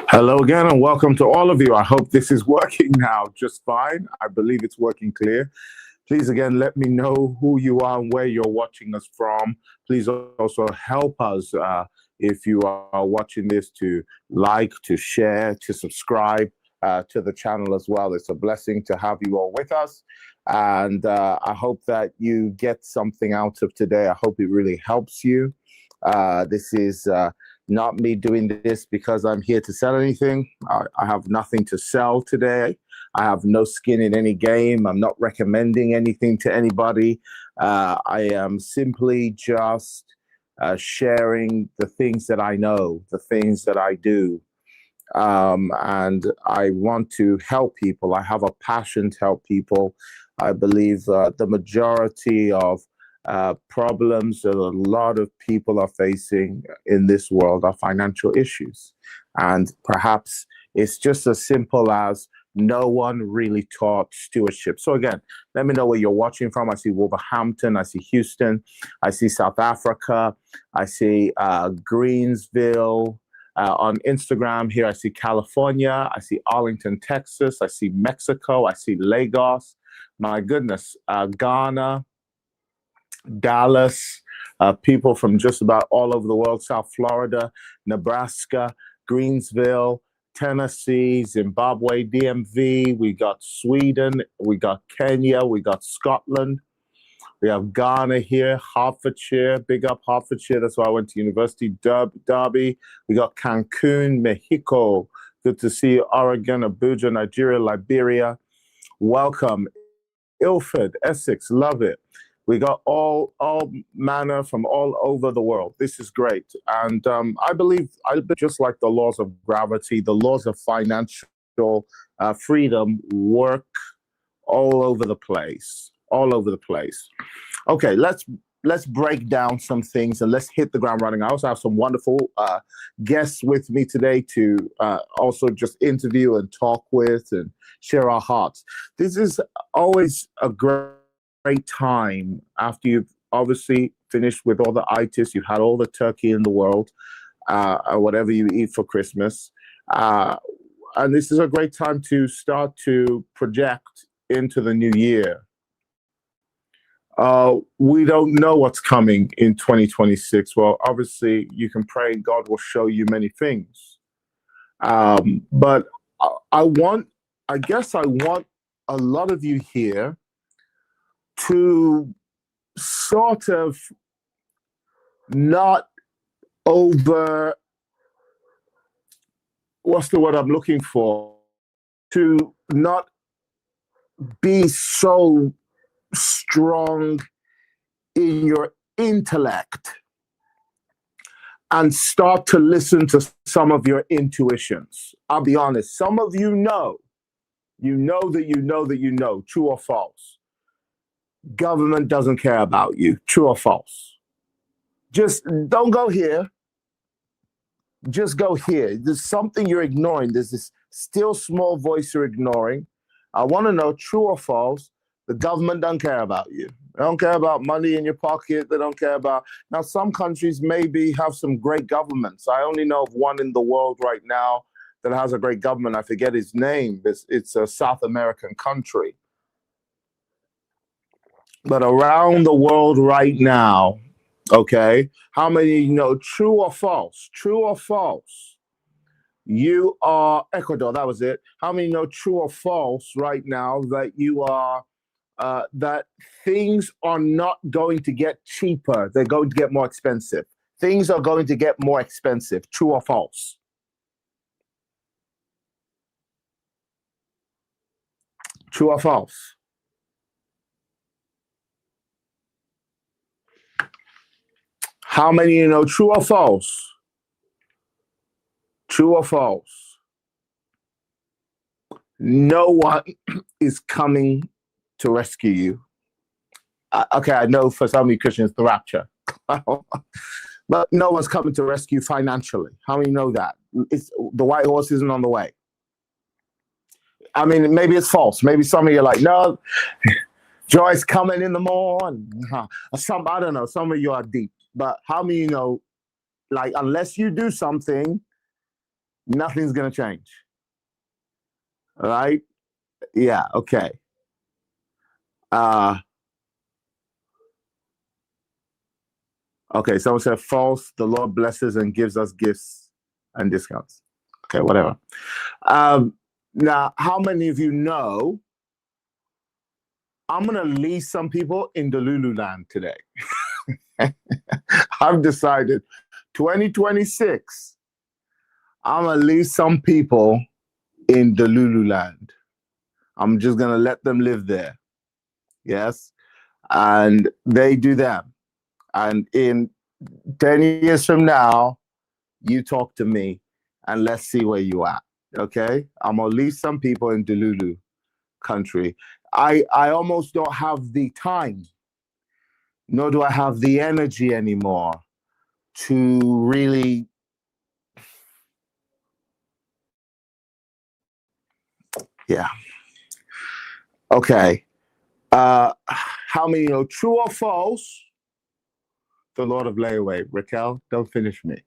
Hello again, and welcome to all of you. I hope this is working now just fine. I believe it's working clear. Please, again, let me know who you are and where you're watching us from. Please also help us if you are watching this to like, to share, to subscribe to the channel as well. It's a blessing to have you all with us. And I hope that you get something out of today. I hope it really helps you. This is not me doing this because I'm here to sell anything. I have nothing to sell today. I have no skin in any game. I'm not recommending anything to anybody. I am simply just sharing the things that I know, the things that I do. And I want to help people. I have a passion to help people. I believe the majority of problems that a lot of people are facing in this world are financial issues. And perhaps it's just as simple as no one really taught stewardship. So again, let me know where you're watching from. I see Wolverhampton, I see Houston, I see South Africa, I see Greensville. On Instagram here, I see California, I see Arlington, Texas, I see Mexico, I see Lagos. My goodness, Ghana, Dallas, people from just about all over the world, South Florida, Nebraska, Greensville, Tennessee, Zimbabwe, DMV, we got Sweden, we got Kenya, we got Scotland, we have Ghana here, Hertfordshire, big up Hertfordshire, that's why I went to University, Derby, we got Cancun, Mexico, good to see you, Oregon, Abuja, Nigeria, Liberia, welcome, Ilford, Essex, love it. We got all manner from all over the world. This is great. And I believe just like the laws of gravity, the laws of financial freedom work all over the place, all over the place. Okay, let's break down some things and let's hit the ground running. I also have some wonderful guests with me today to also just interview and talk with and share our hearts. This is always a great time after you've obviously finished with all the itis, you've had all the turkey in the world, or whatever you eat for Christmas. And this is a great time to start to project into the new year. We don't know what's coming in 2026. Well, obviously, you can pray God will show you many things. But I guess I want a lot of you here to sort of not over, what's the word I'm looking for? To not be so strong in your intellect and start to listen to some of your intuitions. I'll be honest, some of you know that, true or false. Government doesn't care about you, true or false. Just don't go here. Just go here. There's something you're ignoring. There's this still small voice you're ignoring. I want to know, true or false, the government don't care about you. They don't care about money in your pocket. They don't care about... Now, some countries maybe have some great governments. I only know of one in the world right now that has a great government. I forget his name. It's a South American country. But around the world right now, okay, how many know, true or false? True or false? You are Ecuador, that was it. How many know, true or false, right now that you are, that things are not going to get cheaper, they're going to get more expensive. Things are going to get more expensive, true or false? True or false? How many know, true or false? True or false? No one is coming to rescue you. Okay, I know for some of you Christians, the rapture. But no one's coming to rescue you financially. How many know that? The white horse isn't on the way. I mean, maybe it's false. Maybe some of you are like, no, joy's coming in the morning. Some, I don't know, some of you are deep. But how many know, like, unless you do something, Nothing's going to change. All right? Yeah, okay. Okay, someone said false. The Lord blesses and gives us gifts and discounts. Okay, whatever. Now, how many of you know I'm going to leave some people in the Lululand today? I've decided 2026, I'm going to leave some people in the Lululand. I'm just going to let them live there. Yes. And they do them. And in 10 years from now, you talk to me and let's see where you are. Okay. I'm going to leave some people in Delulu country. I almost don't have the time, nor do I have the energy anymore to really. Yeah. Okay. How many know true or false? The Lord of Layaway. Raquel, don't finish me.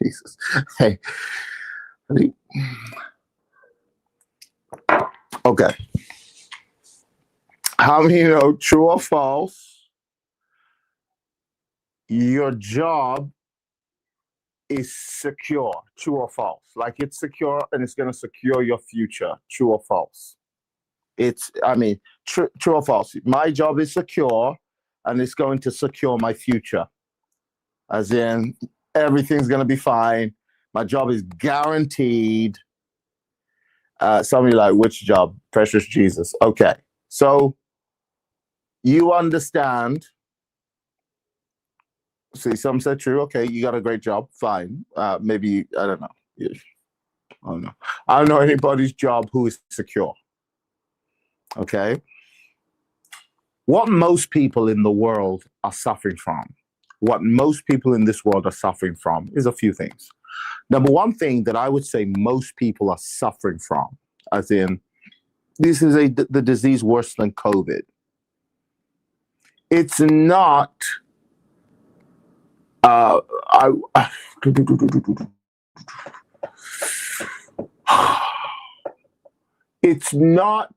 Jesus. Hey. Okay. How many know true or false? Your job is secure. True or false? Like it's secure and it's going to secure your future. True or false? True or false? My job is secure and it's going to secure my future. As in, everything's going to be fine. My job is guaranteed. Somebody like, which job? Precious Jesus. Okay. So you understand. See, some said true. Okay, you got a great job. Fine. Maybe, I don't know. I don't know. I don't know anybody's job who is secure. Okay. What most people in the world are suffering from, what most people in this world are suffering from is a few things. Number one thing that I would say most people are suffering from, as in, this is the disease worse than COVID. It's not, it's not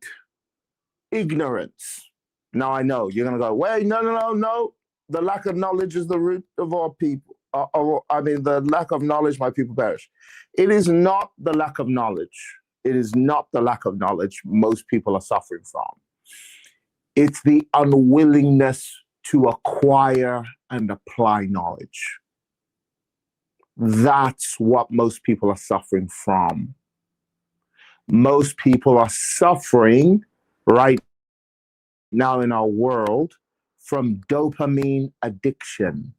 ignorance. Now I know you're going to go, wait, no. The lack of knowledge is the root of all people. The lack of knowledge, my people perish. It is not the lack of knowledge. It is not the lack of knowledge most people are suffering from. It's the unwillingness to acquire and apply knowledge. That's what most people are suffering from. Most people are suffering right now in our world from dopamine addiction.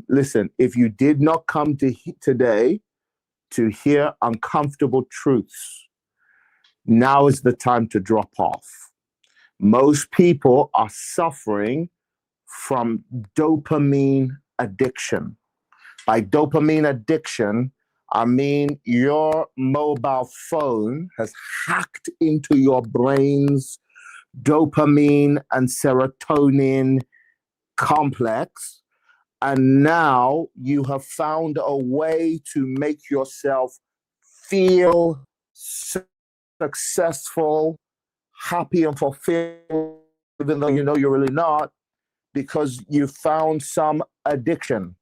Listen, if you did not come to today to hear uncomfortable truths, now is the time to drop off. Most people are suffering from dopamine addiction. By dopamine addiction, I mean your mobile phone has hacked into your brain's dopamine and serotonin complex, and now you have found a way to make yourself feel successful, happy, and fulfilled, even though you know you're really not, because you found some addiction.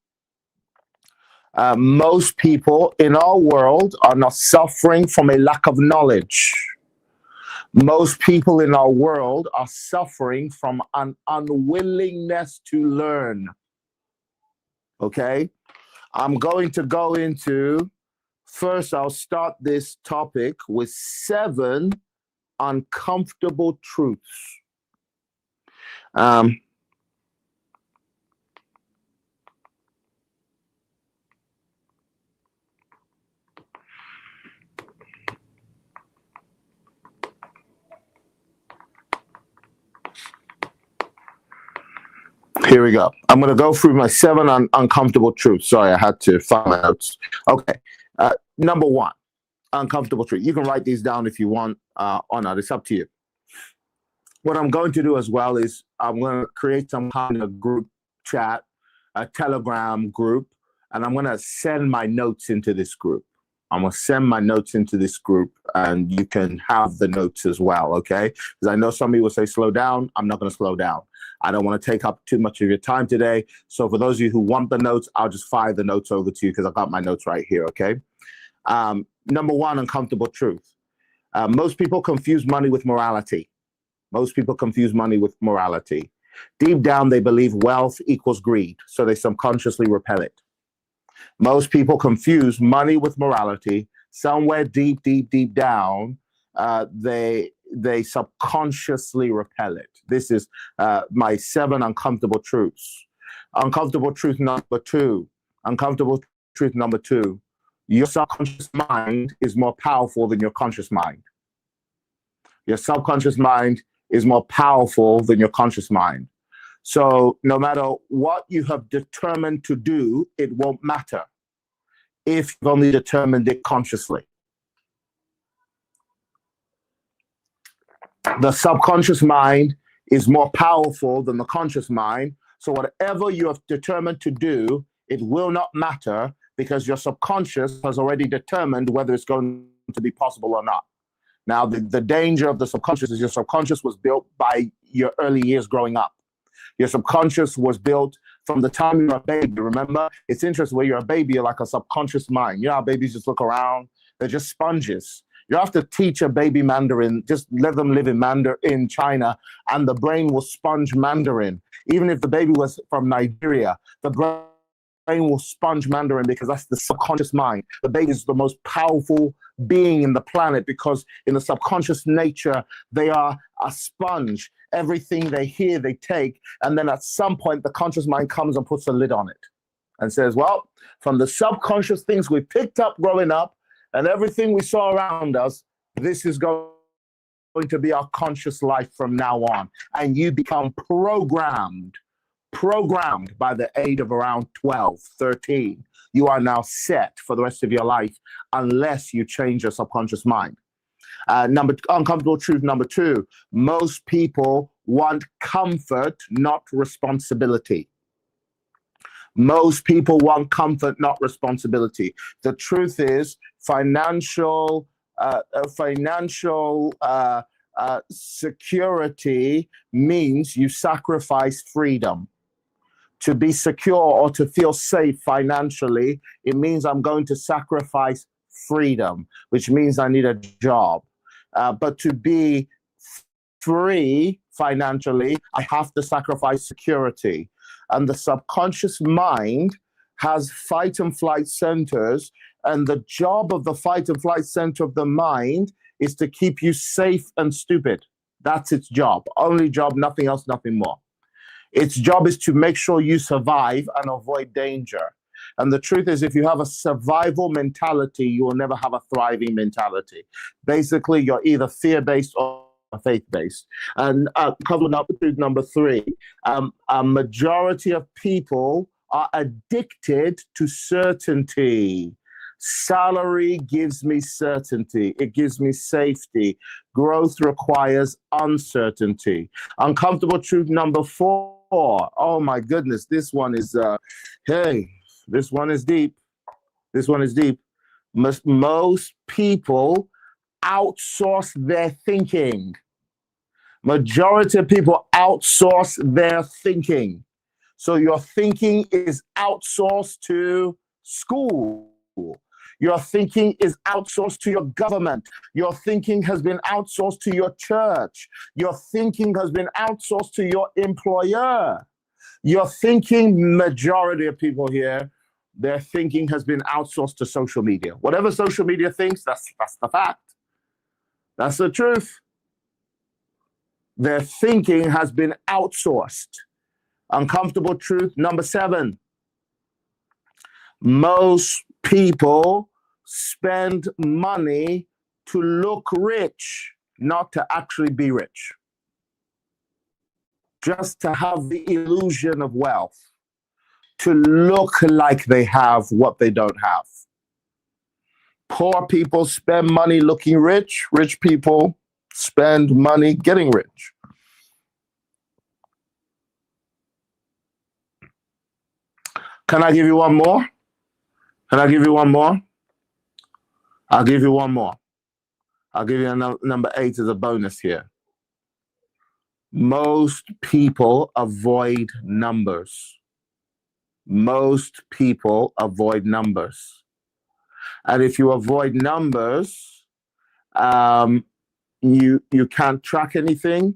Most people in our world are not suffering from a lack of knowledge. Most people in our world are suffering from an unwillingness to learn. Okay? I'm going to go into, first I'll start this topic with 7 uncomfortable truths. Here we go. I'm going to go through my 7 uncomfortable truths. Sorry, I had to find my notes. Okay. Number 1, uncomfortable truth. You can write these down if you want or not. It's up to you. What I'm going to do as well is I'm going to create some kind of group chat, a Telegram group, and I'm going to send my notes into this group. I'm going to send my notes into this group, and you can have the notes as well, okay? Because I know some people will say slow down. I'm not going to slow down. I don't want to take up too much of your time today. So for those of you who want the notes, I'll just fire the notes over to you because I got my notes right here, okay? Number one, uncomfortable truth. Most people confuse money with morality. Most people confuse money with morality. Deep down, they believe wealth equals greed, so they subconsciously repel it. Most people confuse money with morality. Somewhere deep, deep, deep down, they subconsciously repel it. This is my 7 uncomfortable truths. Uncomfortable truth number 2. Uncomfortable truth number 2. Your subconscious mind is more powerful than your conscious mind. Your subconscious mind is more powerful than your conscious mind. So no matter what you have determined to do, it won't matter if you've only determined it consciously. The subconscious mind is more powerful than the conscious mind. So whatever you have determined to do, it will not matter because your subconscious has already determined whether it's going to be possible or not. Now, the danger of the subconscious is your subconscious was built by your early years growing up. Your subconscious was built from the time you were a baby. Remember, it's interesting when you're a baby, you're like a subconscious mind. You know how babies just look around? They're just sponges. You have to teach a baby Mandarin, just let them live in China, and the brain will sponge Mandarin. Even if the baby was from Nigeria, the brain will sponge Mandarin because that's the subconscious mind. The baby is the most powerful being in the planet because in the subconscious nature, they are a sponge. Everything they hear, they take. And then at some point, the conscious mind comes and puts a lid on it and says, well, from the subconscious things we picked up growing up and everything we saw around us, this is going to be our conscious life from now on. And you become programmed by the age of around 12, 13. You are now set for the rest of your life unless you change your subconscious mind. Uncomfortable truth number 2, most people want comfort, not responsibility. Most people want comfort, not responsibility. The truth is financial security means you sacrifice freedom. To be secure or to feel safe financially, it means I'm going to sacrifice freedom, which means I need a job. But to be free financially, I have to sacrifice security. And the subconscious mind has fight and flight centers. And the job of the fight and flight center of the mind is to keep you safe and stupid. That's its job. Only job, nothing else, nothing more. Its job is to make sure you survive and avoid danger. And the truth is, if you have a survival mentality, you will never have a thriving mentality. Basically, you're either fear-based or faith-based. And number 3, a majority of people are addicted to certainty. Salary gives me certainty. It gives me safety. Growth requires uncertainty. Uncomfortable truth number 4. Oh my goodness, this one is this one is deep. This one is deep. Most people outsource their thinking. Majority of people outsource their thinking. So your thinking is outsourced to school. Your thinking is outsourced to your government. Your thinking has been outsourced to your church. Your thinking has been outsourced to your employer. Your thinking, majority of people here, their thinking has been outsourced to social media. Whatever social media thinks, that's the fact. That's the truth. Their thinking has been outsourced. Uncomfortable truth number 7. Most people spend money to look rich, not to actually be rich. Just to have the illusion of wealth, to look like they have what they don't have. Poor people spend money looking rich. Rich people spend money getting rich. Can I give you one more? Can I give you one more? I'll give you one more. I'll give you number 8 as a bonus here. Most people avoid numbers. Most people avoid numbers. And if you avoid numbers, you can't track anything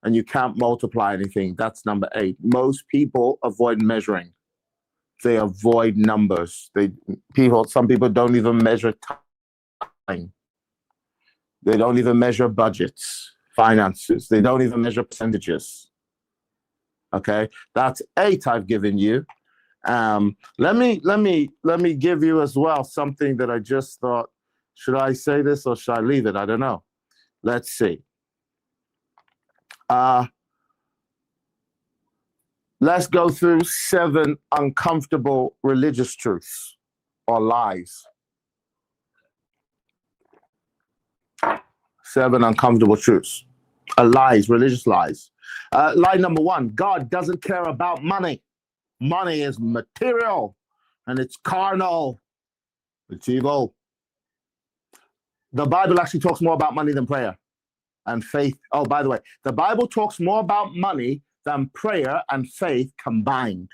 and you can't multiply anything. That's number 8. Most people avoid measuring. They avoid numbers. Some people don't even measure time. They don't even measure budgets, finances. They don't even measure percentages. Okay, that's 8 I've given you. Let me give you as well something that I just thought, should I say this or should I leave it? I don't know. Let's see. Let's go through 7 uncomfortable religious truths or lies. 7 uncomfortable truths. Lies, religious lies. Lie number 1, God doesn't care about money. Money is material and it's carnal. It's evil. The Bible actually talks more about money than prayer and faith. Oh, by the way, the Bible talks more about money than prayer and faith combined.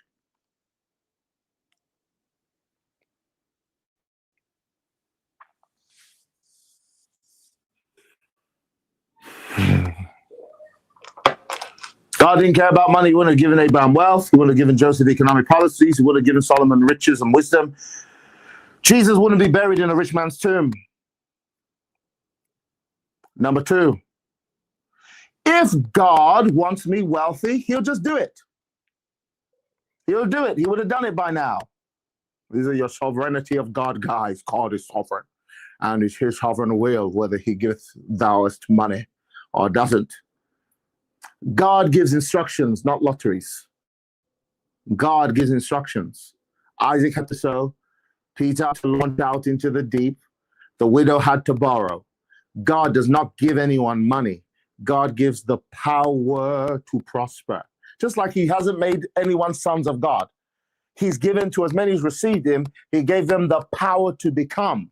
God didn't care about money. He wouldn't have given Abraham wealth. He wouldn't have given Joseph economic policies. He would have given Solomon riches and wisdom. Jesus wouldn't be buried in a rich man's tomb. Number 2, if God wants me wealthy, he'll just do it. He'll do it. He would have done it by now. These are your sovereignty of God guys. God is sovereign. And it's his sovereign will whether he gives thouest money or doesn't. God gives instructions, not lotteries. God gives instructions. Isaac had to sow. Peter had to launch out into the deep. The widow had to borrow. God does not give anyone money. God gives the power to prosper. Just like he hasn't made anyone sons of God. He's given to as many as received him, he gave them the power to become.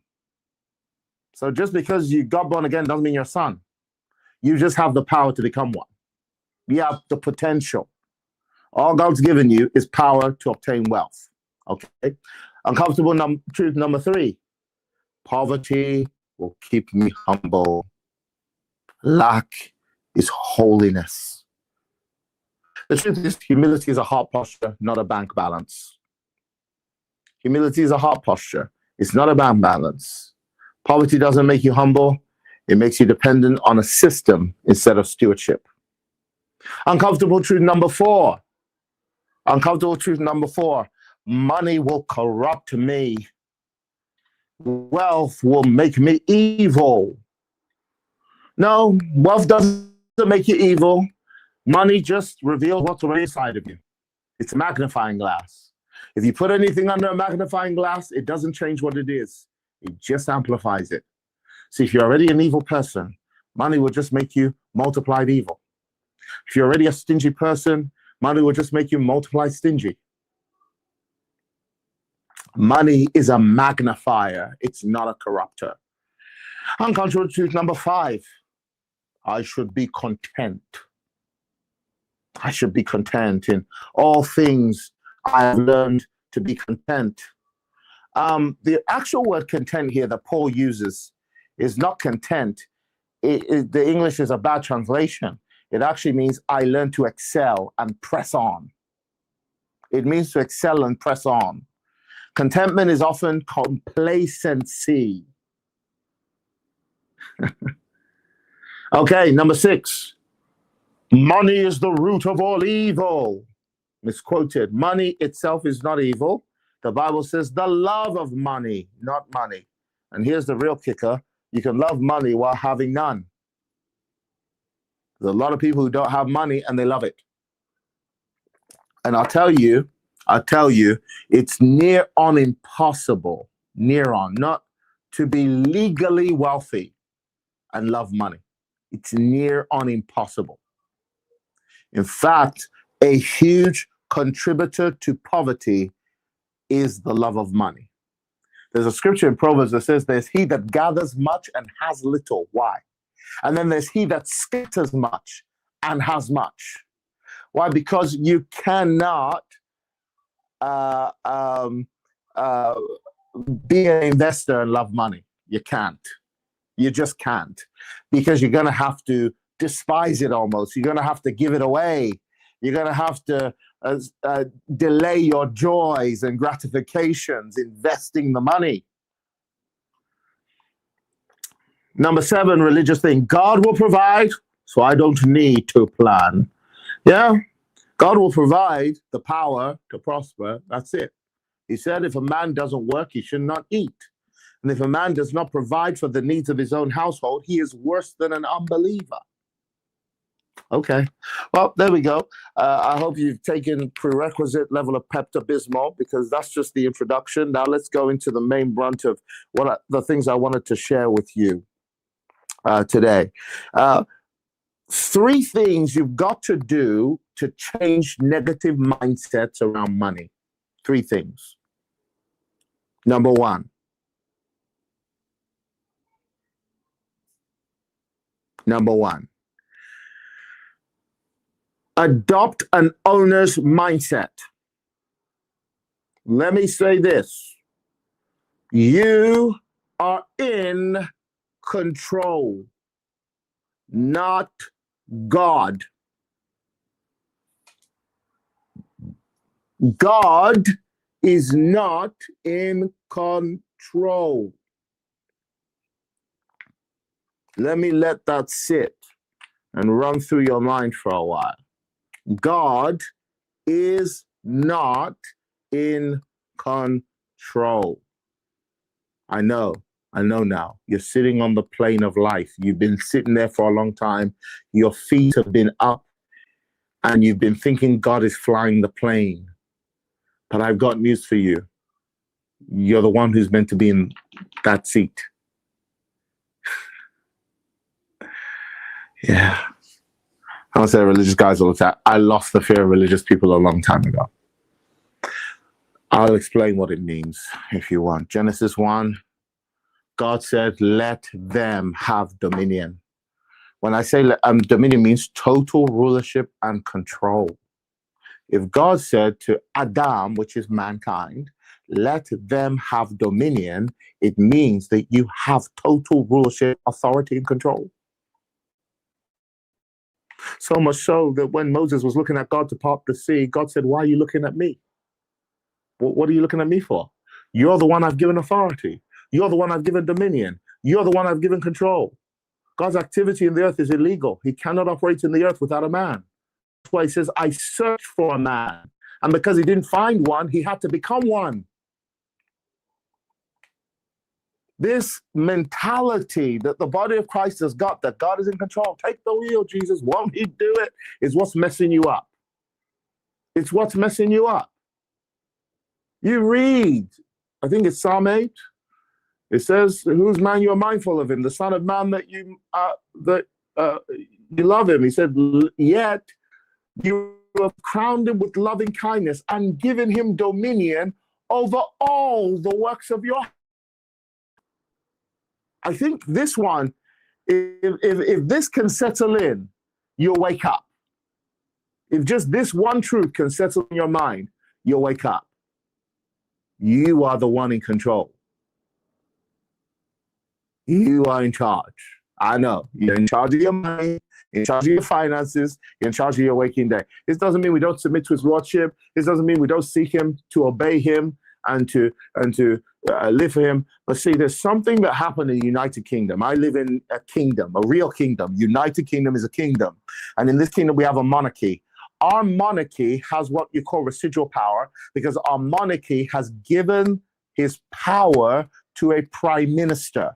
So just because you got born again doesn't mean you're a son. You just have the power to become one. You have the potential. All God's given you is power to obtain wealth. Okay? Uncomfortable truth number 3. Poverty will keep me humble. Lack is holiness. The truth is, humility is a heart posture, not a bank balance. Humility is a heart posture. It's not a bank balance. Poverty doesn't make you humble. It makes you dependent on a system instead of stewardship. Uncomfortable truth number 4. Uncomfortable truth number 4. Money will corrupt me. Wealth will make me evil. No, wealth doesn't make you evil. Money just reveals what's already inside of you. It's a magnifying glass. If you put anything under a magnifying glass, it doesn't change what it is. It just amplifies it. So if you're already an evil person, money will just make you multiplied evil. If you're already a stingy person, money will just make you multiply stingy. Money is a magnifier. It's not a corrupter. Uncomfortable truth number 5. I should be content. I should be content in all things. I have learned to be content. The actual word content here that Paul uses is not content. The English is a bad translation. It actually means I learn to excel and press on. It means to excel and press on. Contentment is often complacency. Okay, number 6. Money is the root of all evil. Misquoted. Money itself is not evil. The Bible says the love of money, not money. And here's the real kicker. You can love money while having none. There's a lot of people who don't have money and they love it. And I'll tell you, it's near on impossible, not to be legally wealthy and love money. It's near on impossible. In fact, a huge contributor to poverty is the love of money. There's a scripture in Proverbs that says there's he that gathers much and has little. Why? And then there's he that scatters much and has much. Why? Because you cannot uh, um, uh, be an investor and love money. You can't. You just can't. Because you're going to have to despise it almost. You're going to have to give it away. You're going to have to delay your joys and gratifications, investing the money. Number 7, religious thing. God will provide, so I don't need to plan. Yeah, God will provide the power to prosper. That's it. He said if a man doesn't work, he should not eat. And if a man does not provide for the needs of his own household, he is worse than an unbeliever. Okay, well, there we go. I hope you've taken prerequisite level of Pepto-Bismol, because that's just the introduction. Now let's go into the main brunt of the things I wanted to share with you today. 3 things you've got to do to change negative mindsets around money. 3 things. Number 1. Adopt an owner's mindset. Let me say this. You are in control, not God. God is not in control. Let me let that sit and run through your mind for a while. God is not in control. I know now. You're sitting on the plane of life. You've been sitting there for a long time. Your feet have been up and you've been thinking God is flying the plane. But I've got news for you. You're the one who's meant to be in that seat. Yeah. I don't say religious guys all the time. I lost the fear of religious people a long time ago. I'll explain what it means if you want. Genesis 1, God said, let them have dominion. When I say dominion means total rulership and control. If God said to Adam, which is mankind, let them have dominion, it means that you have total rulership, authority, and control. So much so that when Moses was looking at God to part the sea, God said, why are you looking at me? What are you looking at me for? You're the one I've given authority. You're the one I've given dominion. You're the one I've given control. God's activity in the earth is illegal. He cannot operate in the earth without a man. That's why he says, I searched for a man. And because he didn't find one, he had to become one. This mentality that the body of Christ has got, that God is in control, take the wheel, Jesus, won't he do it, is what's messing you up. It's what's messing you up. You read, I think it's Psalm 8. It says, whose man you are mindful of him, the Son of Man that you love him. He said, yet you have crowned him with loving kindness and given him dominion over all the works of your. I think this one, if this can settle in, you'll wake up. If just this one truth can settle in your mind, you'll wake up. You are the one in control. You are in charge. I know. You're in charge of your money, in charge of your finances, you're in charge of your waking day. This doesn't mean we don't submit to his lordship. This doesn't mean we don't seek him, to obey him, and to live for him. But see, there's something that happened in the United Kingdom. I live in a kingdom, a real kingdom. United Kingdom is a kingdom. And in this kingdom, we have a monarchy. Our monarchy has what you call residual power, because our monarchy has given his power to a prime minister.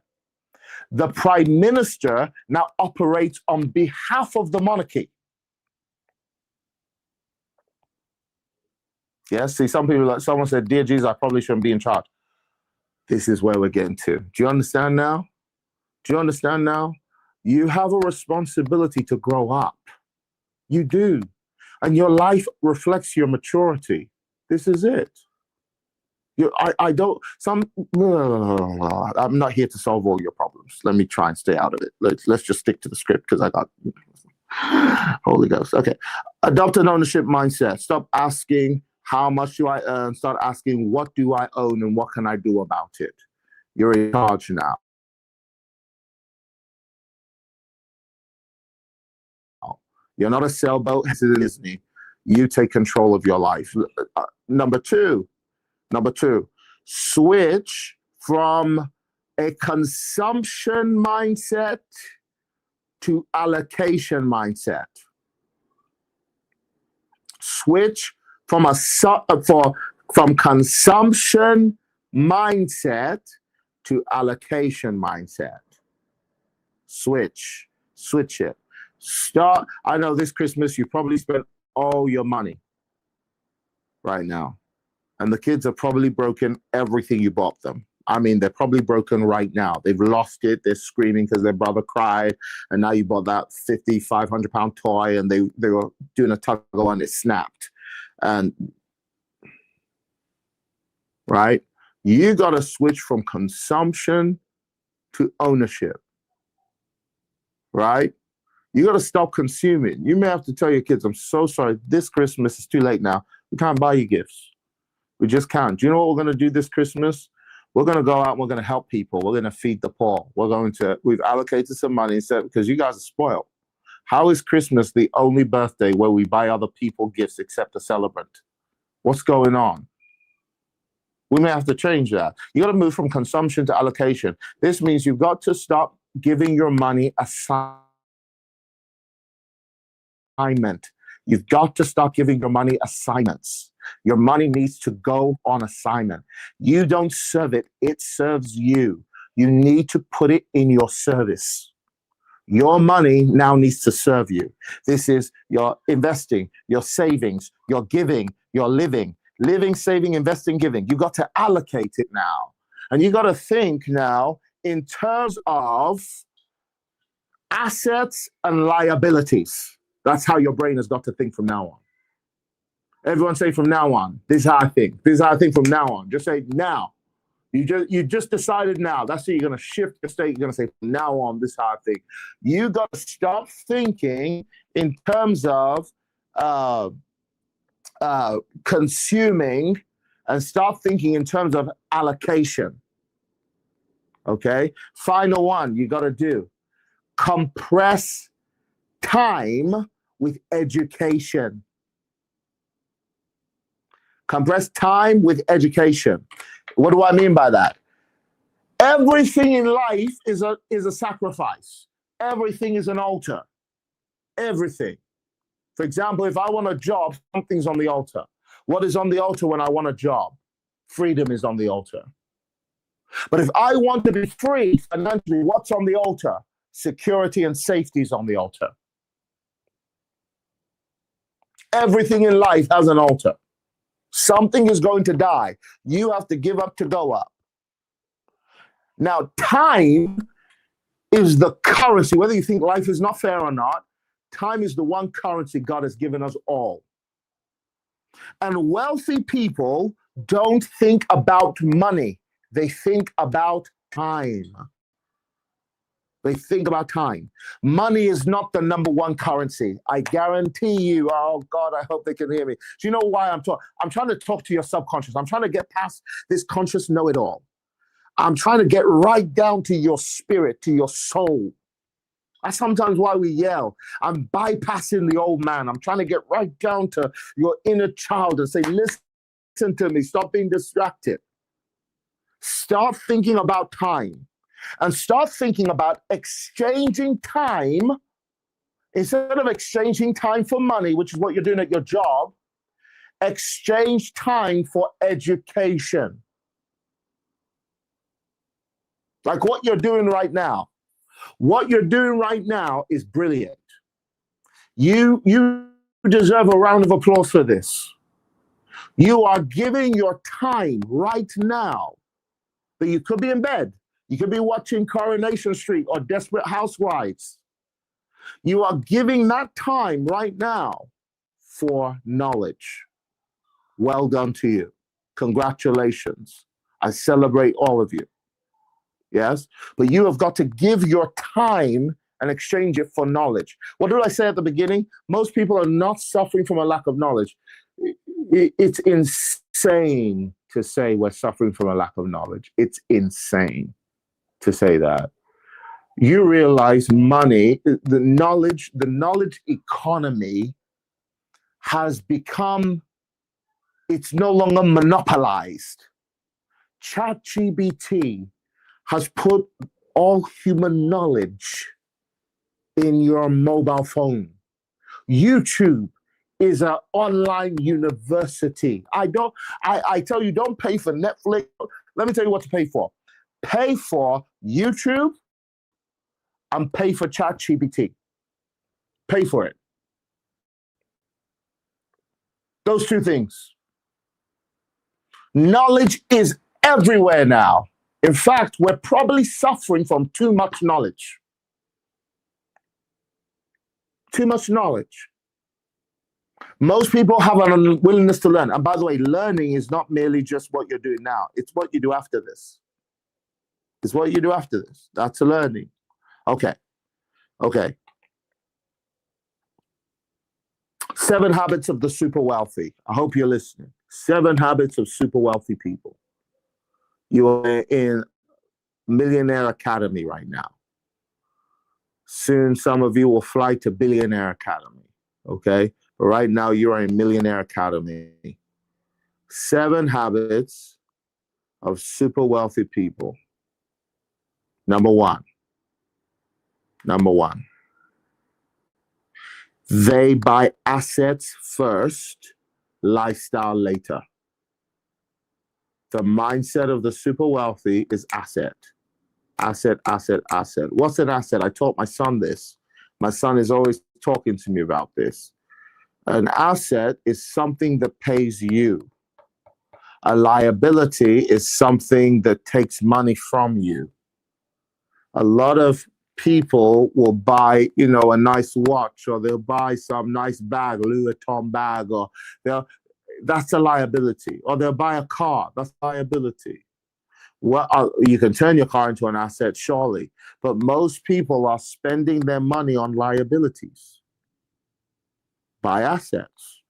The prime minister now operates on behalf of the monarchy. Yes, see, some people, like someone said, dear Jesus, I probably shouldn't be in charge. This is where we're getting to. Do you understand now? Do you understand now? You have a responsibility to grow up. You do. And your life reflects your maturity. This is it. I don't. I'm not here to solve all your problems. Let me try and stay out of it. Let's just stick to the script because I got Holy Ghost. Okay. Adopt an ownership mindset. Stop asking how much do I earn. Start asking what do I own and what can I do about it. You're in charge now. You're not a sailboat as it is Disney. You take control of your life. Number two, switch from a consumption mindset to allocation mindset. Switch from from consumption mindset to allocation mindset. Switch it. Start. I know this Christmas you probably spent all your money right now, and the kids have probably broken everything you bought them. I mean, they're probably broken right now. They've lost it. They're screaming because their brother cried, and now you bought that 50, 500-pound toy, and they were doing a tug of war and it snapped. And right, you got to switch from consumption to ownership. Right. You got to stop consuming. You may have to tell your kids, I'm so sorry, this Christmas is too late now. We can't buy you gifts. We just can't. Do you know what we're going to do this Christmas? We're going to go out and we're going to help people. We're going to feed the poor. We've allocated some money because you guys are spoiled. How is Christmas the only birthday where we buy other people gifts except the celebrant? What's going on? We may have to change that. You got to move from consumption to allocation. This means you've got to stop giving your money assignment. You've got to stop giving your money assignments. Your money needs to go on assignment. You don't serve it, it serves you. You need to put it in your service. Your money now needs to serve you. This is your investing, your savings, your giving, your living, saving, investing, giving. You've got to allocate it now. And you got to think now in terms of assets and liabilities. That's how your brain has got to think from now on. Everyone say from now on. This is how I think. This is how I think from now on. Just say now. You just decided now. That's it. You're going to shift your state. You're going to say from now on, this is how I think. You got to stop thinking in terms of consuming and start thinking in terms of allocation. Okay? Final one you got to do. Compress time with education. Compress time with education. What do I mean by that? Everything in life is a sacrifice. Everything is an altar. Everything. For example, if I want a job, something's on the altar. What is on the altar when I want a job? Freedom is on the altar. But if I want to be free financially, what's on the altar? Security and safety is on the altar. Everything in life has an altar. Something is going to die. You have to give up to go up. Now, time is the currency. Whether you think life is not fair or not, time is the one currency God has given us all. And wealthy people don't think about money. They think about time. They think about time. Money is not the number one currency. I guarantee you. Oh, God, I hope they can hear me. Do you know why I'm talking? I'm trying to talk to your subconscious. I'm trying to get past this conscious know-it-all. I'm trying to get right down to your spirit, to your soul. That's sometimes why we yell. I'm bypassing the old man. I'm trying to get right down to your inner child and say, listen to me. Stop being distracted. Start thinking about time. And start thinking about exchanging time. Instead of exchanging time for money, which is what you're doing at your job, exchange time for education. Like what you're doing right now. What you're doing right now is brilliant. You deserve a round of applause for this. You are giving your time right now. But you could be in bed. You could be watching Coronation Street or Desperate Housewives. You are giving that time right now for knowledge. Well done to you. Congratulations. I celebrate all of you. Yes? But you have got to give your time and exchange it for knowledge. What did I say at the beginning? Most people are not suffering from a lack of knowledge. It's insane to say we're suffering from a lack of knowledge. It's insane to say that. You realize money, the knowledge economy has become, it's no longer monopolized. ChatGPT has put all human knowledge in your mobile phone. YouTube is an online university. I tell you, don't pay for Netflix. Let me tell you what to pay for. Pay for YouTube and pay for ChatGPT. Pay for it. Those two things. Knowledge is everywhere now. In fact, we're probably suffering from too much knowledge. Too much knowledge. Most people have an unwillingness to learn. And by the way, learning is not merely just what you're doing now. It's what you do after this. It's what you do after this. That's a learning. Okay. 7 habits of the super wealthy. I hope you're listening. 7 habits of super wealthy people. You are in Millionaire Academy right now. Soon, some of you will fly to Billionaire Academy. Okay? But right now, you are in Millionaire Academy. 7 habits of super wealthy people. Number one. They buy assets first, lifestyle later. The mindset of the super wealthy is asset. Asset. What's an asset? I taught my son this. My son is always talking to me about this. An asset is something that pays you. A liability is something that takes money from you. A lot of people will buy, a nice watch, or they'll buy some nice bag, Louis Vuitton bag, or that's a liability. Or they'll buy a car, that's a liability. Well, you can turn your car into an asset, surely, but most people are spending their money on liabilities. Buy assets.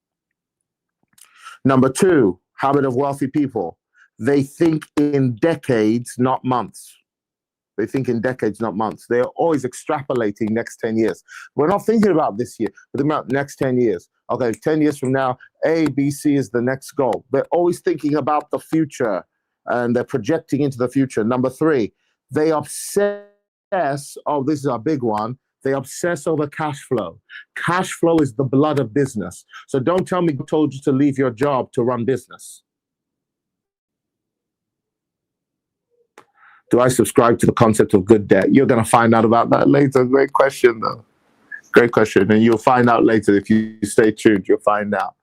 Number 2, habit of wealthy people. They think in decades, not months. They think in decades, not months. They're always extrapolating next 10 years. We're not thinking about this year. We're thinking about next 10 years. Okay, 10 years from now, A, B, C is the next goal. They're always thinking about the future, and they're projecting into the future. Number 3, they obsess, this is a big one, they obsess over cash flow. Cash flow is the blood of business. So don't tell me who told you to leave your job to run business. Do I subscribe to the concept of good debt? You're going to find out about that later. Great question, though. Great question. And you'll find out later. If you stay tuned, you'll find out.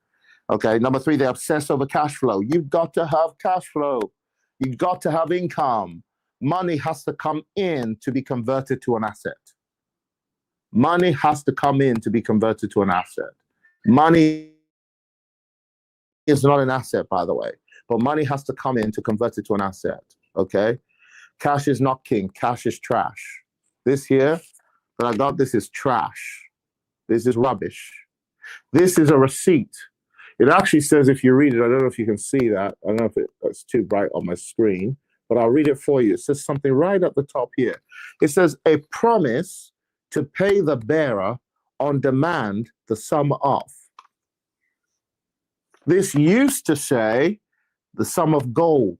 Okay. Number 3, they obsess over cash flow. You've got to have cash flow. You've got to have income. Money has to come in to be converted to an asset. Money has to come in to be converted to an asset. Money is not an asset, by the way, but money has to come in to convert it to an asset. Okay. Cash is not king. Cash is trash. This here that I got, this is trash. This is rubbish. This is a receipt. It actually says, if you read it, I don't know if you can see that. I don't know if it's too bright on my screen, but I'll read it for you. It says something right at the top here. It says, a promise to pay the bearer on demand the sum of. This used to say the sum of gold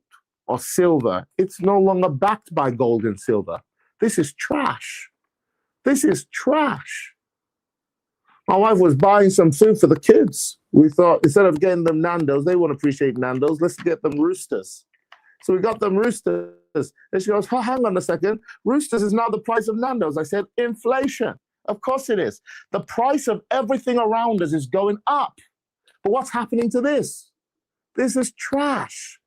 or silver. It's no longer backed by gold and silver. This is trash. This is trash. My wife was buying some food for the kids. We thought, instead of getting them Nando's, they won't appreciate Nando's, let's get them Roosters. So we got them Roosters. And she goes, oh, hang on a second. Roosters is now the price of Nando's. I said, inflation. Of course it is. The price of everything around us is going up. But what's happening to this? This is trash.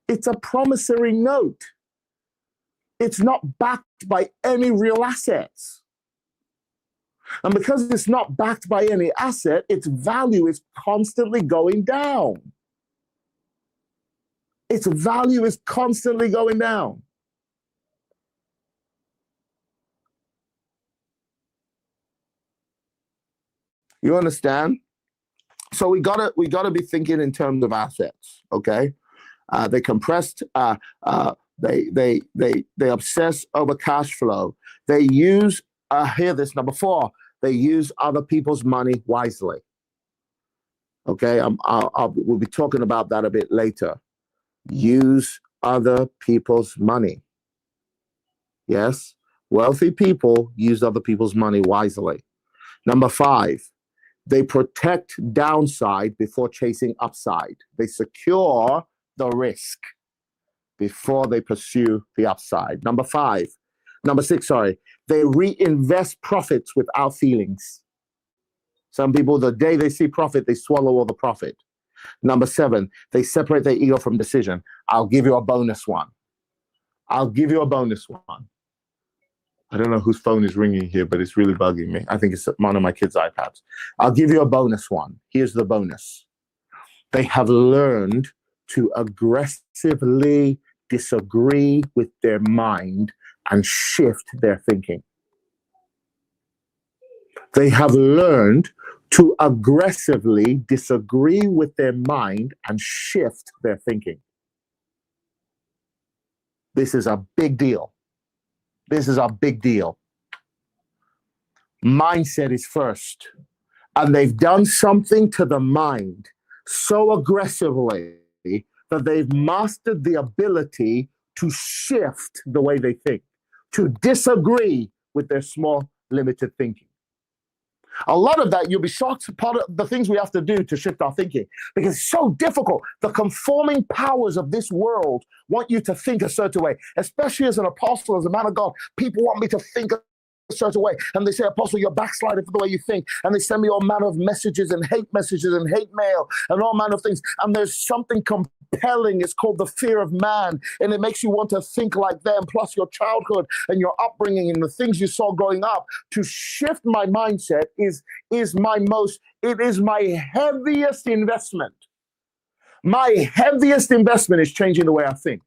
It's a promissory note. It's not backed by any real assets. And because it's not backed by any asset, its value is constantly going down. its value is constantly going down. You understand? So we gotta be thinking in terms of assets. Okay, they compressed. They obsess over cash flow. They use. Hear this, number 4. They use other people's money wisely. Okay, we'll be talking about that a bit later. Use other people's money. Yes, wealthy people use other people's money wisely. Number 5, they protect downside before chasing upside. They secure the risk before they pursue the upside. Number 6, sorry. They reinvest profits without feelings. Some people, the day they see profit, they swallow all the profit. Number 7, they separate their ego from decision. I'll give you a bonus one. I don't know whose phone is ringing here, but it's really bugging me. I think it's one of my kids' iPads. I'll give you a bonus one. Here's the bonus. They have learned to aggressively disagree with their mind and shift their thinking. They have learned to aggressively disagree with their mind and shift their thinking. This is a big deal. Mindset is first. And they've done something to the mind so aggressively that they've mastered the ability to shift the way they think, to disagree with their small, limited thinking. A lot of that, you'll be shocked, part of the things we have to do to shift our thinking, because it's so difficult. The conforming powers of this world want you to think a certain way, especially as an apostle, as a man of God. People want me to think a certain way, and they say, Apostle, you're backsliding for the way you think, and they send me all manner of messages and hate mail and all manner of things, and there's something compelling. It's called the fear of man, and it makes you want to think like them, plus your childhood and your upbringing and the things you saw growing up. To shift my mindset is my heaviest investment. My heaviest investment is changing the way I think.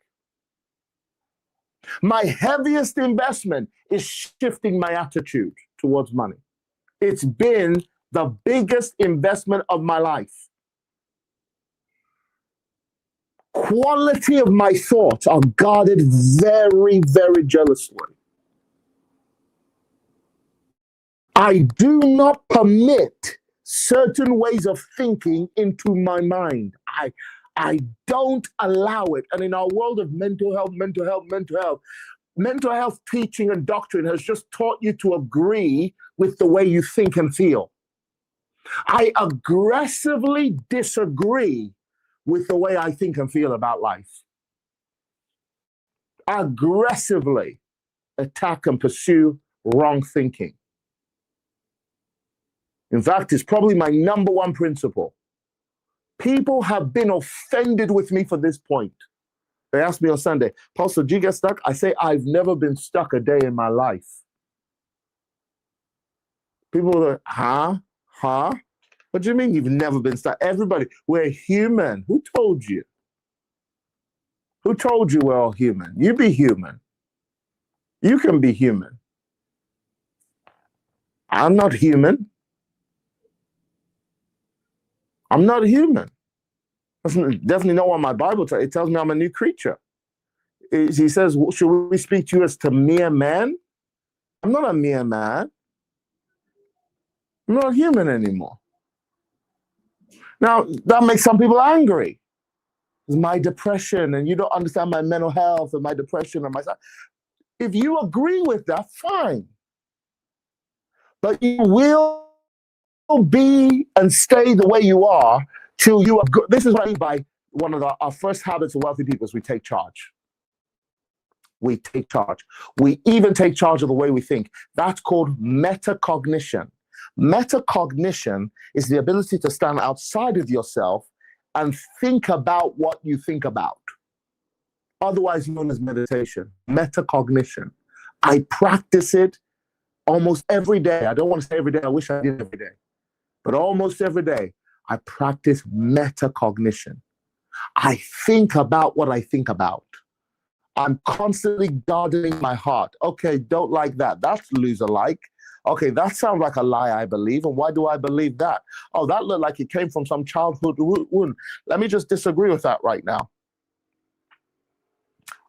My heaviest investment is shifting my attitude towards money. It's been the biggest investment of my life. Quality of my thoughts are guarded very, very jealously. I do not permit certain ways of thinking into my mind. I don't allow it. And in our world of mental health teaching and doctrine has just taught you to agree with the way you think and feel. I aggressively disagree with the way I think and feel about life. Aggressively attack and pursue wrong thinking. In fact, it's probably my number one principle. People have been offended with me for this point. They asked me on Sunday, Pastor, did you get stuck? I say, I've never been stuck a day in my life. People are like, huh? What do you mean you've never been stuck? Everybody, we're human. Who told you? Who told you we're all human? You be human. You can be human. I'm not human. I'm not human. That's definitely not what my Bible tells. It tells me I'm a new creature. He says, should we speak to you as to mere man? I'm not a mere man. I'm not human anymore. Now, that makes some people angry. It's my depression, and you don't understand my mental health and my depression and my... If you agree with that, fine. But you will be and stay the way you are till you are good. This is what I mean by one of our first habits of wealthy people is we take charge. We take charge. We even take charge of the way we think. That's called metacognition. Metacognition is the ability to stand outside of yourself and think about what you think about. Otherwise known as meditation. Metacognition. I practice it almost every day. I don't want to say every day. I wish I did every day. But almost every day, I practice metacognition. I think about what I think about. I'm constantly guarding my heart. Okay, don't like that. That's loser like. Okay, that sounds like a lie I believe. And why do I believe that? Oh, that looked like it came from some childhood wound. Let me just disagree with that right now.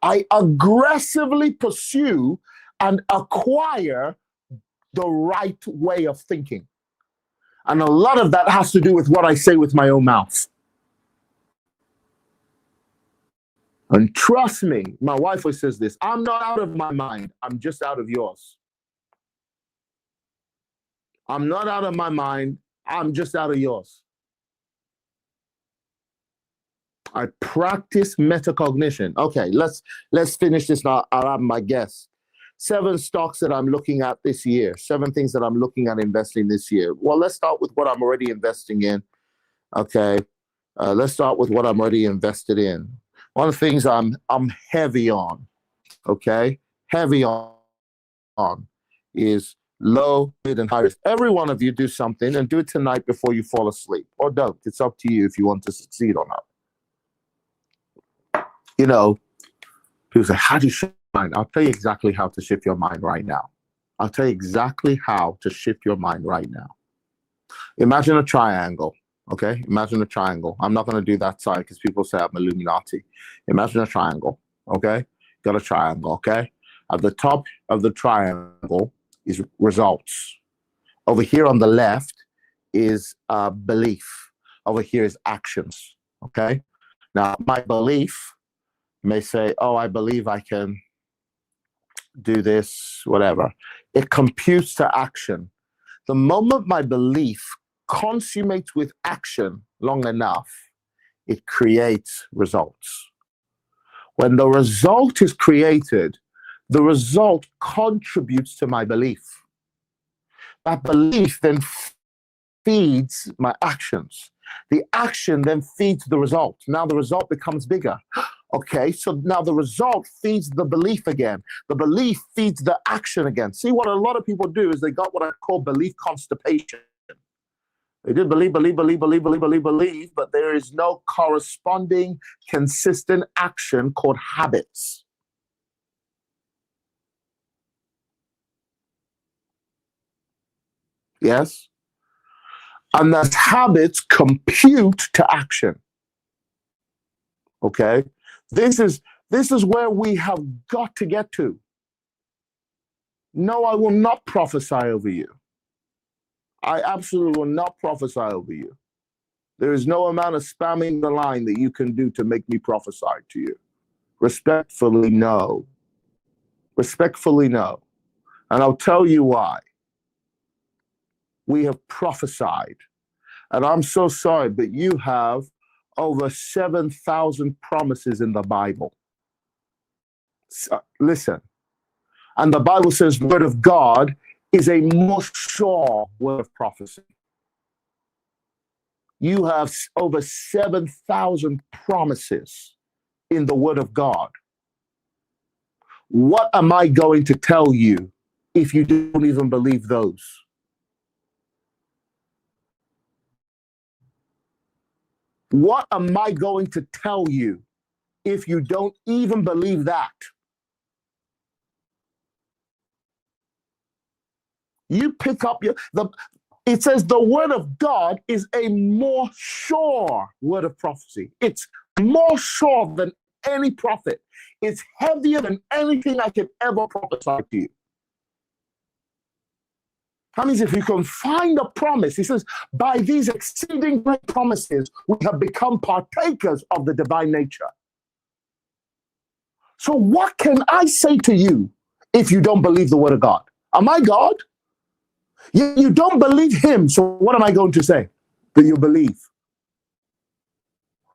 I aggressively pursue and acquire the right way of thinking. And a lot of that has to do with what I say with my own mouth. And trust me, my wife always says this, I'm not out of my mind, I'm just out of yours. I'm not out of my mind, I'm just out of yours. I practice metacognition. Okay, let's finish this now. I'll have my guess. 7 stocks that I'm looking at this year. 7 things that I'm looking at investing this year. Well, let's start with what I'm already investing in. Okay, let's start with what I'm already invested in. One of the things I'm heavy on, okay, heavy on is low, mid, and high risk. Every one of you do something and do it tonight before you fall asleep, or don't. It's up to you if you want to succeed or not. You know, people say, how do you shift your mind? I'll tell you exactly how to shift your mind right now. I'll tell you exactly how to shift your mind right now. Imagine a triangle, okay? Imagine a triangle. I'm not going to do that side because people say I'm Illuminati. Imagine a triangle, okay? Got a triangle, okay? At the top of the triangle is results. Over here on the left is belief. Over here is actions, okay? Now, my belief may say, oh, I believe I can do this, whatever. It computes to action. The moment my belief consummates with action long enough, it creates results. When the result is created, the result contributes to my belief. That belief then feeds my actions. The action then feeds the result. Now the result becomes bigger. Okay, so now the result feeds the belief again. The belief feeds the action again. See, what a lot of people do is they got what I call belief constipation. They did believe, but there is no corresponding, consistent action called habits. Yes? And those habits compute to action. Okay? This is where we have got to get to. No, I will not prophesy over you. I absolutely will not prophesy over you. There is no amount of spamming the line that you can do to make me prophesy to you. Respectfully, no. Respectfully, no. And I'll tell you why. We have prophesied. And I'm so sorry, but you have over 7,000 promises in the Bible. So, listen. And the Bible says the word of God is a more sure word of prophecy. You have over 7,000 promises in the word of God. What am I going to tell you if you don't even believe those? What am I going to tell you if you don't even believe that? You pick up it says the word of God is a more sure word of prophecy. It's more sure than any prophet. It's heavier than anything I could ever prophesy to you. That means if you can find a promise, he says, by these exceeding great promises, we have become partakers of the divine nature. So what can I say to you if you don't believe the word of God? Am I God? You don't believe him, so what am I going to say that you believe?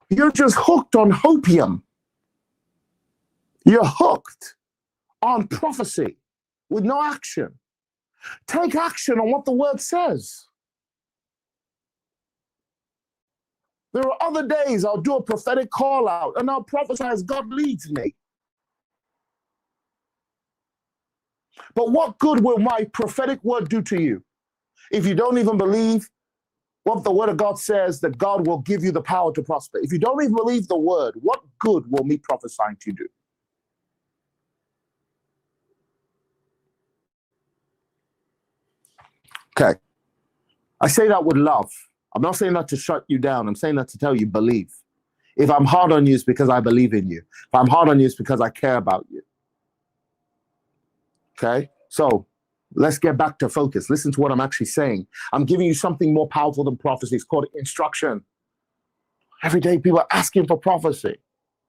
You're just hooked on hopium. You're hooked on prophecy with no action. Take action on what the word says. There are other days I'll do a prophetic call out and I'll prophesy as God leads me. But what good will my prophetic word do to you if you don't even believe What the word of God says, that God will give you the power to prosper. If you don't even believe the word, what good will me prophesying to you do? Okay. I say that with love. I'm not saying that to shut you down. I'm saying that to tell you, believe. If I'm hard on you, it's because I believe in you. If I'm hard on you, it's because I care about you. Okay? So let's get back to focus. Listen to what I'm actually saying. I'm giving you something more powerful than prophecy. It's called instruction. Every day people are asking for prophecy.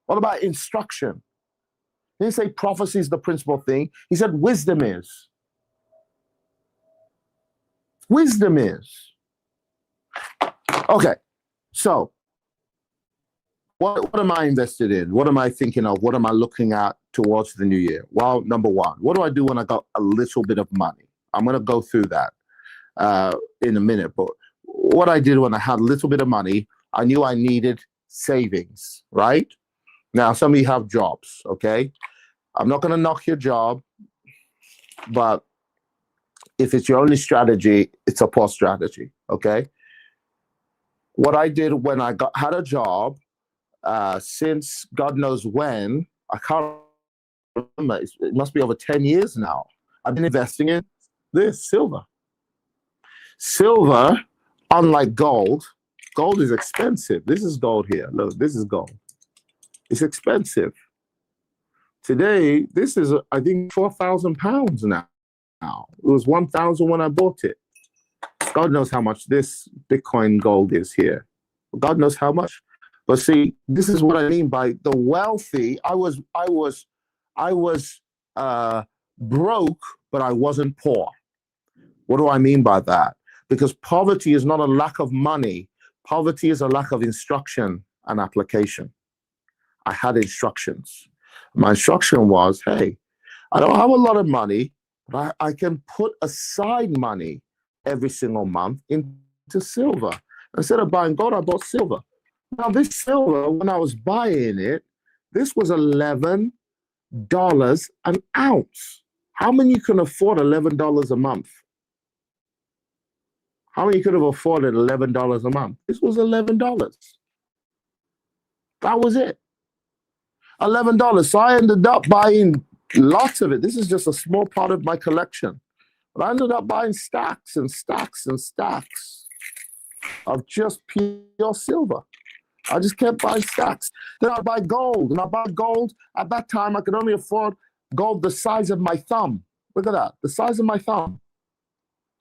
What about instruction? He didn't say prophecy is the principal thing. He said wisdom is. Wisdom is. Okay, so what am I invested in? What am I thinking of? What am I looking at towards the new year? Well, number one, what do I do when I got a little bit of money? I'm going to go through that in a minute. But what I did when I had a little bit of money, I knew I needed savings, right? Now, some of you have jobs, okay? I'm not going to knock your job, but if it's your only strategy, it's a poor strategy, okay? What I did when I had a job, since God knows when, I can't remember, it must be over 10 years now, I've been investing in this, silver. Silver, unlike gold is expensive. This is gold here. Look, this is gold. It's expensive. Today, this is, I think, 4,000 pounds now. It was 1,000 when I bought it. God knows how much this Bitcoin gold is here. God knows how much. But see, this is what I mean by the wealthy. I was broke, but I wasn't poor. What do I mean by that? Because poverty is not a lack of money. Poverty is a lack of instruction and application. I had instructions. My instruction was, hey, I don't have a lot of money, but I can put aside money every single month into silver. Instead of buying gold, I bought silver. Now, this silver, when I was buying it, this was $11 an ounce. How many can afford $11 a month? How many could have afforded $11 a month? This was $11. That was it. $11. So I ended up buying lots of it. This is just a small part of my collection. But I ended up buying stacks and stacks and stacks of just pure silver. I just kept buying stacks. Then I buy gold. And I buy gold. At that time, I could only afford gold the size of my thumb. Look at that. The size of my thumb.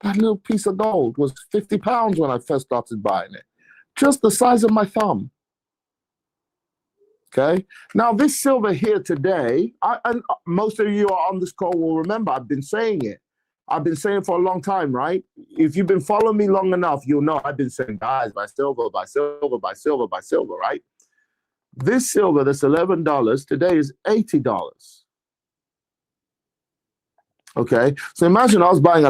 That little piece of gold was 50 pounds when I first started buying it. Just the size of my thumb. Okay. Now, this silver here today, and most of you are on this call will remember, I've been saying it. I've been saying it for a long time, right? If you've been following me long enough, you'll know I've been saying, guys, buy silver, buy silver, buy silver, buy silver, right? This silver, that's $11, today is $80. Okay, so imagine I was buying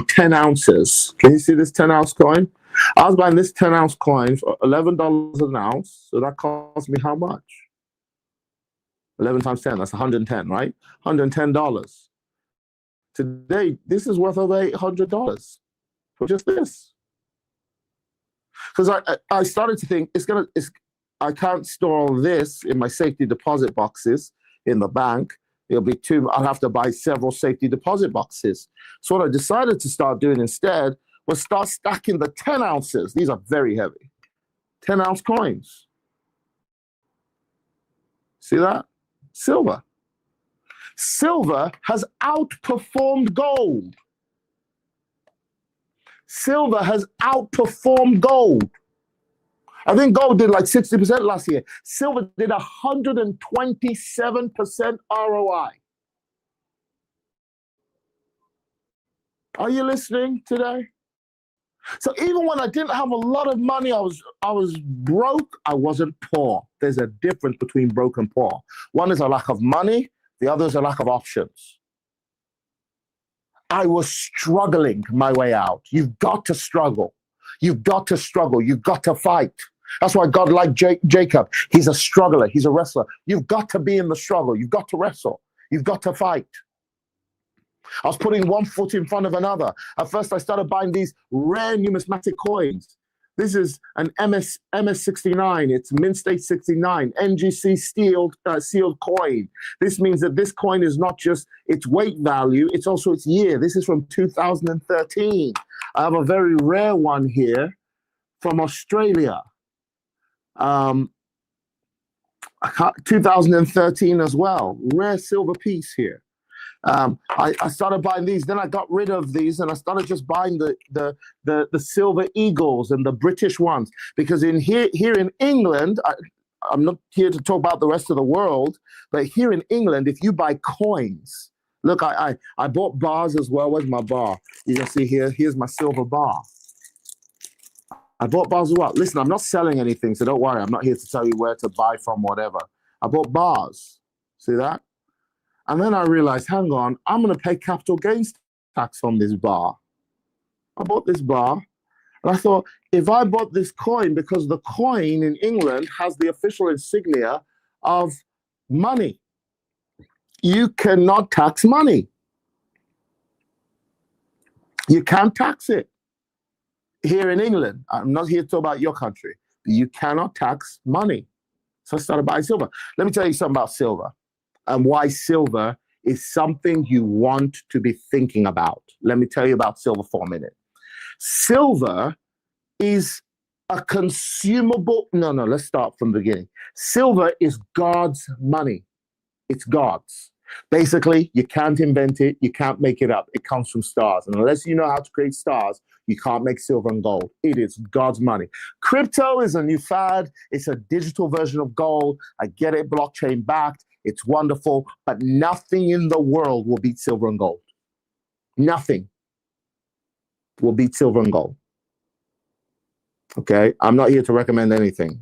10 ounces. Can you see this 10-ounce coin? I was buying this 10-ounce coin for $11 an ounce. So that cost me how much? 11 times 10, that's 110, right? $110. Today, this is worth over $800 for just this. Because I started to think I can't store all this in my safety deposit boxes in the bank. It'll be I'll have to buy several safety deposit boxes. So what I decided to start doing instead was start stacking the 10 ounces. These are very heavy. 10-ounce coins. See that? Silver. Silver has outperformed gold. Silver has outperformed gold. I think gold did like 60% last year. Silver did 127% ROI. Are you listening today? So even when I didn't have a lot of money, I was broke, I wasn't poor. There's a difference between broke and poor. One is a lack of money, the other is a lack of options. I was struggling my way out. You've got to struggle. You've got to struggle. You've got to fight. That's why God liked Jacob. He's a struggler. He's a wrestler. You've got to be in the struggle. You've got to wrestle. You've got to fight. I was putting one foot in front of another. At first, I started buying these rare numismatic coins. This is an MS69. It's Mint State 69, NGC sealed coin. This means that this coin is not just its weight value, it's also its year. This is from 2013. I have a very rare one here from Australia. 2013 as well. Rare silver piece here. I started buying these. Then I got rid of these, and I started just buying the silver eagles and the British ones, because here in England, I'm not here to talk about the rest of the world, but here in England, if you buy coins, look, I bought bars as well. Where's my bar? You can see here. Here's my silver bar. I bought bars as well. Listen, I'm not selling anything, so don't worry. I'm not here to tell you where to buy from, whatever. I bought bars. See that? And then I realized, hang on, I'm going to pay capital gains tax on this bar. I bought this bar, and I thought, if I bought this coin, because the coin in England has the official insignia of money, you cannot tax money. You can't tax it. Here in England, I'm not here to talk about your country, but you cannot tax money. So I started buying silver. Let me tell you something about silver and why silver is something you want to be thinking about. Let me tell you about silver for a minute. Silver is a consumable. No, let's start from the beginning. Silver is God's money. It's God's. Basically, you can't invent it. You can't make it up. It comes from stars. And unless you know how to create stars, you can't make silver and gold. It is God's money. Crypto is a new fad. It's a digital version of gold. I get it, blockchain backed. It's wonderful, but nothing in the world will beat silver and gold. Nothing will beat silver and gold. Okay, I'm not here to recommend anything.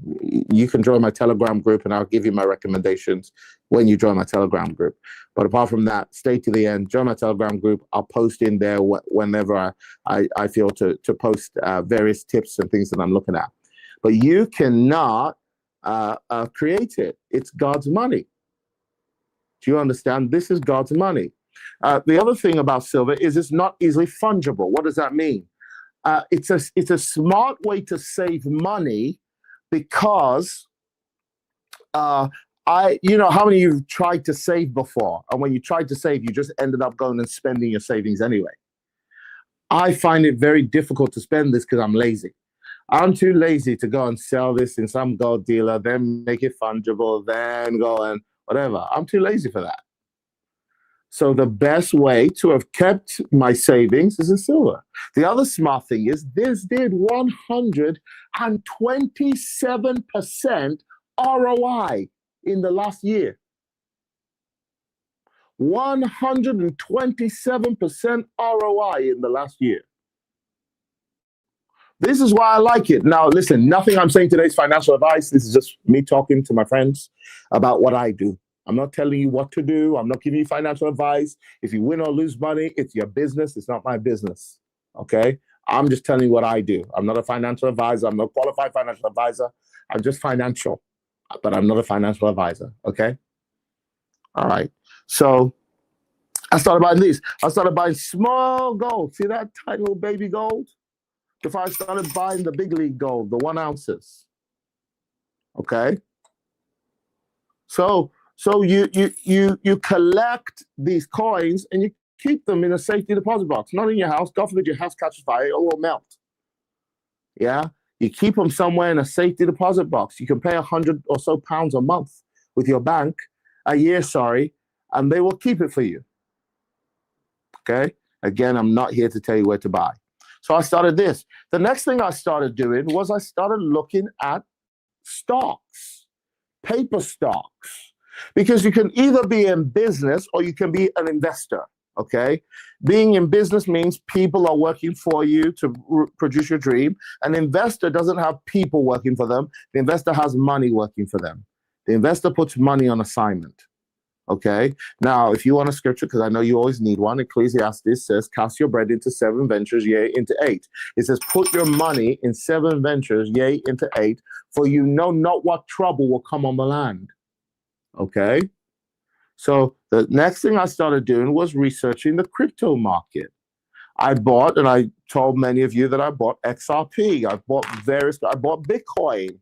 You can join my Telegram group, and I'll give you my recommendations when you join my Telegram group. But apart from that, stay to the end. Join my Telegram group. I'll post in there whenever I feel to post various tips and things that I'm looking at. But you cannot create it. It's God's money. Do you understand? This is God's money. The other thing about silver is it's not easily fungible. What does that mean? It's a smart way to save money, because how many of you tried to save before, and when you tried to save, you just ended up going and spending your savings anyway. I find it very difficult to spend this because I'm lazy. I'm too lazy to go and sell this in some gold dealer, then make it fungible, then go and whatever. I'm too lazy for that. So the best way to have kept my savings is in silver. The other smart thing is this did 127% ROI in the last year. 127% ROI in the last year. This is why I like it. Now, listen, nothing I'm saying today is financial advice. This is just me talking to my friends about what I do. I'm not telling you what to do. I'm not giving you financial advice. If you win or lose money, it's your business. It's not my business. Okay? I'm just telling you what I do. I'm not a financial advisor. I'm not a qualified financial advisor. I'm just financial, but I'm not a financial advisor. Okay? All right. So I started buying these. I started buying small gold. See that tiny little baby gold? Before I started buying the big league gold, the 1 ounces. Okay? So you collect these coins and you keep them in a safety deposit box, not in your house. God forbid your house catches fire, it will melt. Yeah, you keep them somewhere in a safety deposit box. You can pay £100 or so a month with your bank, a year, and they will keep it for you. Okay. Again, I'm not here to tell you where to buy. So I started this. The next thing I started doing was I started looking at stocks, paper stocks. Because you can either be in business or you can be an investor, okay? Being in business means people are working for you to produce your dream. An investor doesn't have people working for them. The investor has money working for them. The investor puts money on assignment, okay? Now, if you want a scripture, because I know you always need one, Ecclesiastes says, cast your bread into 7 ventures, yea, into 8. It says, put your money in 7 ventures, yea, into 8, for you know not what trouble will come on the land. Okay, So the next thing I started doing was researching the crypto market. I bought, and I told many of you that I bought XRP. I bought Bitcoin.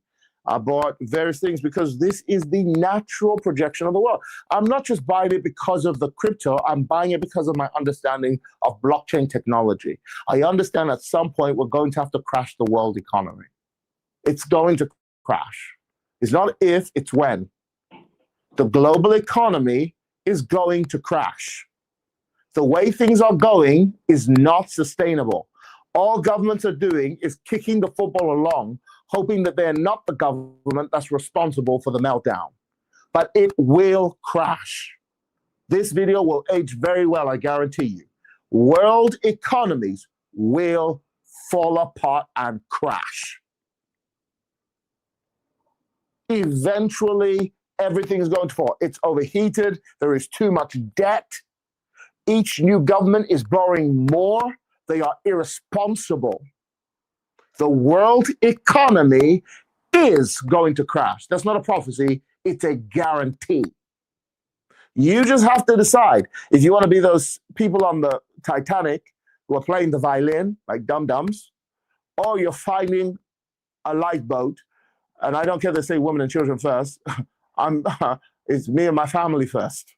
I bought various things because this is the natural projection of the world. I'm not just buying it because of the crypto, I'm buying it because of my understanding of blockchain technology. I understand at some point we're going to have to crash the world economy. It's going to crash. It's not if, it's when. The global economy is going to crash. The way things are going is not sustainable. All governments are doing is kicking the football along, hoping that they're not the government that's responsible for the meltdown. But it will crash. This video will age very well, I guarantee you. World economies will fall apart and crash. Eventually, everything is going to fall. It's overheated. There is too much debt. Each new government is borrowing more. They are irresponsible. The world economy is going to crash. That's not a prophecy. It's a guarantee. You just have to decide if you want to be those people on the Titanic who are playing the violin like dum-dums, or you're finding a lifeboat. And I don't care if they say women and children first. It's me and my family first.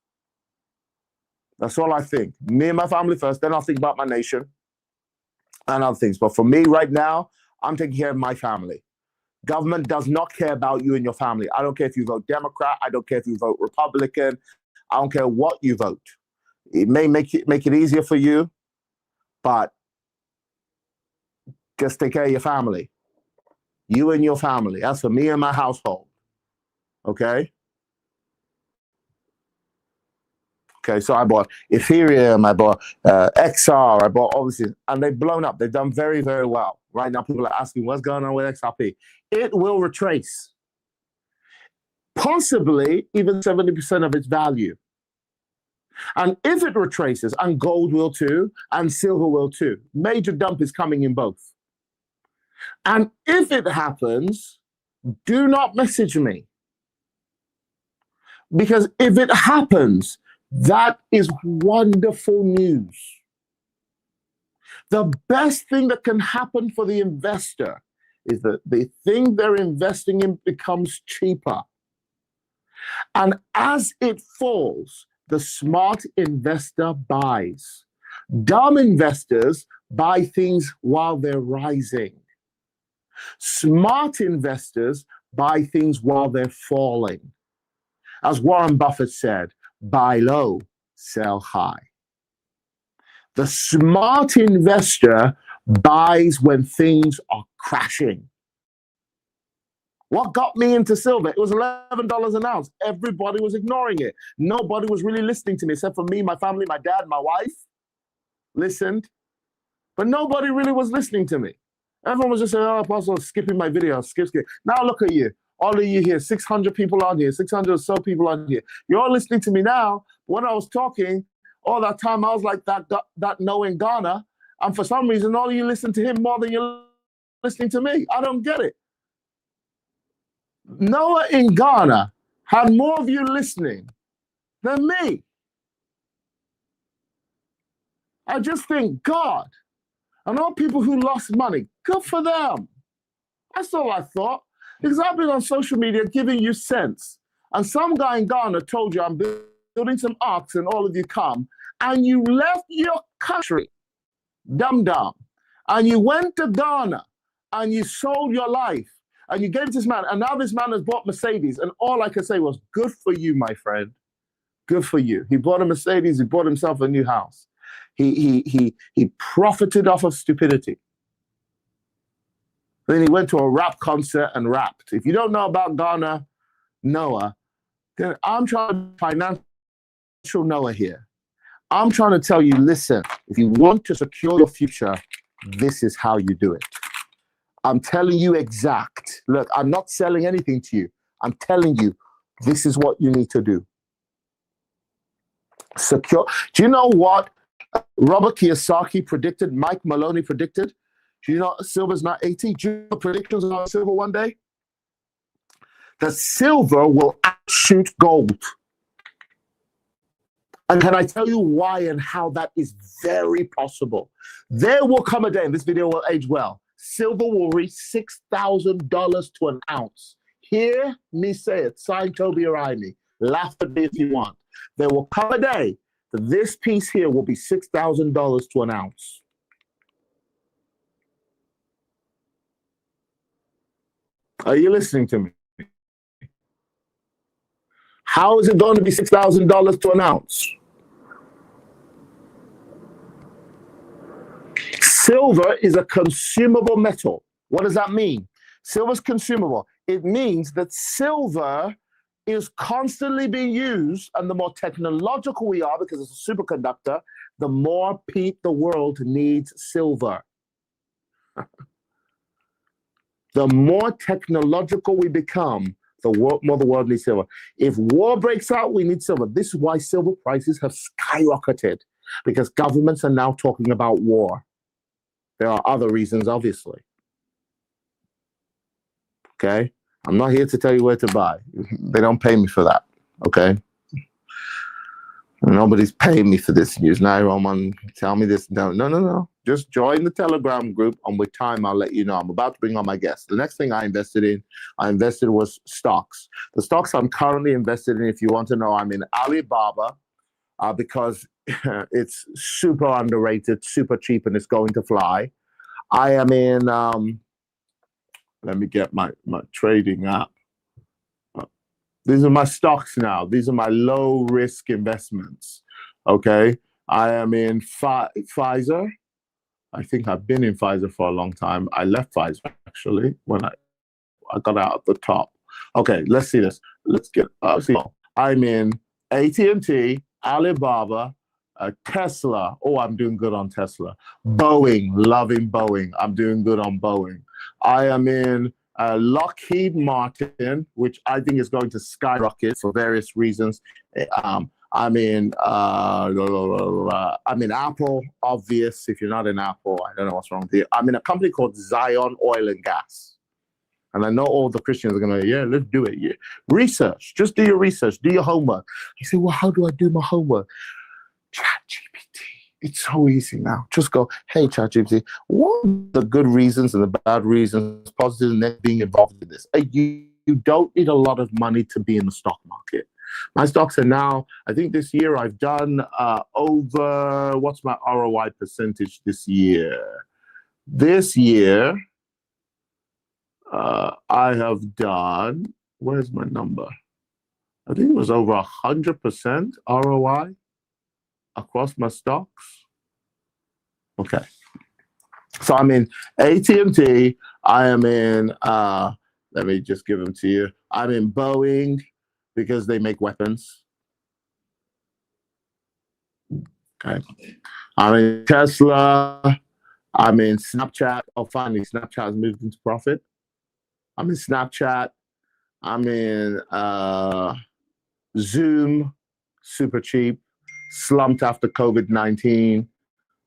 That's all I think. Me and my family first. Then I'll think about my nation and other things. But for me right now, I'm taking care of my family. Government does not care about you and your family. I don't care if you vote Democrat. I don't care if you vote Republican. I don't care what you vote. It may make it easier for you, but just take care of your family. You and your family. That's for me and my household. Okay? Okay, so I bought Ethereum, I bought XR, I bought all these things, and they've blown up. They've done very, very well. Right now, people are asking, what's going on with XRP? It will retrace. Possibly even 70% of its value. And if it retraces, and gold will too, and silver will too, major dump is coming in both. And if it happens, do not message me. Because if it happens, that is wonderful news. The best thing that can happen for the investor is that the thing they're investing in becomes cheaper. And as it falls, the smart investor buys. Dumb investors buy things while they're rising. Smart investors buy things while they're falling. As Warren Buffett said, buy low, sell high. The smart investor buys when things are crashing. What got me into silver? It was $11 an ounce. Everybody was ignoring it. Nobody was really listening to me, except for me, my family, my dad, my wife listened. But nobody really was listening to me. Everyone was just saying, oh, Apostle, skipping my video, skip. Now look at you. All of you here, 600 people on here, 600 or so people on here. You're all listening to me now. When I was talking, all that time I was like that Noah in Ghana. And for some reason, all of you listen to him more than you're listening to me. I don't get it. Noah in Ghana had more of you listening than me. I just think, God, and all people who lost money, good for them. That's all I thought. Because I've been on social media giving you sense. And some guy in Ghana told you, I'm building some arcs and all of you come. And you left your country, dumb. And you went to Ghana and you sold your life. And you gave it to this man. And now this man has bought Mercedes. And all I could say was, good for you, my friend. Good for you. He bought a Mercedes. He bought himself a new house. He profited off of stupidity. Then he went to a rap concert and rapped. If you don't know about Ghana, Noah, then I'm trying to financial Noah here. I'm trying to tell you, listen, if you want to secure your future, this is how you do it. I'm telling you exact. Look, I'm not selling anything to you. I'm telling you, this is what you need to do. Secure. Do you know what Robert Kiyosaki predicted, Mike Maloney predicted? Do you know silver's not 80? Do you know predictions on silver one day? That silver will outshoot gold. And can I tell you why and how that is very possible? There will come a day, and this video will age well, silver will reach $6,000 to an ounce. Hear me say it. Sign Toby O'Reilly. Laugh at me if you want. There will come a day that this piece here will be $6,000 to an ounce. Are you listening to me? How is it going to be $6,000 to an ounce? Silver is a consumable metal. What does that mean? Silver is consumable. It means that silver is constantly being used, and the more technological we are, because it's a superconductor, the more the world needs silver. The more technological we become, the more the world needs silver. If war breaks out, we need silver. This is why silver prices have skyrocketed, because governments are now talking about war. There are other reasons, obviously. Okay? I'm not here to tell you where to buy. They don't pay me for that. Okay? Nobody's paying me for this news. Now, Roman, tell me this. No. Just join the Telegram group, and with time, I'll let you know. I'm about to bring on my guests. The next thing I invested was stocks. The stocks I'm currently invested in, if you want to know, I'm in Alibaba because it's super underrated, super cheap, and it's going to fly. I am in, let me get my trading app. These are my stocks now. These are my low risk investments. Okay. I am in Pfizer. I think I've been in Pfizer for a long time. I left Pfizer actually when I got out at the top. Okay, let's see this. Let's get. I'm in AT&T, Alibaba, Tesla. Oh, I'm doing good on Tesla. Boeing, loving Boeing. I'm doing good on Boeing. I am in Lockheed Martin, which I think is going to skyrocket for various reasons. I'm in Apple, obvious. If you're not in Apple, I don't know what's wrong with you. I'm in a company called Zion Oil and Gas. And I know all the Christians are going to, yeah, let's do it. Yeah. Research, just do your research, do your homework. You say, well, how do I do my homework? ChatGPT. It's so easy now. Just go, hey, ChatGPT, what are the good reasons and the bad reasons, positive and negative being involved in this? You don't need a lot of money to be in the stock market. My stocks are now, I think this year I've done over, what's my ROI percentage this year? This year, I have done, where's my number? I think it was over 100% ROI across my stocks. Okay. So I'm in AT&T. I am in, let me just give them to you. I'm in Boeing because they make weapons. Okay. I'm in Tesla. I'm in Snapchat. Oh, finally, Snapchat has moved into profit. I'm in Snapchat. I'm in Zoom, super cheap, slumped after COVID-19.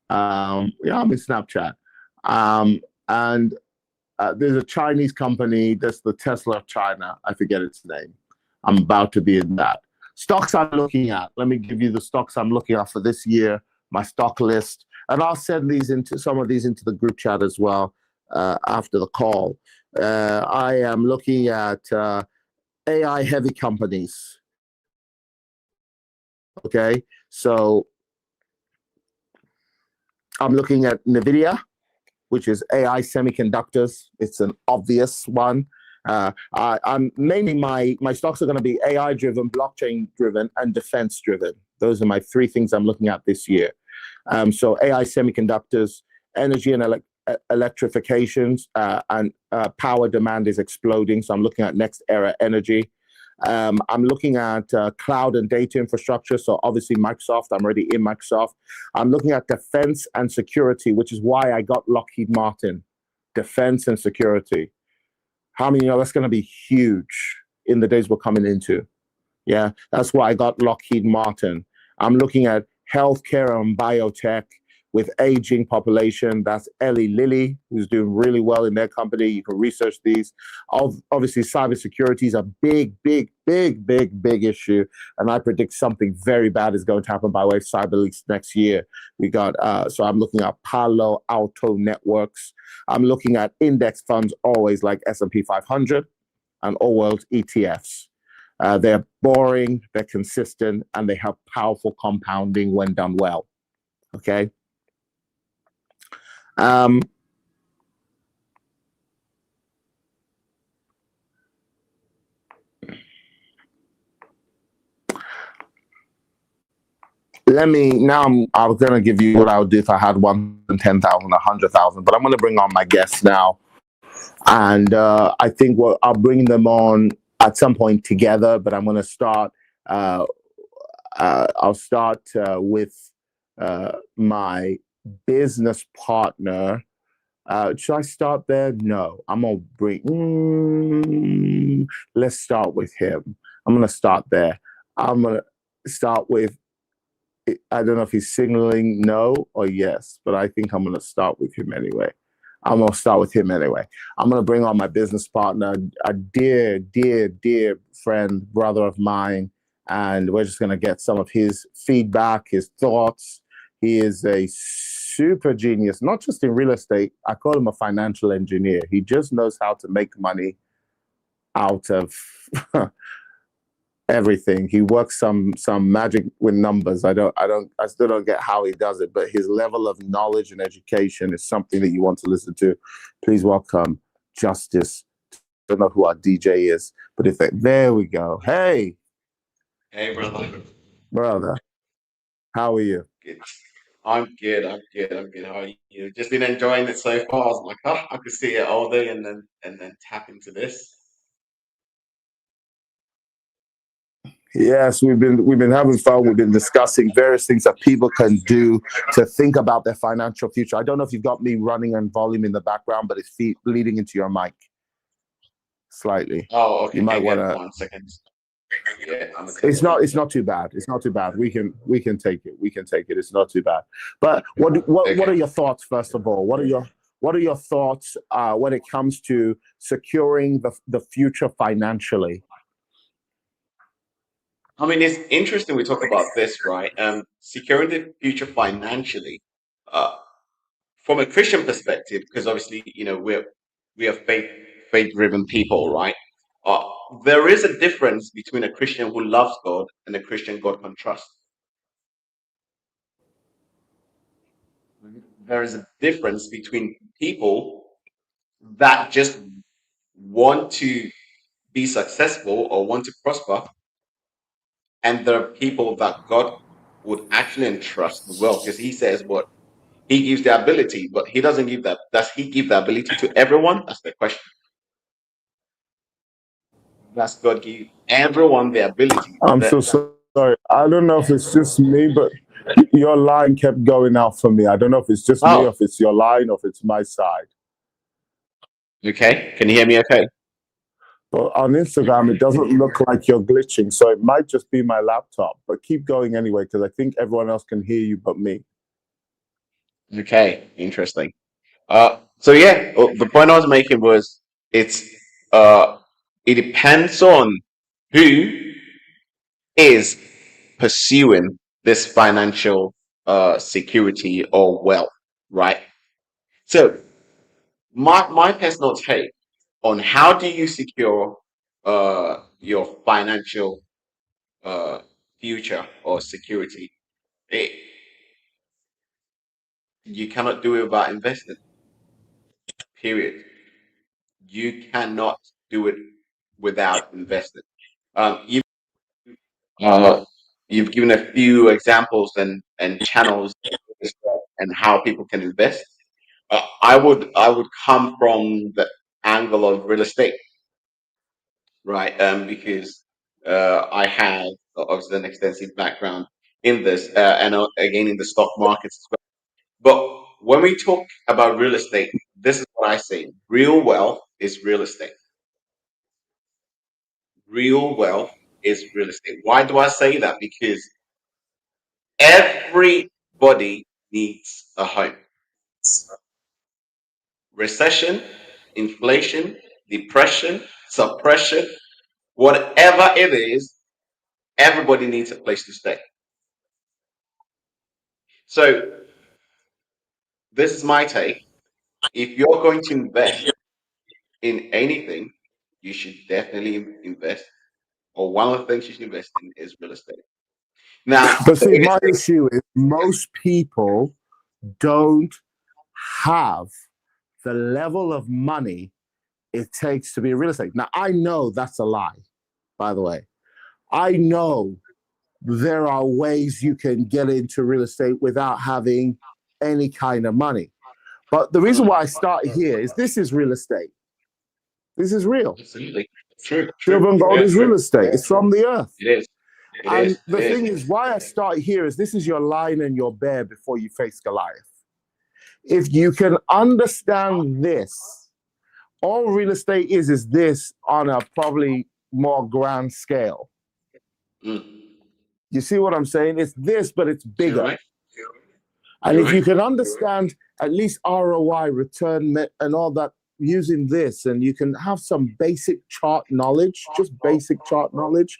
Yeah, I'm in Snapchat. And there's a Chinese company, that's the Tesla of China. I forget its name. I'm about to be in that. Stocks I'm looking at. Let me give you the stocks I'm looking at for this year, my stock list. And I'll send some of these into the group chat as well after the call. I am looking at AI heavy companies. Okay, so I'm looking at NVIDIA, which is AI semiconductors. It's an obvious one. I'm mainly my stocks are going to be AI driven, blockchain driven, and defense driven. Those are my three things I'm looking at this year. So AI semiconductors, energy and electrifications, and power demand is exploding. So I'm looking at next era energy. I'm looking at cloud and data infrastructure. So obviously Microsoft, I'm already in Microsoft. I'm looking at defense and security, which is why I got Lockheed Martin. Defense and security. How many know that's going to be huge in the days we're coming into? Yeah, that's why I got Lockheed Martin. I'm looking at healthcare and biotech, with aging population. That's Ellie Lilly, who's doing really well in their company. You can research these. Obviously, cybersecurity is a big, big, big, big, big issue, and I predict something very bad is going to happen by way of cyber leaks next year. We got so I'm looking at Palo Alto Networks. I'm looking at index funds always like S&P 500 and all world ETFs. They're boring, they're consistent, and they have powerful compounding when done well. Okay. Um, let me now. I was gonna give you what I would do if I had 110,000, 100,000, but I'm gonna bring on my guests now, and I think I'll bring them on at some point together. But I'm gonna start. I'll start with my business partner. Should I start there? No, I'm gonna bring. Let's start with him. I'm gonna start there. I'm gonna start with. I don't know if he's signaling no or yes, but I think I'm gonna start with him anyway. I'm gonna start with him anyway. I'm gonna bring on my business partner, a dear, dear, dear friend, brother of mine, and we're just gonna get some of his feedback, his thoughts. He is a super genius, not just in real estate. I call him a financial engineer. He just knows how to make money out of everything. He works some magic with numbers. I still don't get how he does it, but his level of knowledge and education is something that you want to listen to. Please welcome Justice. I don't know who our DJ is, but there we go. Hey, brother, how are you? Good. I'm good. I'm good. I'm good. How are you? Just been enjoying it so far. I was like, oh, I could see it all day, and then tap into this. Yes, we've been having fun. We've been discussing various things that people can do to think about their financial future. I don't know if you've got me running on volume in the background, but it's bleeding into your mic slightly. Oh, You okay. might want Again, to. 1 second. Yeah, I'm gonna take It's it not. down. It's not too bad. It's not too bad. We can take it. We can take it. It's not too bad. But what are Okay. your thoughts first of all? What are your thoughts when it comes to securing the future financially? I mean, it's interesting we talk about this, right? Securing the future financially, uh, from a Christian perspective, because obviously, we are faith driven people, right? Uh, there is a difference between a Christian who loves God and a Christian God can trust. There is a difference between people that just want to be successful or want to prosper, and there are people that God would actually entrust the wealth, because He says what He gives the ability, but He doesn't give that. Does He give the ability to everyone? That's the question. Does God give everyone the ability? I'm so That sorry. I don't know if it's just me, but your line kept going out for me. I don't know if it's just me or oh, if it's your line or if it's my side. okay. Can you hear me? Okay. But on Instagram, it doesn't look like you're glitching, so it might just be my laptop. But keep going anyway, because I think everyone else can hear you but me. Okay. Interesting. So yeah, the point I was making was it's it depends on who is pursuing this financial security or wealth, right? So my personal take on how do you secure your financial uh future or security, it, you cannot do it without investing. Period. You cannot do it without investing. You uh, you've given a few examples and channels and how people can invest. I would come from the angle of real estate, right? Because I have obviously an extensive background in this, and again in the stock markets as well. But when we talk about real estate, this is what I say: real wealth is real estate. Real wealth is real estate. Why do I say that? Because everybody needs a home. Recession, inflation, depression, suppression, whatever it is, everybody needs a place to stay. So this is my take. If you're going to invest in anything, you should definitely invest, or one of the things you should invest in is real estate. Now, But the see, biggest my thing, issue is most people don't have the level of money it takes to be a real estate. Now, I know that's a lie, by the way. I know there are ways you can get into real estate without having any kind of money. But the reason mm, why I start here is this is real estate. This is real. absolutely true, Silver and gold yeah, is real estate. It's from the earth. it is, it And is, it the thing is. is, why I start here is this is your lion and your bear before you face Goliath. If you can understand this, all real estate is this on a probably more grand scale. Mm. You see what I'm saying? It's this, but it's You're bigger. right. And You're if you right. can understand at least ROI, return, and all that using this, and you can have some basic chart knowledge, just basic chart knowledge,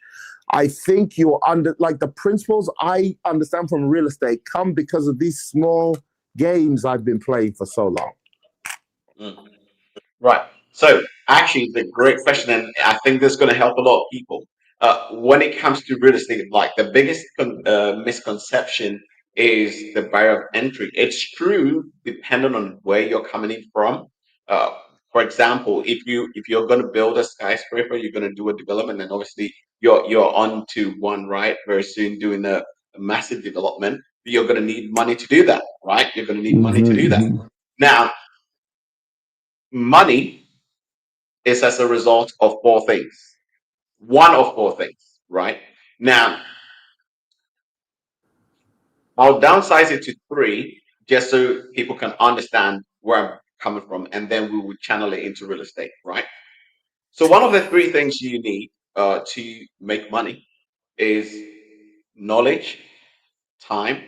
I think you're under, like the principles I understand from real estate come because of these small games I've been playing for so long. Mm. Right. So actually, it's a great question, and I think this is going to help a lot of people. When it comes to real estate, like the biggest misconception is the barrier of entry. It's true, depending on where you're coming in from. Uh, for example, if you're going to build a skyscraper, you're going to do a development, and obviously you're on to one, right? Very soon, doing a massive development. You're going to need money to do that, right? You're going to need money to do that. Mm-hmm. Now, money is as a result of four things. One of four things, right? Now, I'll downsize it to three just so people can understand where I'm coming from, and then we will channel it into real estate, right? So, one of the three things you need to make money is knowledge, time,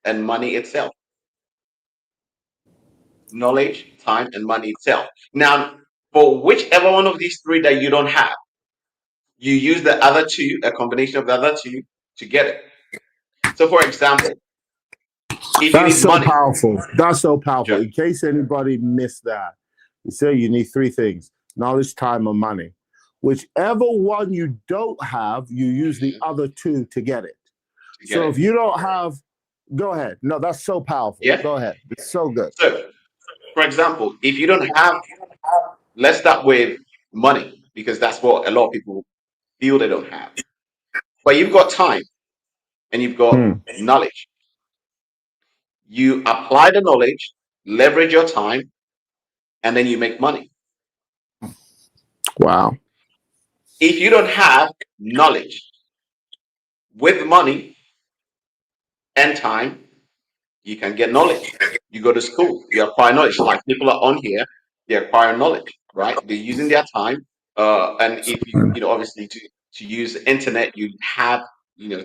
and money itself. Knowledge, time, and money itself. Now, for whichever one of these three that you don't have, you use the other two, a combination of the other two to get it. So, for example, if you That's need so money, powerful. That's so powerful. sure, In case anybody missed that, you say you need three things: knowledge, time, and money. Whichever one you don't have, you use the mhm, other two to get it. to get So it. if you don't have, go ahead. No, that's so powerful. Yeah. Go ahead. It's so good. So, for example, if you don't have, let's start with money because that's what a lot of people feel they don't have. But you've got time and you've got Hmm. knowledge. You apply the knowledge, leverage your time, and then you make money. Wow. If you don't have knowledge with money and time, you can get knowledge. You go to school, you acquire knowledge. Like people are on here, they acquire knowledge, right? They're using their time. And if obviously to use the internet, you have,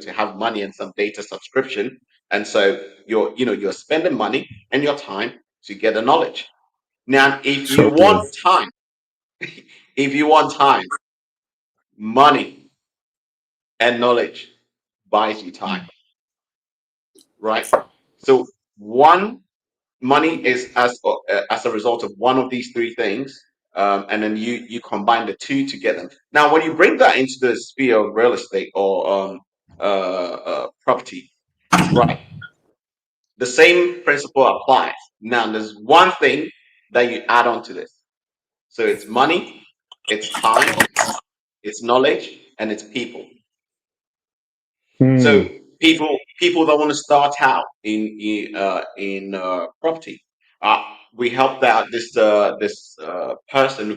to have money and some data subscription. And so you're spending money and your time to get the knowledge. Now, if you So good. want time, if you want time, money and knowledge buys you time, right? So one money is as a result of one of these three things, and then you combine the two to get them. Now, when you bring that into the sphere of real estate or property, right? The same principle applies. Now, there's one thing that you add on to this. So it's money, it's time, it's knowledge, and it's people. Hmm. So people that want to start out in property, uh, we helped out this person who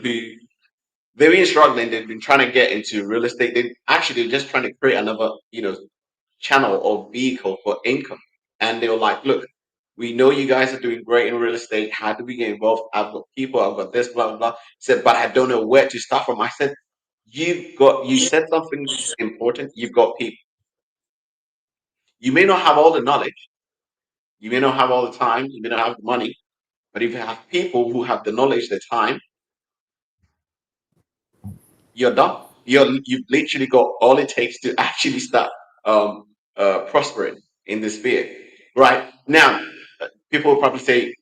they've been struggling. They've been trying to get into real estate. They're just trying to create another channel or vehicle for income. And they were like, "Look, we know you guys are doing great in real estate. How do we get involved? I've got people. I've got this, blah blah blah." He said, "But I don't know where to start from." I said, You said something important. You've got people. You may not have all the knowledge, You may not have all the time, you may not have the money, but if you have people who have the knowledge, the time, you're done. You've literally got all it takes to actually start um, prospering in this sphere. Right now, people will probably say,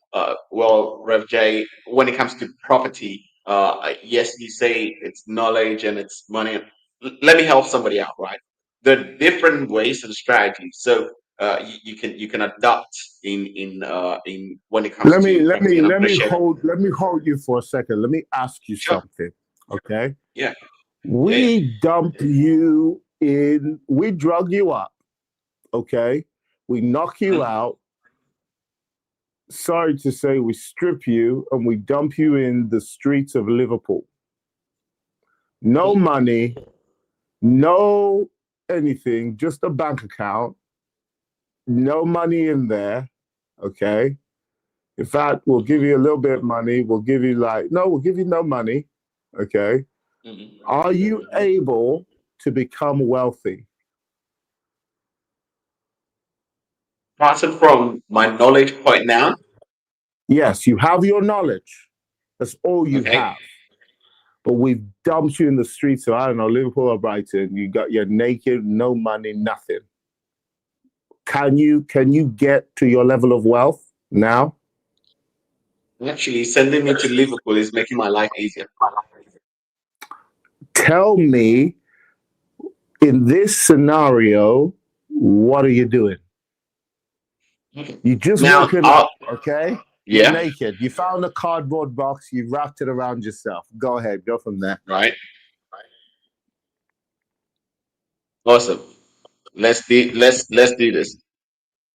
"Well, Rev J, when it comes to property, yes, you say it's knowledge and it's money. Let me help somebody out, right? There are different ways and strategies, so you can adopt in when it comes Let me to let property, me and I'm let going to me share. hold let me hold you for a second. Let me ask you Sure. something. Okay. Yeah. Yeah. Yeah. We dump you in, we drug you up, okay? We knock you Mhm. out. Sorry to say, we strip you and we dump you in the streets of Liverpool. No money, no anything, just a bank account, no money in there, okay? In fact, we'll give you a little bit of money. We'll give you no, we'll give you no money, okay? Mhm. Are you able to become wealthy? Passing from my knowledge point now. Yes, you have your knowledge. That's all you Okay. have. But we've dumped you in the streets of, I don't know, Liverpool or Brighton. You're naked, no money, nothing. Can you get to your level of wealth now? Actually, sending me to Liverpool is making my life easier. Tell me, in this scenario, what are you doing? Okay. You just Now, woken up, okay? You're yeah, naked. You found a cardboard box, you wrapped it around yourself. Go ahead, go from there. right. Awesome. Let's do this.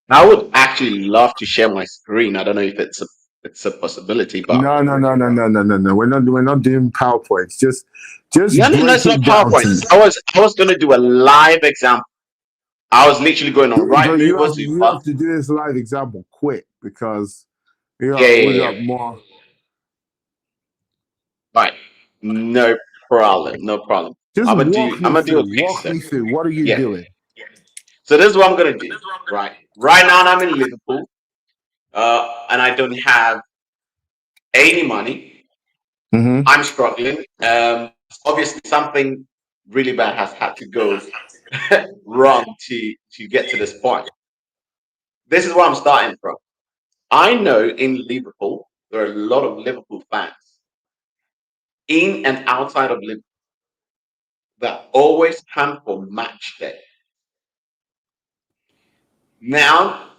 I would actually love to share my screen. I don't know if it's a possibility, but No, no, no, no, no, no, no, no. We're not doing PowerPoints. Just yeah, no, break it's not it down to PowerPoint. me. I was gonna do a live example. I was literally going on right But you movers have to you have to do this live example quick because yeah, yeah, we yeah. got more. Right. No problem. No problem. Just I'm gonna do walk I'm me gonna do a through. quick Walk search. me through. What are you Yeah. doing? So this is what I'm gonna do. Right. Right now I'm in Liverpool. And I don't have any money. Mm-hmm. I'm struggling. Obviously, something really bad has had to go wrong to get to this point. This is where I'm starting from. I know in Liverpool there are a lot of Liverpool fans in and outside of Liverpool that always come for match day. Now,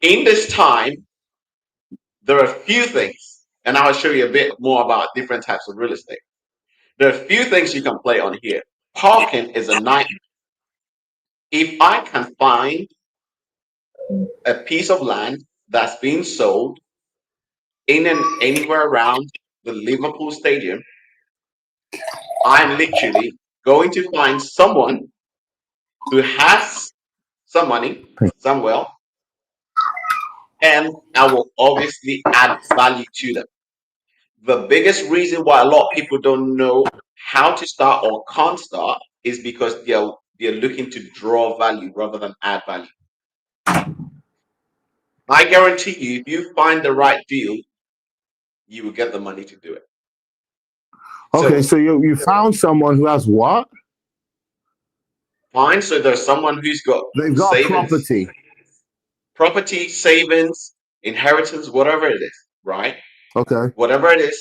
in this time, there are a few things, and I'll show you a bit more about different types of real estate. There are a few things you can play on here. Parking is a nightmare. If I can find a piece of land that's being sold in and anywhere around the Liverpool Stadium, I'm literally going to find someone who has some money, some wealth, and I will obviously add value to them. The biggest reason why a lot of people don't know how to start or can't start is because they're looking to draw value rather than add value. I guarantee you, if you find the right deal, you will get the money to do it. Okay, So so you found someone who has what? fine. So there's someone who's got They've got savings, property. property, savings, inheritance, whatever it is, right? Okay. Whatever it is.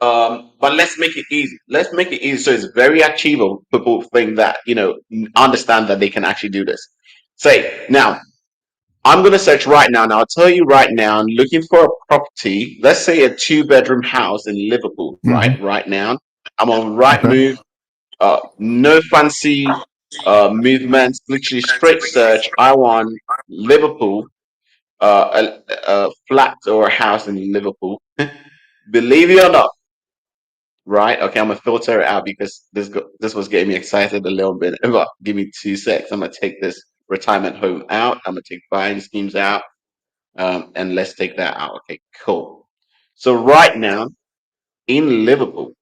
But let's make it easy. Let's make it easy so it's very achievable. People think that, understand that they can actually do this. Say, now, I'm going to search right now. Now, I'll tell you right now, I'm looking for a property, let's say a two-bedroom house in Liverpool, right? Mm-hmm. Right now. I'm on right Okay. move. No fancy movements, literally straight search. I want Liverpool, a flat or a house in Liverpool. Believe it or not, right? Okay, I'm gonna filter it out because this was getting me excited a little bit. But give me 2 secs. I'm gonna take this retirement home out. I'm gonna take buying schemes out, and let's take that out. Okay, cool. So right now in Liverpool,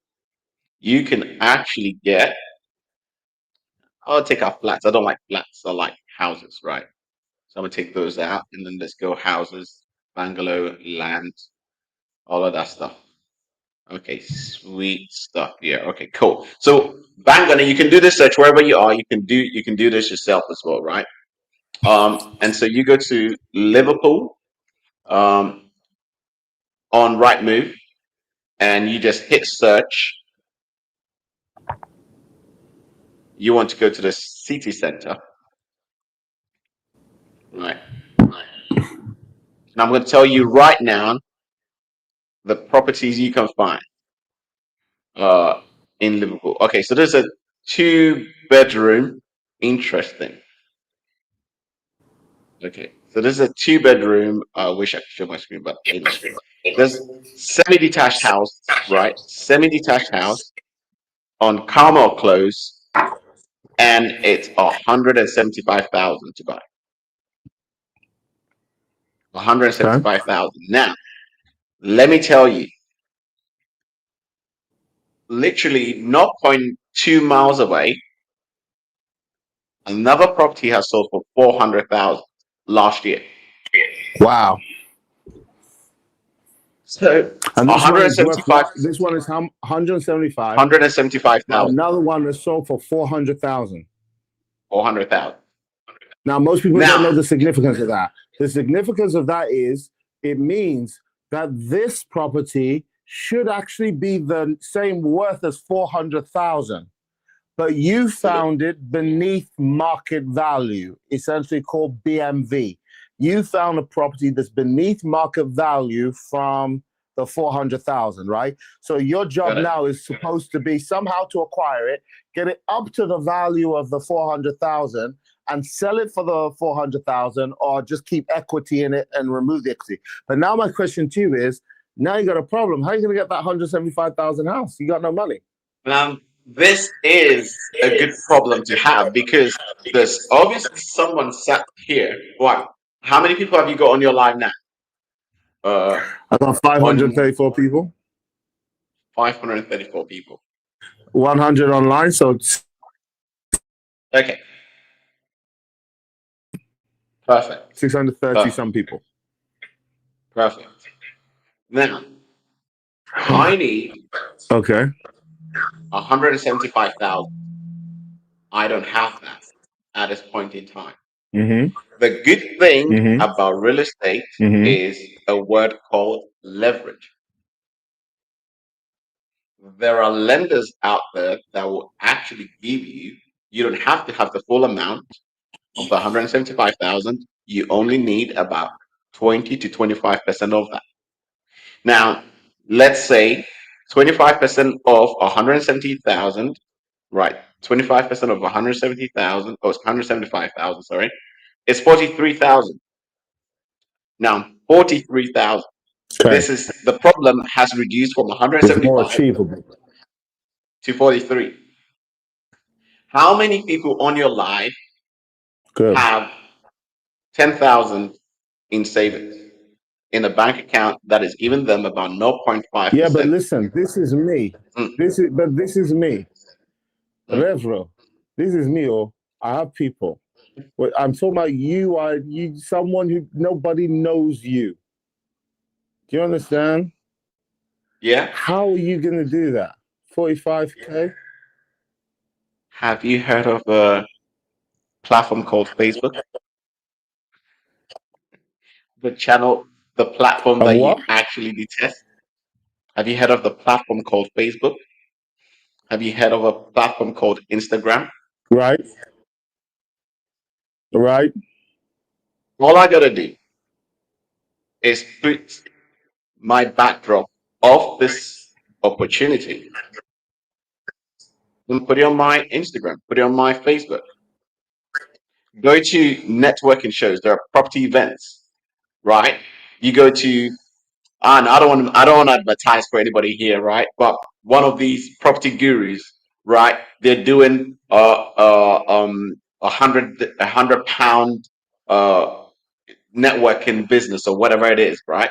you can actually get. I'll take our flats. I don't like flats. I like houses, right? So I'm gonna take those out, and then let's go houses, bungalow, land, all of that stuff. Okay, sweet stuff. Yeah. Okay, cool. So bang you can do this search wherever you are. You can do this yourself as well, right? And so you go to Liverpool um, on Rightmove, and you just hit search. You want to go to the city center, right? And I'm going to tell you right now the properties you can find uh, in Liverpool. Okay, so there's a 2 bedroom. Interesting. Okay, so this is a 2 bedroom. I wish I could show my screen, but anyway, there's semi-detached house, right? Semi-detached house on Carmel Close, and it's 175,000 to buy. Okay. 175,000. Now, let me tell you, literally 0.2 miles away, another property has sold for 400,000 last year. Wow. So And this one is worth 175, what? This one is how 175. But 175,000, another one is sold for 400,000. 400,000. Now, most people don't know Now, the significance of that. The significance of that is it means that this property should actually be the same worth as 400,000, but you found it beneath market value, essentially called BMV. You found a property that's beneath market value from the 400,000, right? So your job got it. now is supposed to be somehow to acquire it, get it up to the value of the 400,000 and sell it for the 400,000, or just keep equity in it and remove the equity. But now my question to you is, now you got a problem. How are you going to get that 175,000 house? You got no money. This is a good problem to have because there's obviously someone sat here. What? How many people have you got on your live now? I got On 534 people, 534 people. 100 online, so it's Okay, perfect, 630 perfect, some people. perfect. Now, I need Okay. 175,000. I don't have that at this point in time. Mm-hmm. The good thing Mm-hmm. about real estate Mm-hmm. is a word called leverage. There are lenders out there that will actually give you, you don't have to have the full amount of the 175,000. You only need about 20 to 25% of that. Now, let's say 25% of 170,000, right? 25% of 170,000, oh, it's 175,000, sorry, it's 43,000. Now, 43,000. Okay. This is the problem has reduced from It's more 175 achievable. to 43. How many people on your live Good. have 10,000 in savings in a bank account that is giving them about Yeah, but 0.5%? listen, this is me. Mm, This is me. mm. Revro. This is me, or I have people. I'm talking about you are you someone who nobody knows you. Do you understand? Yeah. How are you gonna do that? 45K? Have you heard of a platform called Facebook? The channel, the platform Of that you what? actually detest? Have you heard of the platform called Facebook? Have you heard of a platform called Instagram? Right? Right? All I gotta do is put my backdrop of this opportunity and put it on my Instagram, put it on my Facebook. Go to networking shows. There are property events, right? You go to, and I don't want to advertise for anybody here, right? But one of these property gurus, right? They're doing £100 uh networking business or whatever it is, right?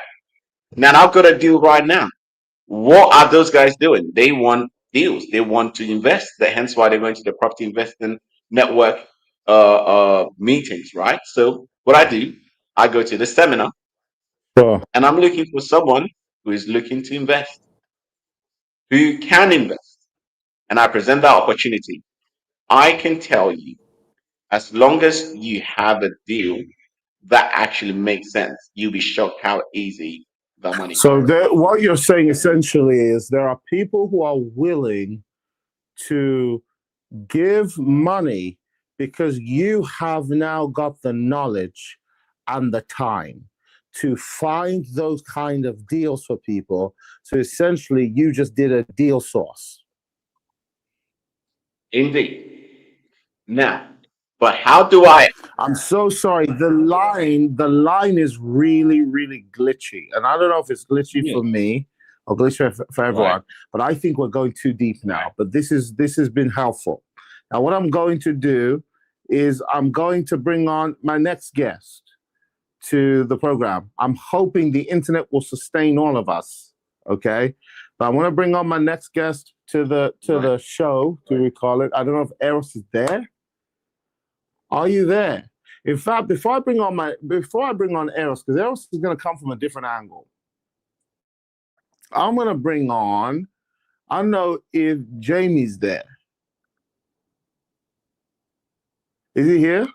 Now I've got a deal right now. What are those guys doing? They want deals. They want to invest. Hence why they're going to the property investing network meetings, right? So what I do, I go to the seminar Sure. and I'm looking for someone who is looking to invest, who can invest, and I present that opportunity. I can tell you, as long as you have a deal that actually makes sense, you'll be shocked how easy the money So comes. what you're saying essentially is there are people who are willing to give money because you have now got the knowledge and the time to find those kind of deals for people. So essentially, you just did a deal source. Indeed. Now, but how do I? I'm so sorry. The line is really, really glitchy, and I don't know if it's glitchy Yeah, for me or glitchy for right, everyone. But I think we're going too deep now. But this has been helpful. Now, what I'm going to do is I'm going to bring on my next guest to the program. I'm hoping the internet will sustain all of us. Okay, but I want to bring on my next guest to right. the show. Do we call it? I don't know if Eros is there. Are you there? In fact, before I bring on Eros, because Eros is going to come from a different angle. I'm going to bring on. I don't know if Jamie's there. Is he here?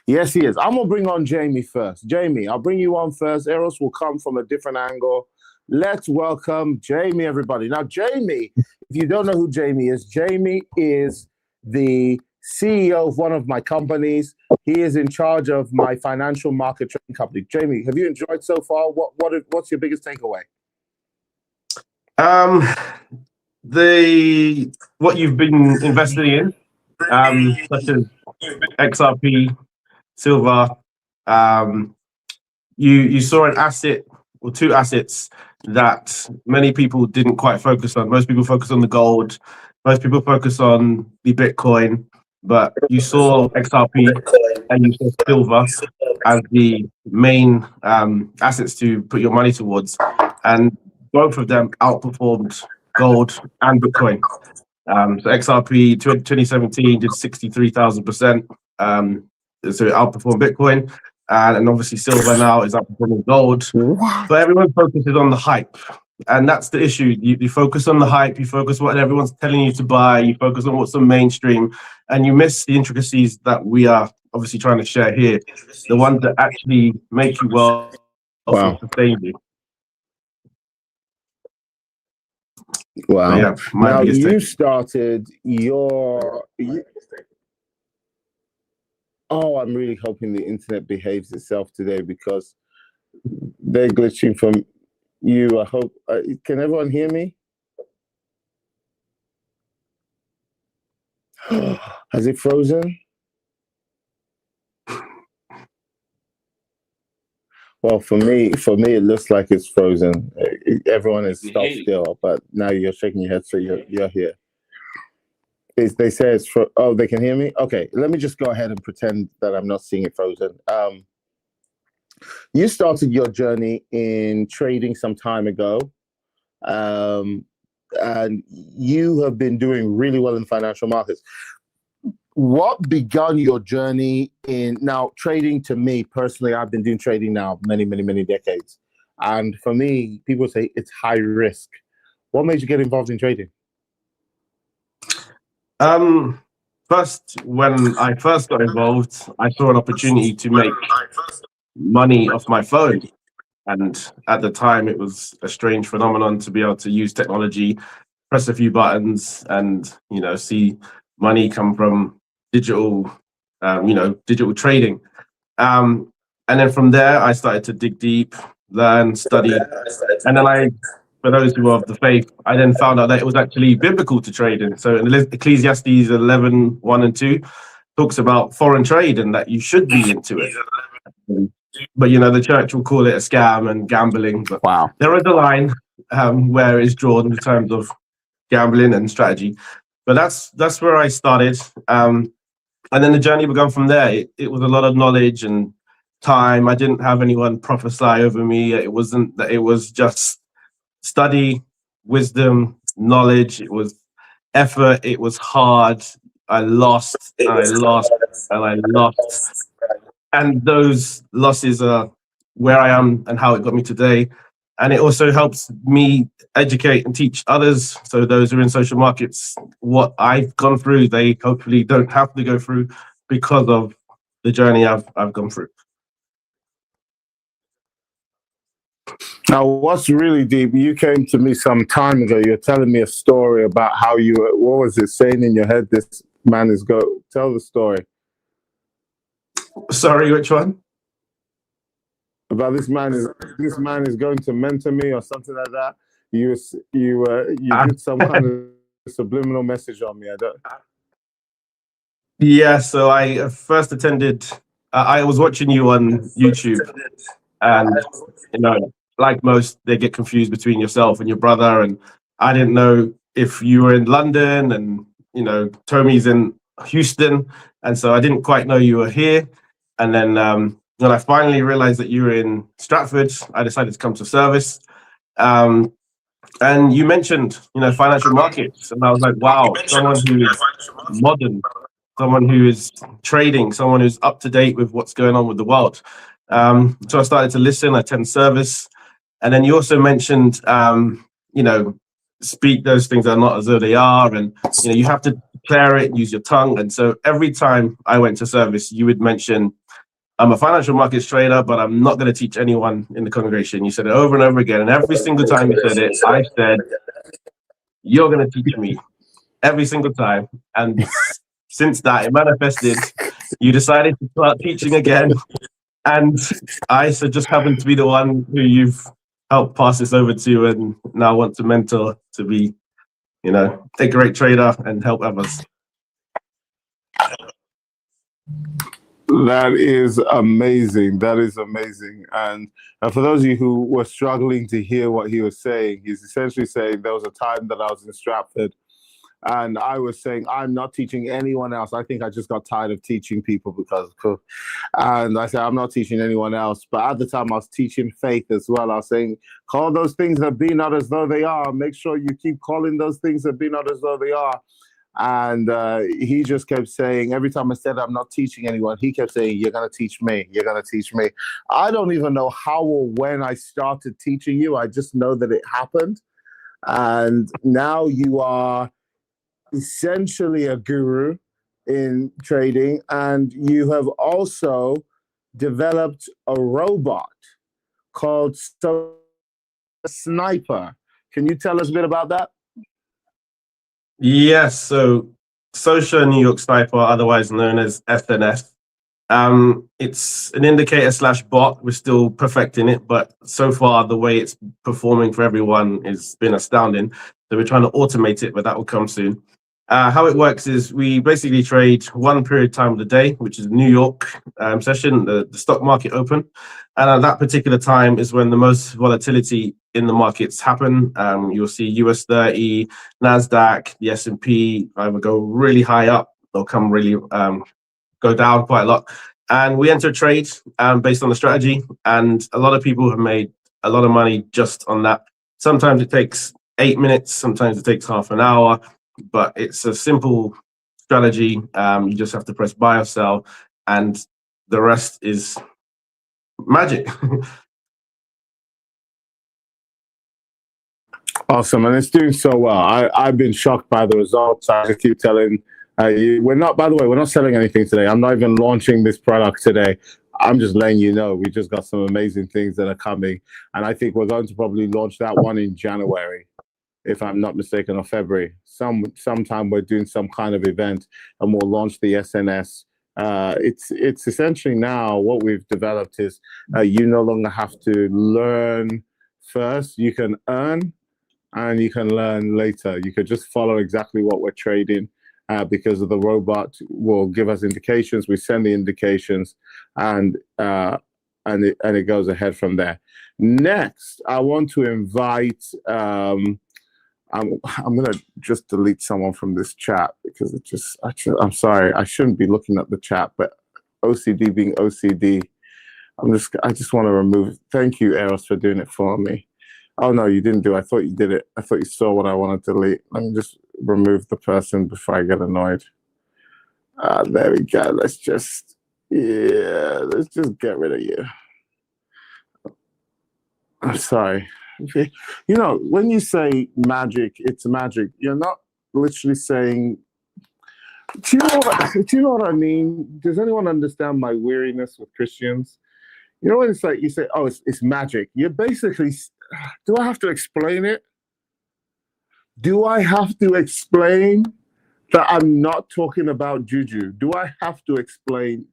Yes, he is. I'm going to bring on Jamie first. Jamie, I'll bring you on first. Eros will come from a different angle. Let's welcome Jamie, everybody. Now, Jamie, if you don't know who Jamie is the CEO of one of my companies. He is in charge of my financial market trading company. Jamie, have you enjoyed so far? What's your biggest takeaway? The what you've been investing in, such as XRP, silver, you saw an asset or two assets that many people didn't quite focus on. Most people focus on the gold, most people focus on the Bitcoin, but you saw XRP and you saw silver as the main assets to put your money towards, and both of them outperformed gold and Bitcoin. So XRP 2017 did 63,000%. So it outperformed Bitcoin, and obviously silver now is outperforming gold. What? But everyone focuses on the hype, and that's the issue. You focus on the hype, you focus on what everyone's telling you to buy, you focus on what's the mainstream, and you miss the intricacies that we are obviously trying to share here, the ones that actually make you wealthy Wow. sustainably. Wow. So yeah, my Now biggest you take. started your. Oh, I'm really hoping the internet behaves itself today because they're glitching from you. I hope. Can everyone hear me? Has it frozen? Well, for me, it looks like it's frozen. Everyone is We stopped hear you. still, but now you're shaking your head, so you're here. They say it's oh, they can hear me. Okay, let me just go ahead and pretend that I'm not seeing it frozen. You started your journey in trading some time ago, um, and you have been doing really well in financial markets. What began your journey in now trading? To me personally, I've been doing trading now many decades, and for me, people say it's high risk. What made you get involved in trading? First, when I first got involved, I saw an opportunity to make money off my phone. And at the time, it was a strange phenomenon to be able to use technology, press a few buttons, and see money come from digital, digital trading. And then from there, I started to dig deep, learn, study, and then for those who are of the faith, I then found out that it was actually biblical to trade in. So in Ecclesiastes 11:1 and 2 talks about foreign trade and that you should be into it. But the church will call it a scam and gambling. But Wow. there is a line where it's drawn in terms of gambling and strategy. But that's where I started. And then the journey began from there. It was a lot of knowledge and time. I didn't have anyone prophesy over me. It wasn't that. It was just study, wisdom, knowledge. It was effort. It was hard. I lost, and I lost, and I lost. And those losses are where I am and how it got me today. And it also helps me educate and teach others. So those who are in social markets, what I've gone through, they hopefully don't have to go through because of the journey I've gone through. Now, what's really deep, you came to me some time ago, you're telling me a story about how you were, what was it saying in your head, this man is go, tell the story. Sorry, which one? About this man is going to mentor me or something like that. You did some kind of subliminal message on me. I don't. Yeah, so I first attended, I was watching you on YouTube, and you know, like most, they get confused between yourself and your brother, and I didn't know if you were in London, and you know, Tommy's in Houston, and so I didn't quite know you were here. And then when I finally realized that you were in Stratford, I decided to come to service. And you mentioned, you know, financial markets, and I was like, wow, someone who is modern, someone who is trading, someone who's up to date with what's going on with the world. So I started to listen, attend service. And then you also mentioned, you know, speak those things that are not as though they are. And, you know, you have to declare it, use your tongue. And so every time I went to service, you would mention, I'm a financial markets trader, but I'm not going to teach anyone in the congregation. You said it over and over again. And every single time you said it, I said, you're going to teach me every single time. And since that, it manifested. You decided to start teaching again. And I just happened to be the one who you've helped pass this over to and now want to mentor to be, you know, a great trader and help others. That is amazing. That is amazing. And for those of you who were struggling to hear what he was saying, he's essentially saying there was a time that I was in Stratford and I was saying, I'm not teaching anyone else. I think I just got tired of teaching people because, and I said, I'm not teaching anyone else. But at the time I was teaching faith as well. I was saying, call those things that be not as though they are. Make sure you keep calling those things that be not as though they are. And he just kept saying, every time I said I'm not teaching anyone, he kept saying, you're going to teach me. You're going to teach me. I don't even know how or when I started teaching you. I just know that it happened. And now you are essentially a guru in trading. And you have also developed a robot called Sniper. Can you tell us a bit about that? Yes, so Socher New York Sniper, otherwise known as SNS. It's an indicator / bot. We're still perfecting it, but so far the way it's performing for everyone has been astounding. So we're trying to automate it, but that will come soon. How it works is we basically trade one period of time of the day, which is New York session, the stock market open. And at that particular time is when the most volatility in the markets happen. You'll see US 30, NASDAQ, the S&P either go really high up or come really go down quite a lot. And we enter trades based on the strategy. And a lot of people have made a lot of money just on that. Sometimes it takes 8 minutes, sometimes it takes half an hour, but it's a simple strategy. You just have to press buy or sell, and the rest is magic. Awesome, and it's doing so well. I've been shocked by the results. I just keep telling you, we're not, by the way, we're not selling anything today. I'm not even launching this product today. I'm just letting you know we just got some amazing things that are coming, and I think we're going to probably launch that one in January, if I'm not mistaken, or February. Sometime we're doing some kind of event, and we'll launch the SNS. It's essentially now what we've developed is you no longer have to learn first. You can earn, and you can learn later. You could just follow exactly what we're trading because of the robot will give us indications. We send the indications, and it goes ahead from there. Next, I want to invite. I'm gonna just delete someone from this chat because it just. I'm sorry. I shouldn't be looking at the chat, but OCD being OCD, I just want to remove. Thank you, Eros, for doing it for me. Oh, no, you didn't do it. I thought you did it. I thought you saw what I wanted to delete. Let me just remove the person before I get annoyed. There we go. Let's just get rid of you. I'm sorry. Okay. You know, when you say magic, it's magic. You're not literally saying. Do you know what I mean? Does anyone understand my weariness with Christians? You know when it's like you say, "Oh, it's magic." You're basically. Do I have to explain it? Do I have to explain that I'm not talking about juju? Do I have to explain?